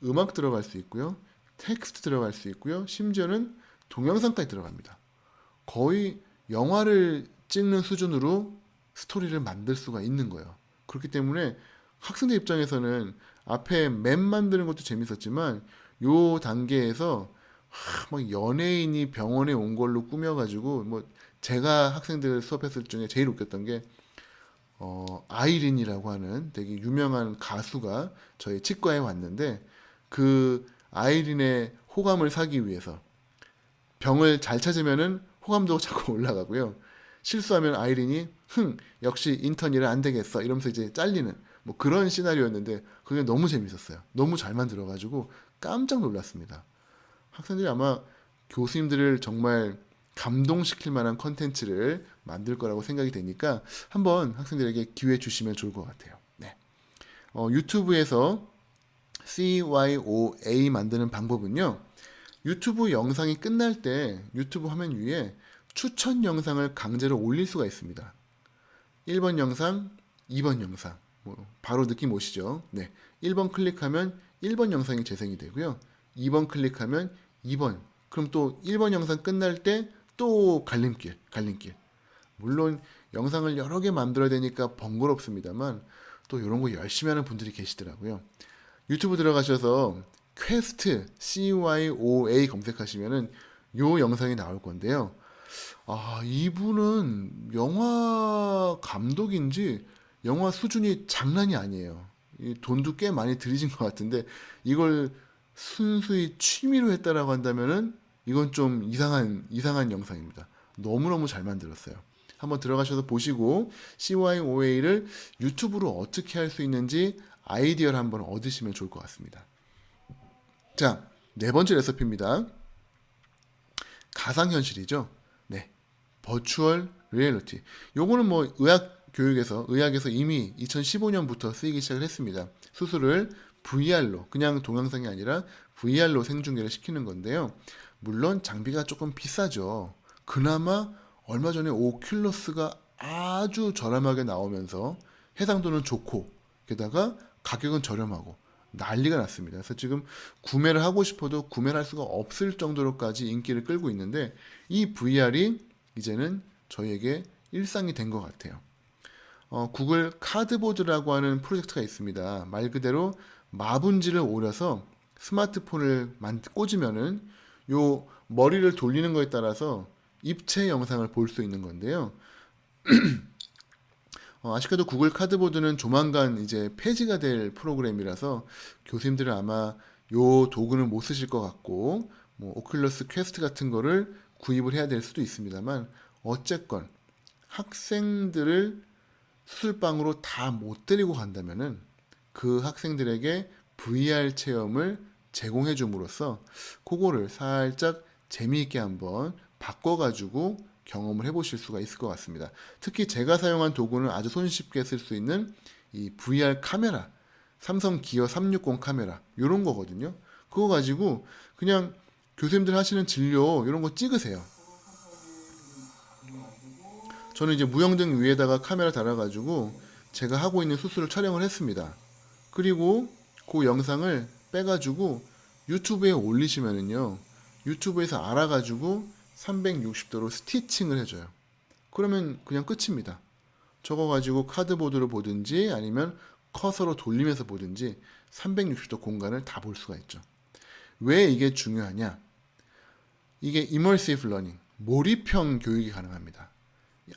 음악 들어갈 수 있고요. 텍스트 들어갈 수 있고요. 심지어는 동영상까지 들어갑니다. 거의 영화를 찍는 수준으로 스토리를 만들 수가 있는 거예요. 그렇기 때문에 학생들 입장에서는 앞에 맵 만드는 것도 재밌었지만 요 단계에서 막 연예인이 병원에 온 걸로 꾸며가지고, 뭐 제가 학생들 수업했을 중에 제일 웃겼던 게 아이린이라고 하는 되게 유명한 가수가 저희 치과에 왔는데, 그 아이린의 호감을 사기 위해서 병을 잘 찾으면은 호감도가 자꾸 올라가고요. 실수하면 아이린이 역시 인턴이라 안 되겠어 이러면서 이제 잘리는 뭐 그런 시나리오였는데, 그게 너무 재밌었어요. 너무 잘 만들어가지고 깜짝 놀랐습니다. 학생들이 아마 교수님들을 정말 감동시킬 만한 컨텐츠를 만들 거라고 생각이 되니까 한번 학생들에게 기회 주시면 좋을 것 같아요. 네. 유튜브에서 CYOA 만드는 방법은요. 유튜브 영상이 끝날 때 유튜브 화면 위에 추천 영상을 강제로 올릴 수가 있습니다. 1번 영상, 2번 영상. 바로 느낌 오시죠? 네. 1번 클릭하면 1번 영상이 재생이 되고요. 2번 클릭하면 2번. 그럼 또 1번 영상 끝날 때 또 갈림길. 물론 영상을 여러 개 만들어야 되니까 번거롭습니다만 또 이런 거 열심히 하는 분들이 계시더라고요. 유튜브 들어가셔서 퀘스트 CYOA 검색하시면은 요 영상이 나올 건데요. 이분은 영화 감독인지 영화 수준이 장난이 아니에요. 이 돈도 꽤 많이 들이신 것 같은데 이걸 순수히 취미로 했다라고 한다면은 이건 좀 이상한 영상입니다. 너무너무 잘 만들었어요. 한번 들어가셔서 보시고 CYOA를 유튜브로 어떻게 할 수 있는지 아이디어를 한번 얻으시면 좋을 것 같습니다. 자, 네 번째 레시피입니다. 가상현실이죠. 네, 버추얼 리얼리티. 요거는 뭐 의학에서 이미 2015년부터 쓰이기 시작을 했습니다. 수술을 VR로, 그냥 동영상이 아니라 VR로 생중계를 시키는 건데요. 물론 장비가 조금 비싸죠. 그나마 얼마 전에 오큘러스가 아주 저렴하게 나오면서 해상도는 좋고 게다가 가격은 저렴하고 난리가 났습니다. 그래서 지금 구매를 하고 싶어도 구매를 할 수가 없을 정도로까지 인기를 끌고 있는데 이 VR이 이제는 저희에게 일상이 된 것 같아요. 구글 카드보드라고 하는 프로젝트가 있습니다. 말 그대로 마분지를 오려서 스마트폰을 꽂으면은 요 머리를 돌리는 거에 따라서 입체 영상을 볼 수 있는 건데요. 아쉽게도 구글 카드보드는 조만간 이제 폐지가 될 프로그램이라서 교수님들은 아마 요 도구는 못 쓰실 것 같고 뭐 오큘러스 퀘스트 같은 거를 구입을 해야 될 수도 있습니다만 어쨌건 학생들을 수술방으로 다 못 데리고 간다면은 그 학생들에게 VR 체험을 제공해 줌으로써 그거를 살짝 재미있게 한번 바꿔가지고 경험을 해보실 수가 있을 것 같습니다. 특히 제가 사용한 도구는 아주 손쉽게 쓸 수 있는 이 VR 카메라, 삼성 기어 360 카메라 이런 거거든요. 그거 가지고 그냥 교수님들 하시는 진료 이런 거 찍으세요. 저는 이제 무형등 위에다가 카메라 달아가지고 제가 하고 있는 수술을 촬영을 했습니다. 그리고 그 영상을 빼가지고 유튜브에 올리시면은요, 유튜브에서 알아가지고 360도로 스티칭을 해줘요. 그러면 그냥 끝입니다. 저거 가지고 카드보드로 보든지 아니면 커서로 돌리면서 보든지 360도 공간을 다 볼 수가 있죠. 왜 이게 중요하냐? 이게 이머시브 러닝, 몰입형 교육이 가능합니다.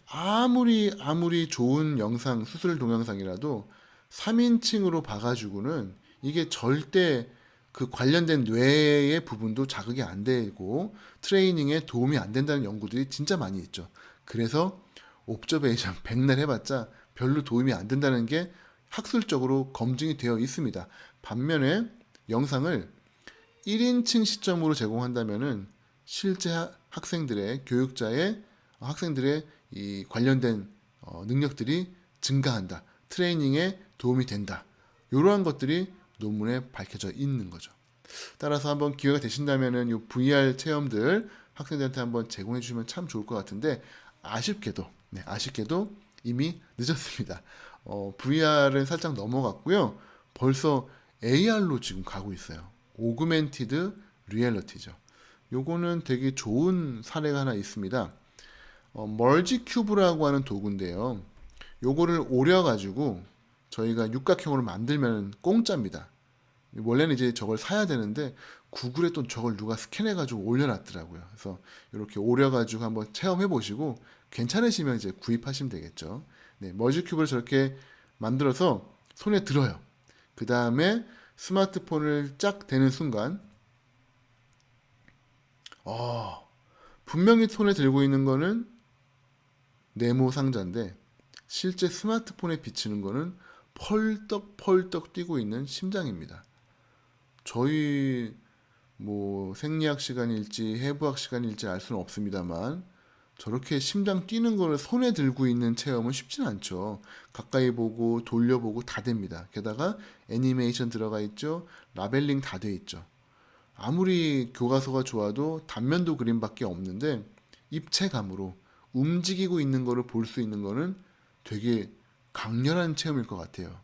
아무리 좋은 영상, 수술 동영상이라도 3인칭으로 봐가지고는 이게 절대 그 관련된 뇌의 부분도 자극이 안 되고 트레이닝에 도움이 안 된다는 연구들이 진짜 많이 있죠. 그래서 옵저베이션 백날 해봤자 별로 도움이 안 된다는 게 학술적으로 검증이 되어 있습니다. 반면에 영상을 1인칭 시점으로 제공한다면은 실제 학생들의 이 관련된 능력들이 증가한다. 트레이닝에 도움이 된다. 이러한 것들이 논문에 밝혀져 있는 거죠. 따라서 한번 기회가 되신다면은 이 VR 체험들 학생들한테 한번 제공해 주시면 참 좋을 것 같은데 아쉽게도 이미 늦었습니다. VR은 살짝 넘어갔고요. 벌써 AR로 지금 가고 있어요. 오그멘티드 리얼리티죠. 요거는 되게 좋은 사례가 하나 있습니다. 멀지 큐브라고 하는 도구인데요. 요거를 오려가지고 저희가 육각형으로 만들면 공짜입니다. 원래는 이제 저걸 사야 되는데 구글에 또 저걸 누가 스캔해가지고 올려놨더라고요. 그래서 이렇게 오려가지고 한번 체험해 보시고 괜찮으시면 이제 구입하시면 되겠죠. 네, 멀지 큐브를 저렇게 만들어서 손에 들어요. 그 다음에 스마트폰을 쫙 대는 순간, 분명히 손에 들고 있는 거는 네모 상자인데 실제 스마트폰에 비치는 거는 펄떡펄떡 뛰고 있는 심장입니다. 저희 뭐 생리학 시간일지 해부학 시간일지 알 수는 없습니다만 저렇게 심장 뛰는 거를 손에 들고 있는 체험은 쉽진 않죠. 가까이 보고 돌려보고 다 됩니다. 게다가 애니메이션 들어가 있죠. 라벨링 다 돼 있죠. 아무리 교과서가 좋아도 단면도 그림밖에 없는데 입체감으로 움직이고 있는 거를 볼 수 있는 거는 되게 강렬한 체험일 것 같아요.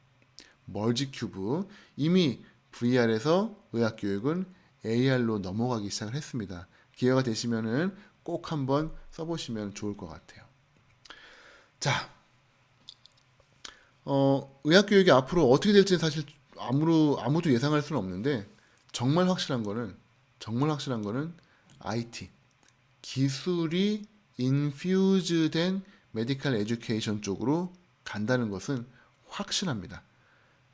멀지 큐브 이미 VR에서 의학교육은 AR로 넘어가기 시작을 했습니다. 기회가 되시면은 꼭 한번 써보시면 좋을 것 같아요. 자, 의학교육이 앞으로 어떻게 될지는 사실 아무도 예상할 수는 없는데 정말 확실한 거는 IT, 기술이 인퓨즈된 메디컬 에듀케이션 쪽으로 간다는 것은 확실합니다.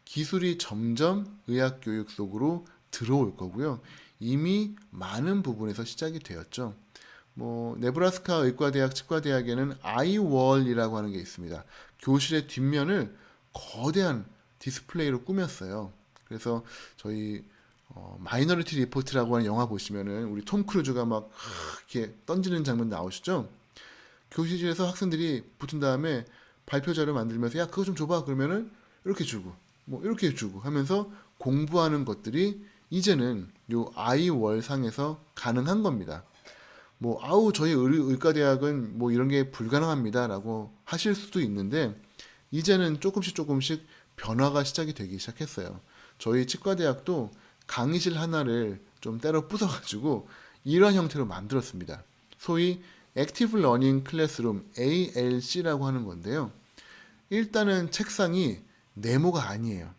기술이 점점 의학교육 속으로 들어올 거고요. 이미 많은 부분에서 시작이 되었죠. 네브라스카 의과대학 치과대학에는 아이월이라고 하는 게 있습니다. 교실의 뒷면을 거대한 디스플레이로 꾸몄어요. 그래서 저희 마이너리티 리포트라고 하는 영화 보시면은 우리 톰 크루즈가 막 이렇게 던지는 장면 나오시죠? 교실에서 학생들이 붙은 다음에 발표 자료 만들면서 야 그거 좀 줘봐 그러면은 이렇게 주고 이렇게 주고 하면서 공부하는 것들이 이제는 요 아이월 상에서 가능한 겁니다. 아우 저희 의과대학은 이런 게 불가능합니다라고 하실 수도 있는데 이제는 조금씩 변화가 시작이 되기 시작했어요. 저희 치과대학도 강의실 하나를 좀 때려 부숴가지고 이런 형태로 만들었습니다. 소위 액티브 러닝 클래스룸 ALC라고 하는 건데요. 일단은 책상이 네모가 아니에요.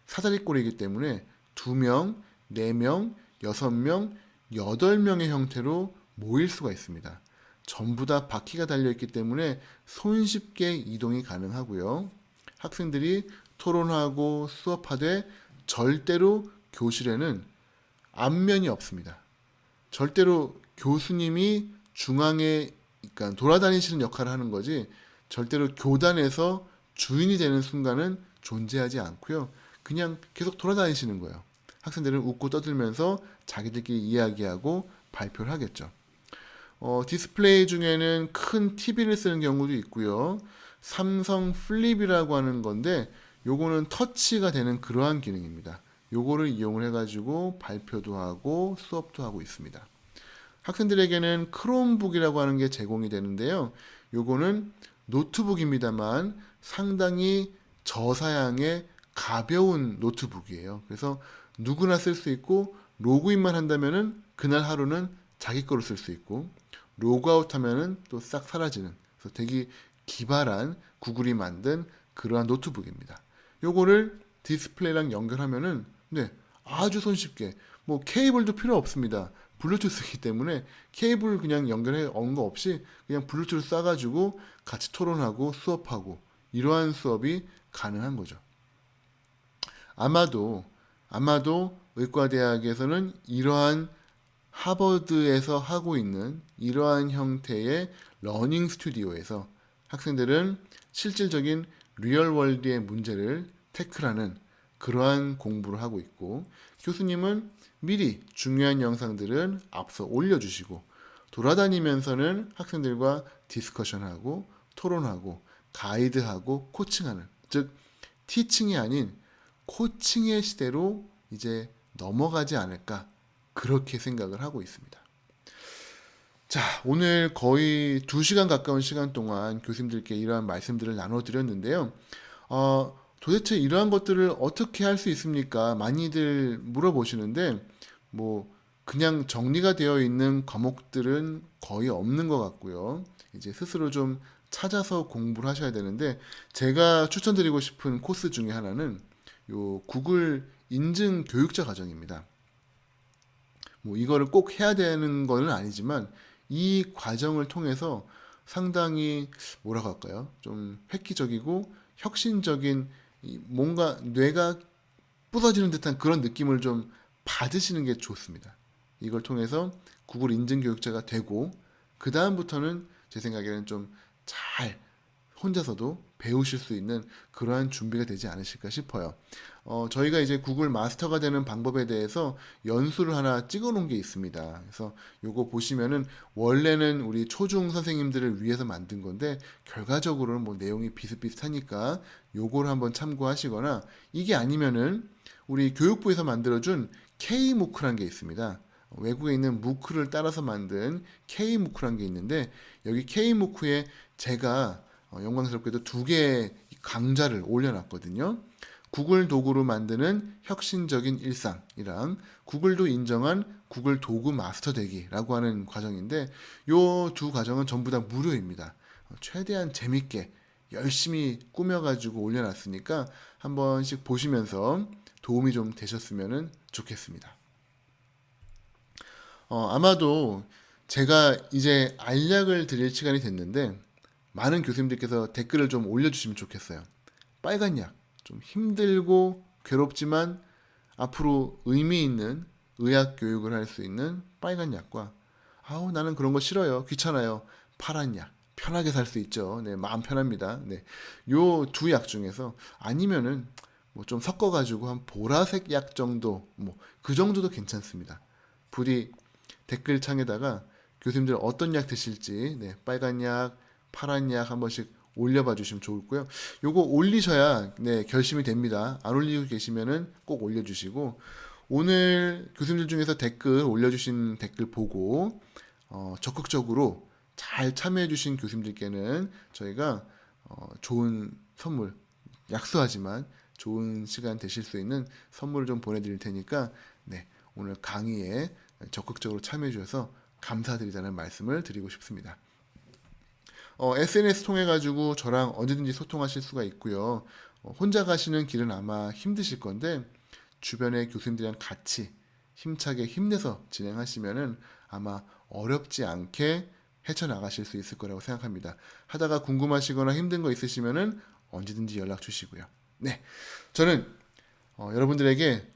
사다리꼴이기 때문에 2명, 4명, 6명, 8명의 형태로 모일 수가 있습니다. 전부 다 바퀴가 달려있기 때문에 손쉽게 이동이 가능하고요. 학생들이 토론하고 수업하되 절대로 교실에는 앞면이 없습니다. 절대로 교수님이 중앙에 그러니까 돌아다니시는 역할을 하는 거지 절대로 교단에서 주인이 되는 순간은 존재하지 않고요. 그냥 계속 돌아다니시는 거예요. 학생들은 웃고 떠들면서 자기들끼리 이야기하고 발표를 하겠죠. 디스플레이 중에는 큰 TV를 쓰는 경우도 있고요. 삼성 플립이라고 하는 건데 요거는 터치가 되는 그러한 기능입니다. 요거를 이용을 해가지고 발표도 하고 수업도 하고 있습니다. 학생들에게는 크롬북이라고 하는 게 제공이 되는데요. 요거는 노트북입니다만 상당히 저사양의 가벼운 노트북이에요. 그래서 누구나 쓸 수 있고 로그인만 한다면은 그날 하루는 자기 거로 쓸 수 있고 로그아웃 하면은 또 싹 사라지는 그래서 되게 기발한 구글이 만든 그러한 노트북입니다. 요거를 디스플레이랑 연결하면은 아주 손쉽게 케이블도 필요 없습니다. 블루투스이기 때문에 케이블 그냥 연결해 온 거 없이 그냥 블루투스 싸가지고 같이 토론하고 수업하고 이러한 수업이 가능한 거죠. 아마도 의과대학에서는 이러한 하버드에서 하고 있는 이러한 형태의 러닝 스튜디오에서 학생들은 실질적인 리얼월드의 문제를 태클하는 그러한 공부를 하고 있고 교수님은 미리 중요한 영상들은 앞서 올려주시고 돌아다니면서는 학생들과 디스커션하고 토론하고 가이드하고 코칭하는 즉 티칭이 아닌 코칭의 시대로 이제 넘어가지 않을까 그렇게 생각을 하고 있습니다. 자, 오늘 거의 2시간 가까운 시간 동안 교수님들께 이러한 말씀들을 나눠드렸는데요. 도대체 이러한 것들을 어떻게 할 수 있습니까? 많이들 물어보시는데 그냥 정리가 되어 있는 과목들은 거의 없는 것 같고요. 이제 스스로 좀 찾아서 공부를 하셔야 되는데 제가 추천드리고 싶은 코스 중에 하나는 요 구글 인증 교육자 과정입니다. 이거를 꼭 해야 되는 건 아니지만 이 과정을 통해서 상당히 뭐라고 할까요? 좀 획기적이고 혁신적인 뭔가 뇌가 부서지는 듯한 그런 느낌을 좀 받으시는 게 좋습니다. 이걸 통해서 구글 인증 교육자가 되고 그 다음부터는 제 생각에는 좀 잘 혼자서도 배우실 수 있는 그러한 준비가 되지 않으실까 싶어요. 저희가 이제 구글 마스터가 되는 방법에 대해서 연수를 하나 찍어 놓은 게 있습니다. 그래서 요거 보시면은 원래는 우리 초중 선생님들을 위해서 만든 건데 결과적으로는 뭐 내용이 비슷비슷하니까 요걸 한번 참고하시거나 이게 아니면은 우리 교육부에서 만들어준 K무크란 게 있습니다. 외국에 있는 무크를 따라서 만든 K무크란 게 있는데 여기 K무크에 제가 영광스럽게도 2개의 강좌를 올려놨거든요. 구글 도구로 만드는 혁신적인 일상이랑 구글도 인정한 구글 도구 마스터 되기라고 하는 과정인데 요 두 과정은 전부 다 무료입니다. 최대한 재밌게 열심히 꾸며가지고 올려놨으니까 한 번씩 보시면서 도움이 좀 되셨으면 좋겠습니다. 아마도 제가 이제 알약을 드릴 시간이 됐는데 많은 교수님들께서 댓글을 좀 올려주시면 좋겠어요. 빨간 약, 좀 힘들고 괴롭지만 앞으로 의미 있는 의학 교육을 할 수 있는 빨간 약과 아우 나는 그런 거 싫어요, 귀찮아요, 파란 약, 편하게 살 수 있죠. 네, 마음 편합니다. 네, 요 두 약 중에서 아니면은 뭐 좀 섞어가지고 한 보라색 약 정도, 뭐 그 정도도 괜찮습니다. 부디 댓글창에다가 교수님들 어떤 약 드실지, 네, 빨간 약, 파란 약 한 번씩 올려봐 주시면 좋고요. 요거 올리셔야 네, 결심이 됩니다. 안 올리고 계시면은 꼭 올려주시고 오늘 교수님들 중에서 댓글 올려주신 댓글 보고 적극적으로 잘 참여해 주신 교수님들께는 저희가 좋은 선물, 약소하지만 좋은 시간 되실 수 있는 선물을 좀 보내드릴 테니까 네, 오늘 강의에 적극적으로 참여해 주셔서 감사드리다는 말씀을 드리고 싶습니다. SNS 통해 가지고 저랑 언제든지 소통하실 수가 있고요. 혼자 가시는 길은 아마 힘드실 건데 주변의 교수님들이랑 같이 힘차게 힘내서 진행하시면은 아마 어렵지 않게 헤쳐나가실 수 있을 거라고 생각합니다. 하다가 궁금하시거나 힘든 거 있으시면은 언제든지 연락 주시고요. 네, 저는 여러분들에게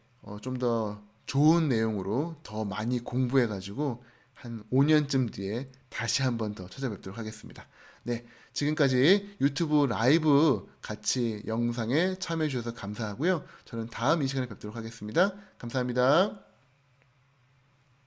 좀 더 좋은 내용으로 더 많이 공부해가지고 한 5년쯤 뒤에 다시 한 번 더 찾아뵙도록 하겠습니다. 네, 지금까지 유튜브 라이브 같이 영상에 참여해 주셔서 감사하고요. 저는 다음 이 시간에 뵙도록 하겠습니다. 감사합니다.